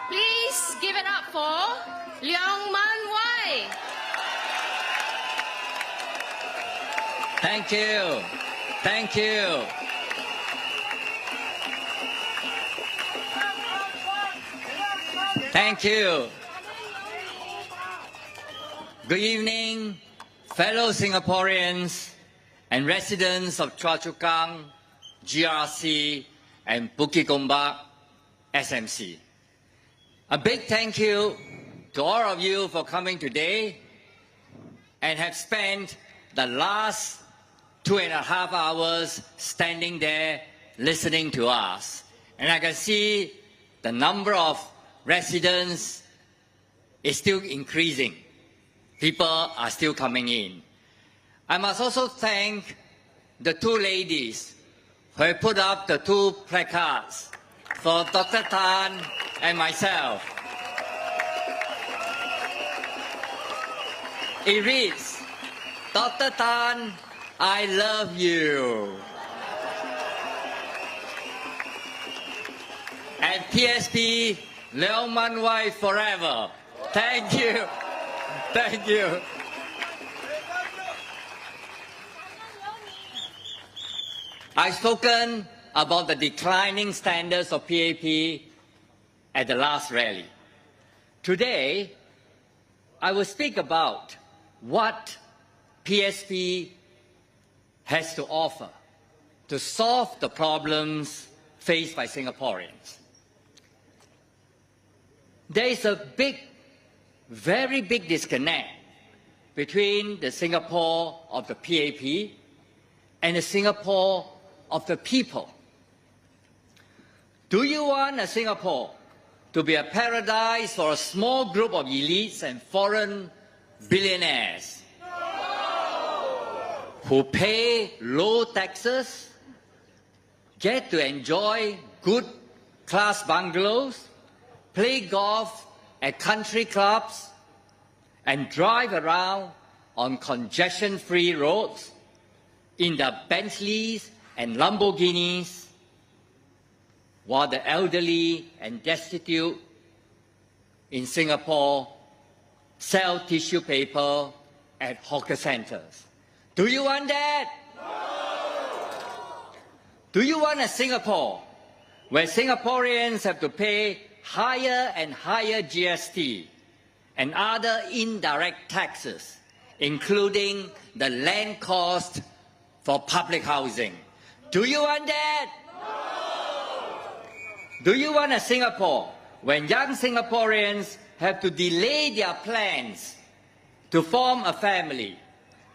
Please give it up for Leong Mun Wai. Thank you. Thank you. Thank you. Good evening, fellow Singaporeans and residents of Choa Chu Kang, GRC, and Bukit Gombak SMC. A big thank you to all of you for coming today and have spent the last 2.5 hours standing there listening to us. And I can see the number of residents is still increasing. People are still coming in. I must also thank the two ladies who have put up the two placards for Dr. Tan and myself. It reads, Dr. Tan, I love you. And PSP, Leong Mun Wai forever. Thank you. Thank you. I've spoken about the declining standards of PAP at the last rally. Today, I will speak about what PSP has to offer to solve the problems faced by Singaporeans. There is a very big disconnect between the Singapore of the PAP and the Singapore of the people. Do you want a Singapore to be a paradise for a small group of elites and foreign billionaires who pay low taxes, get to enjoy good class bungalows, play golf at country clubs, and drive around on congestion-free roads in the Bentleys and Lamborghinis, while the elderly and destitute in Singapore sell tissue paper at hawker centers? Do you want that? No! Do you want a Singapore where Singaporeans have to pay higher and higher GST and other indirect taxes, including the land cost for public housing? Do you want that? No! Do you want a Singapore when young Singaporeans have to delay their plans to form a family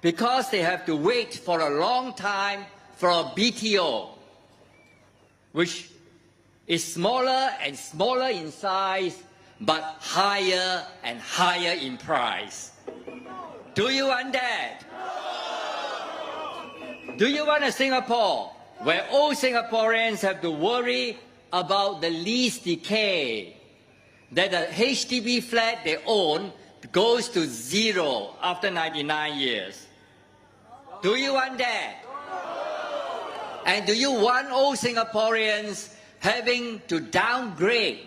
because they have to wait for a long time for a BTO, which is smaller and smaller in size, but higher and higher in price. Do you want that? Do you want a Singapore where all Singaporeans have to worry about the lease decay, that the HDB flat they own goes to zero after 99 years? Do you want that? And do you want all Singaporeans having to downgrade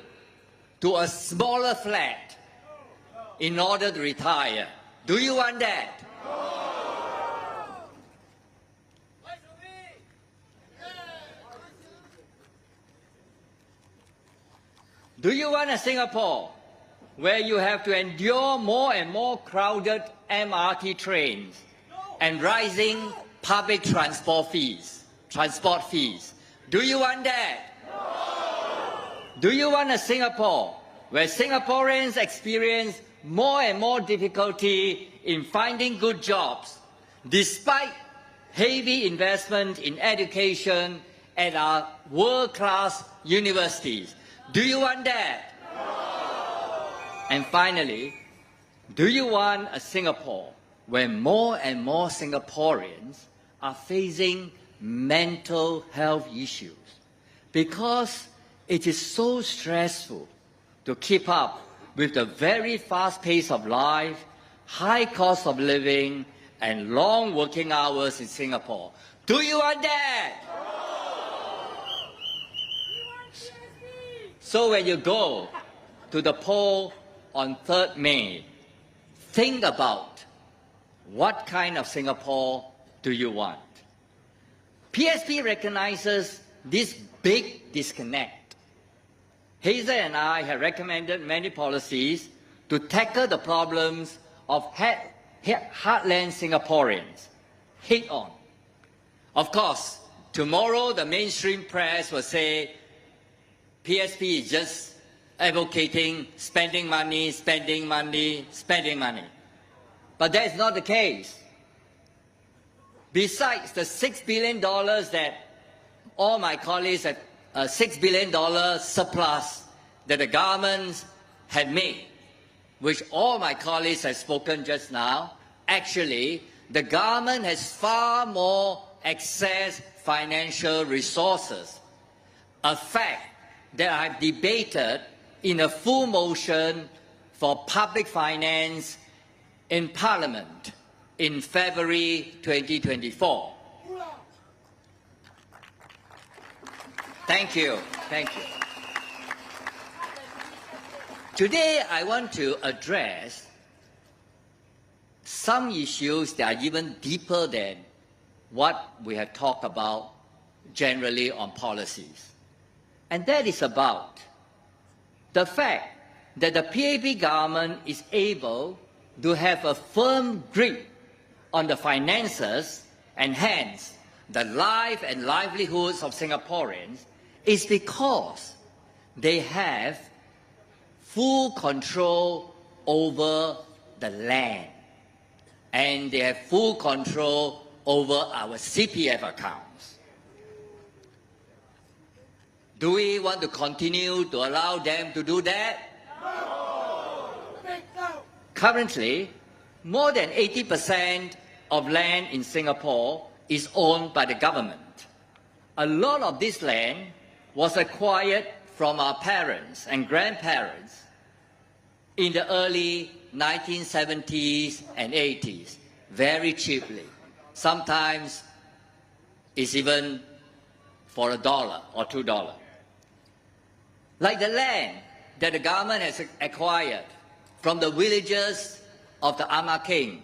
to a smaller flat in order to retire? Do you want that? Do you want a Singapore where you have to endure more and more crowded MRT trains and rising public transport fees? Do you want that? Do you want a Singapore where Singaporeans experience more and more difficulty in finding good jobs despite heavy investment in education at our world-class universities? Do you want that? And finally, do you want a Singapore where more and more Singaporeans are facing mental health issues because it is so stressful to keep up with the very fast pace of life, high cost of living, and long working hours in Singapore? Do you want that? So when you go to the poll on 3rd May, think about what kind of Singapore do you want? PSP recognizes this big disconnect. Hazel and I have recommended many policies to tackle the problems of heartland Singaporeans head on. Of course, tomorrow the mainstream press will say PSP is just advocating spending money, spending money, spending money. But that is not the case. Besides the $6 billion that all my colleagues have, $6 billion surplus that the government had made, which all my colleagues have spoken just now, actually the government has far more excess financial resources. A fact that I've debated in a full motion for public finance in Parliament in February 2024. Thank you. Thank you. Today, I want to address some issues that are even deeper than what we have talked about generally on policies. And that is about the fact that the PAP government is able to have a firm grip on the finances and hence the life and livelihoods of Singaporeans is because they have full control over the land and they have full control over our CPF accounts. Do we want to continue to allow them to do that? No. Currently, more than 80% of land in Singapore is owned by the government. A lot of this land was acquired from our parents and grandparents in the early 1970s and 80s, very cheaply. Sometimes it's even for $1 or $2. Like the land that the government has acquired from the villages of the Ama King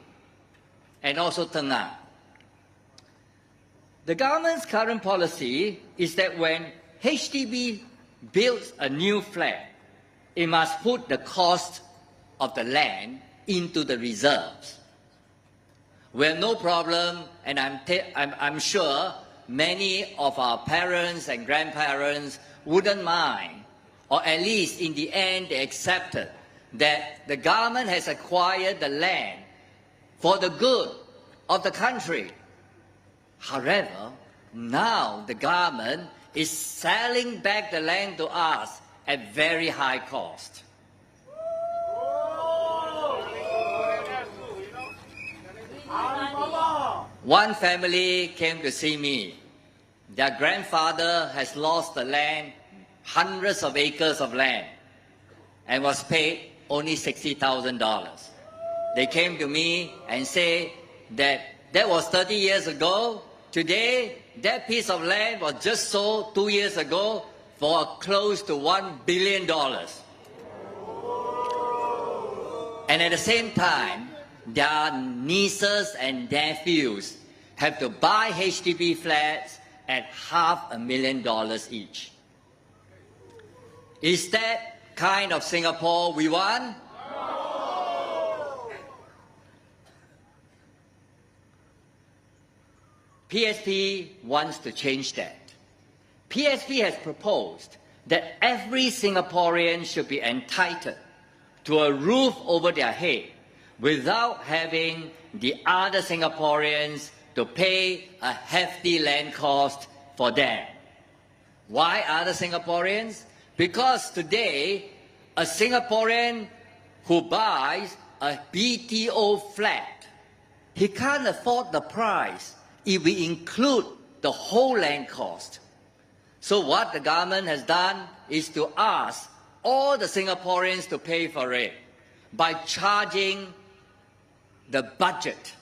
and also Tengah. The government's current policy is that when HDB builds a new flat, it must put the cost of the land into the reserves. We have no problem, and I'm sure many of our parents and grandparents wouldn't mind, or at least in the end they accepted that the government has acquired the land for the good of the country. However, now the government is selling back the land to us at very high cost. One family came to see me. Their grandfather has lost the land, hundreds of acres of land, and was paid only $60,000. They came to me and say that was 30 years ago. Today, that piece of land was just sold 2 years ago for close to $1 billion. And at the same time, their nieces and nephews have to buy HDB flats at $500,000 each. Is that kind of Singapore we want? PSP wants to change that. PSP has proposed that every Singaporean should be entitled to a roof over their head without having the other Singaporeans to pay a hefty land cost for them. Why other Singaporeans? Because today, a Singaporean who buys a BTO flat, he can't afford the price if we include the whole land cost. So what the government has done is to ask all the Singaporeans to pay for it by charging the budget.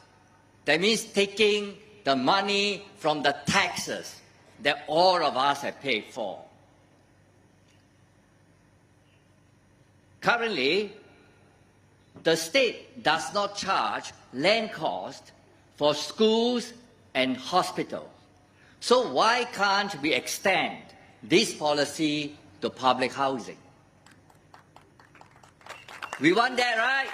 That means taking the money from the taxes that all of us have paid for. Currently, the state does not charge land cost for schools and hospitals. So why can't we extend this policy to public housing? We want that, right?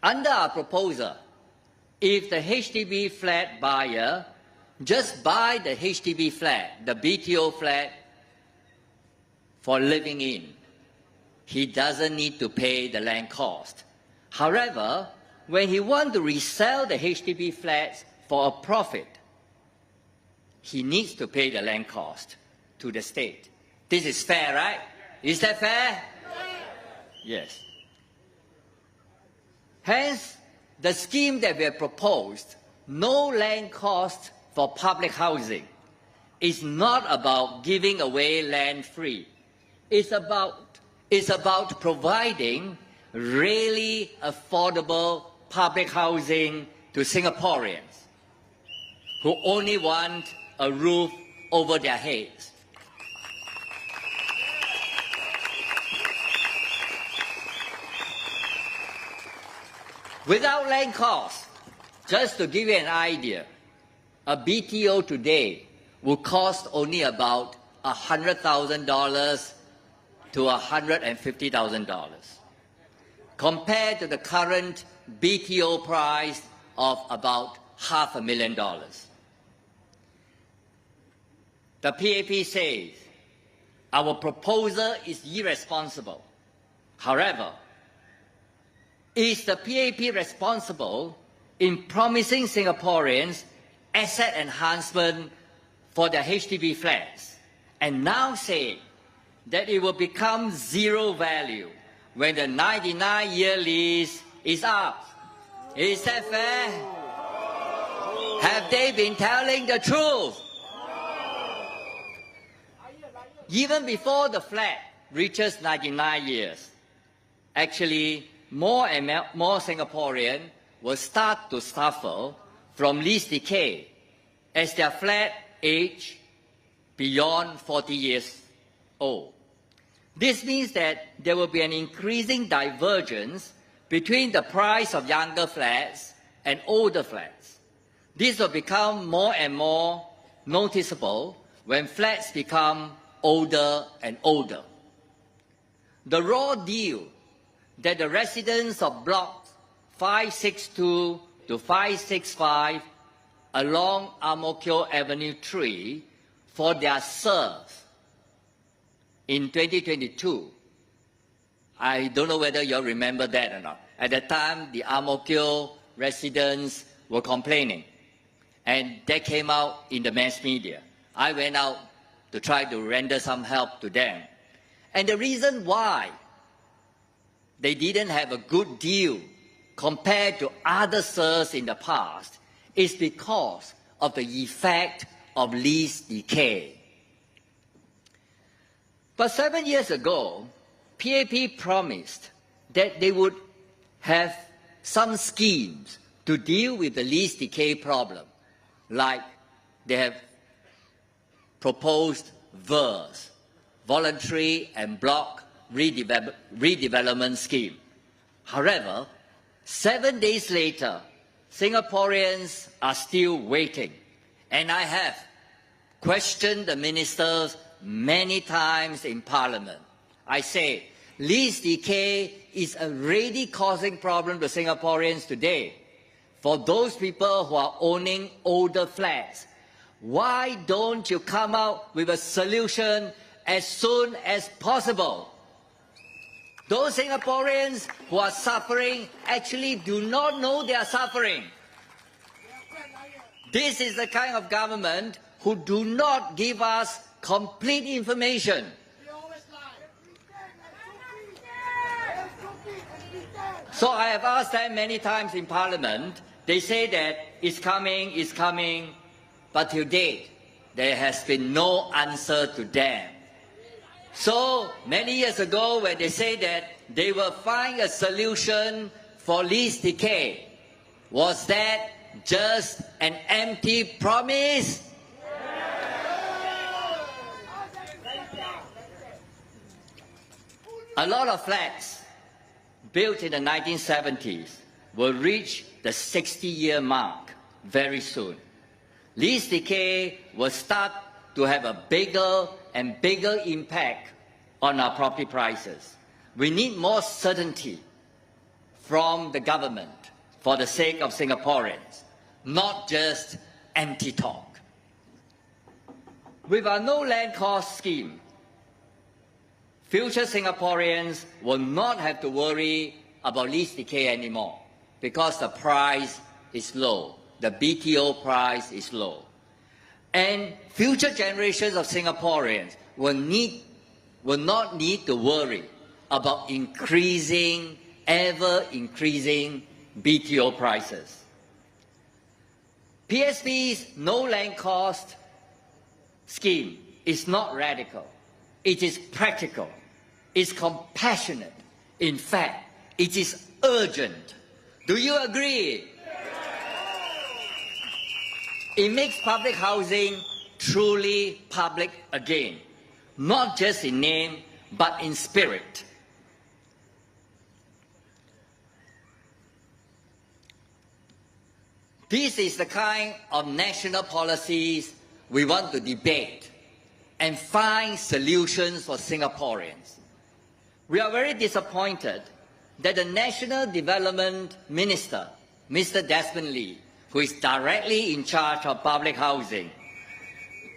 Under our proposal, if the HDB flat buyer just buy the HDB flat, the BTO flat, for living in, he doesn't need to pay the land cost. However, when he wants to resell the HDB flats for a profit, he needs to pay the land cost to the state. This is fair, right? Is that fair? Yes. Hence, the scheme that we have proposed, no land cost for public housing, is not about giving away land free. It's about providing really affordable public housing to Singaporeans who only want a roof over their heads. Without land costs, just to give you an idea, a BTO today will cost only about $100,000 to $150,000, compared to the current BTO price of about $500,000. The PAP says our proposal is irresponsible. However, is the PAP responsible in promising Singaporeans asset enhancement for their HDB flats and now say that it will become zero value when the 99-year lease is up? Is that fair? Have they been telling the truth? Even before the flat reaches 99 years, actually more and more Singaporeans will start to suffer from lease decay as their flat age beyond 40 years old. This means that there will be an increasing divergence between the price of younger flats and older flats. This will become more and more noticeable when flats become older and older. The raw deal that the residents of blocks 562 to 565 along Ang Mo Kio Avenue 3 for their serves in 2022 I don't know whether you all remember that or not. At the time, the Ang Mo Kio residents were complaining, and that came out in the mass media. I went out to try to render some help to them. And the reason why they didn't have a good deal compared to other SIRS in the past is because of the effect of lease decay. But 7 years ago, PAP promised that they would have some schemes to deal with the lease decay problem, like they have proposed VERS, Voluntary and Block Redevelopment Scheme. However, 7 days later, Singaporeans are still waiting, and I have questioned the ministers many times in Parliament. I say, lease decay is already causing problems to Singaporeans today. For those people who are owning older flats, why don't you come out with a solution as soon as possible? Those Singaporeans who are suffering actually do not know they are suffering. This is the kind of government who do not give us complete information. So I have asked them many times in Parliament. They say that it's coming, but till date, there has been no answer to them. So many years ago, when they say that they will find a solution for lease decay, was that just an empty promise? A lot of flats built in the 1970s will reach the 60-year mark very soon. Lease decay will start to have a bigger and bigger impact on our property prices. We need more certainty from the government for the sake of Singaporeans, not just empty talk. With our no land cost scheme, future Singaporeans will not have to worry about lease decay anymore because the price is low. The BTO price is low. And future generations of Singaporeans will not need to worry about ever increasing BTO prices. PSP's no land cost scheme is not radical. It is practical. It's compassionate. In fact, it is urgent. Do you agree? It makes public housing truly public again, not just in name, but in spirit. This is the kind of national policies we want to debate and find solutions for Singaporeans. We are very disappointed that the National Development Minister, Mr. Desmond Lee, who is directly in charge of public housing,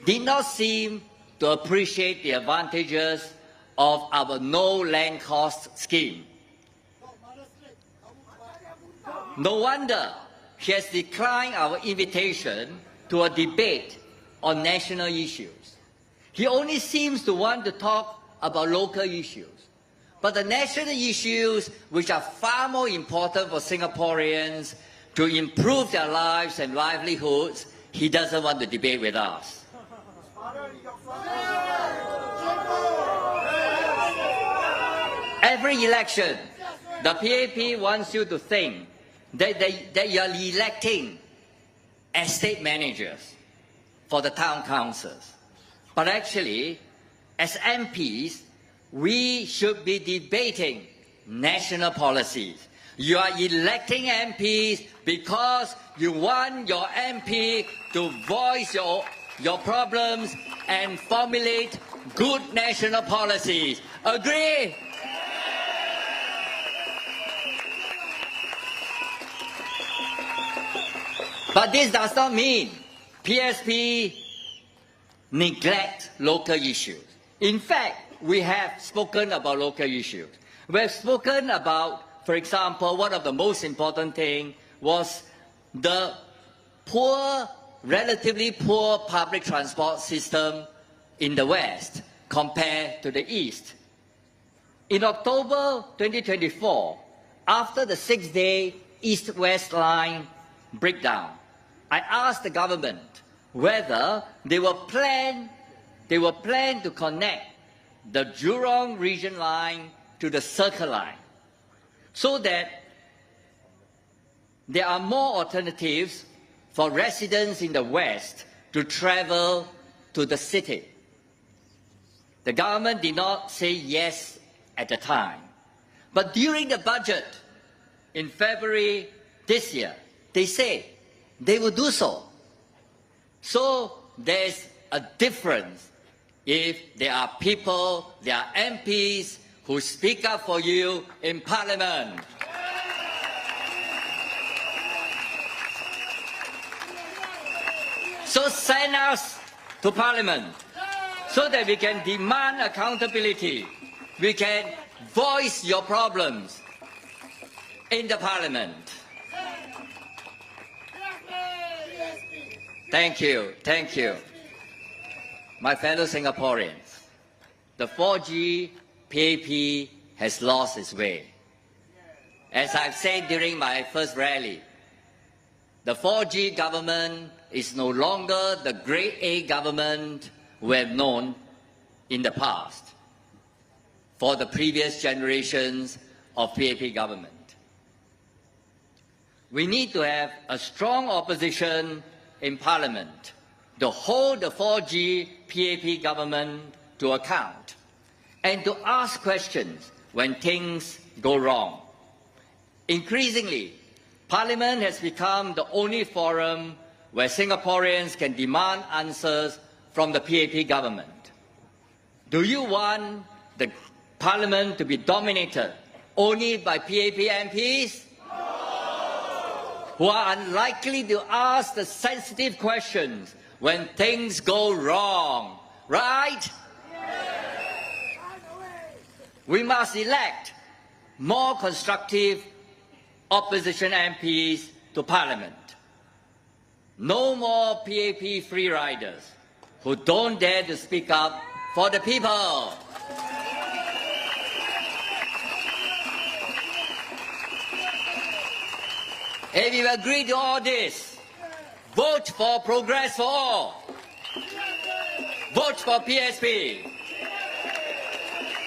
did not seem to appreciate the advantages of our no land cost scheme. No wonder he has declined our invitation to a debate on national issues. He only seems to want to talk about local issues. But the national issues, which are far more important for Singaporeans to improve their lives and livelihoods, he doesn't want to debate with us. Every election, the PAP wants you to think that you are electing estate managers for the town councils. But actually, as MPs, we should be debating national policies. You are electing MPs because you want your MP to voice your problems and formulate good national policies. Agree? But this does not mean PSP neglect local issues. In fact, we have spoken about local issues. We have spoken about, for example, one of the most important things was the poor, relatively poor public transport system in the West compared to the East. In October 2024, after the 6-day East-West line breakdown, I asked the government whether they were plan to connect the Jurong region line to the Circle line so that there are more alternatives for residents in the West to travel to the city. The government did not say yes at the time. But during the budget in February this year, they say they will do so. So there's a difference if there are people, there are MPs who speak up for you in Parliament. So send us to Parliament so that we can demand accountability. We can voice your problems in the Parliament. Thank you, thank you. My fellow Singaporeans, the 4G PAP has lost its way. As I've said during my first rally, the 4G government is no longer the grade A government we have known in the past for the previous generations of PAP government. We need to have a strong opposition in Parliament to hold the 4G PAP government to account and to ask questions when things go wrong. Increasingly, Parliament has become the only forum where Singaporeans can demand answers from the PAP government. Do you want the Parliament to be dominated only by PAP MPs? Who are unlikely to ask the sensitive questions when things go wrong, right? We must elect more constructive opposition MPs to Parliament. No more PAP free riders who don't dare to speak up for the people. If you agree to all this, vote for Progress for All. Vote for PSP.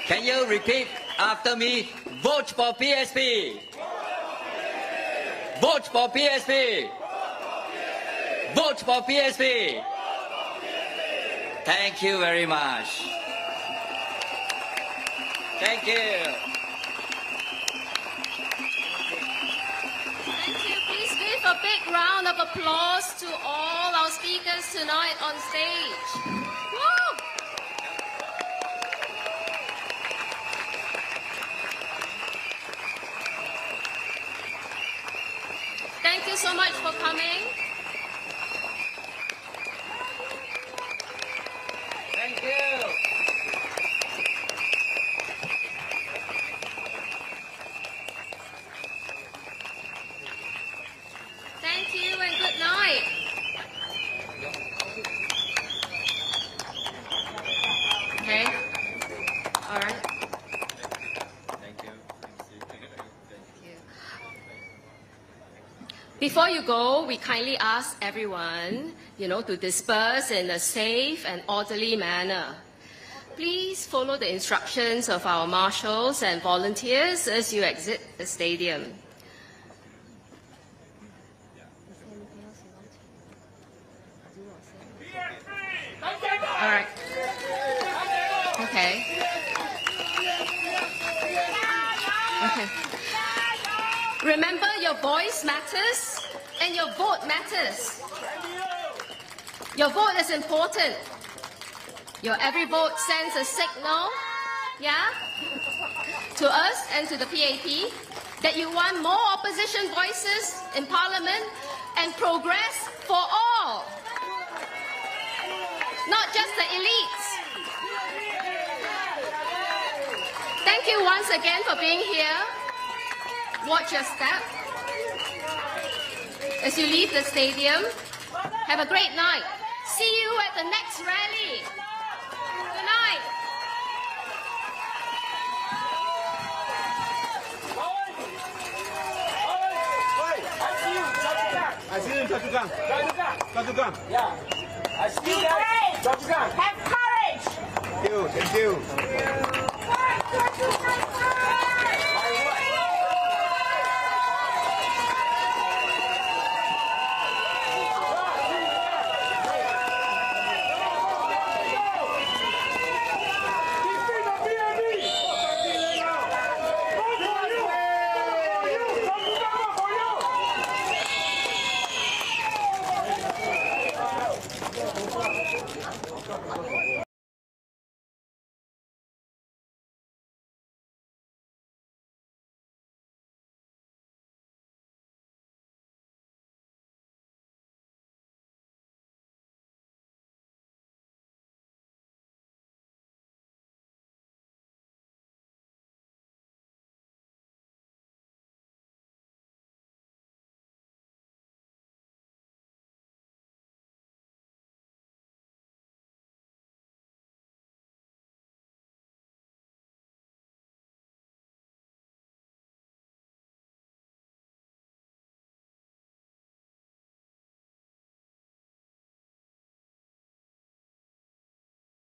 Can you repeat after me? Vote for PSP. Vote for PSP. Vote for PSP. Thank you very much. Thank you. A big round of applause to all our speakers tonight on stage. Woo! Thank you so much for coming. Thank you. Thank you and good night. Okay. All right. Thank you. Before you go, we kindly ask everyone, to disperse in a safe and orderly manner. Please follow the instructions of our marshals and volunteers as you exit the stadium. All right. Okay. Okay. Remember, your voice matters and your vote matters. Your vote is important. Your every vote sends a signal, to us and to the PAP that you want more opposition voices in Parliament and progress for all. Not just the elites. Thank you. you once again for being here. Watch your step. As you leave the stadium, have a great night. See you at the next rally. Good night. I see you in Choa Chu Kang. Choa Chu Kang. Yeah. I see you guys. Choa Chu Kang. Have courage. Thank you. Thank you.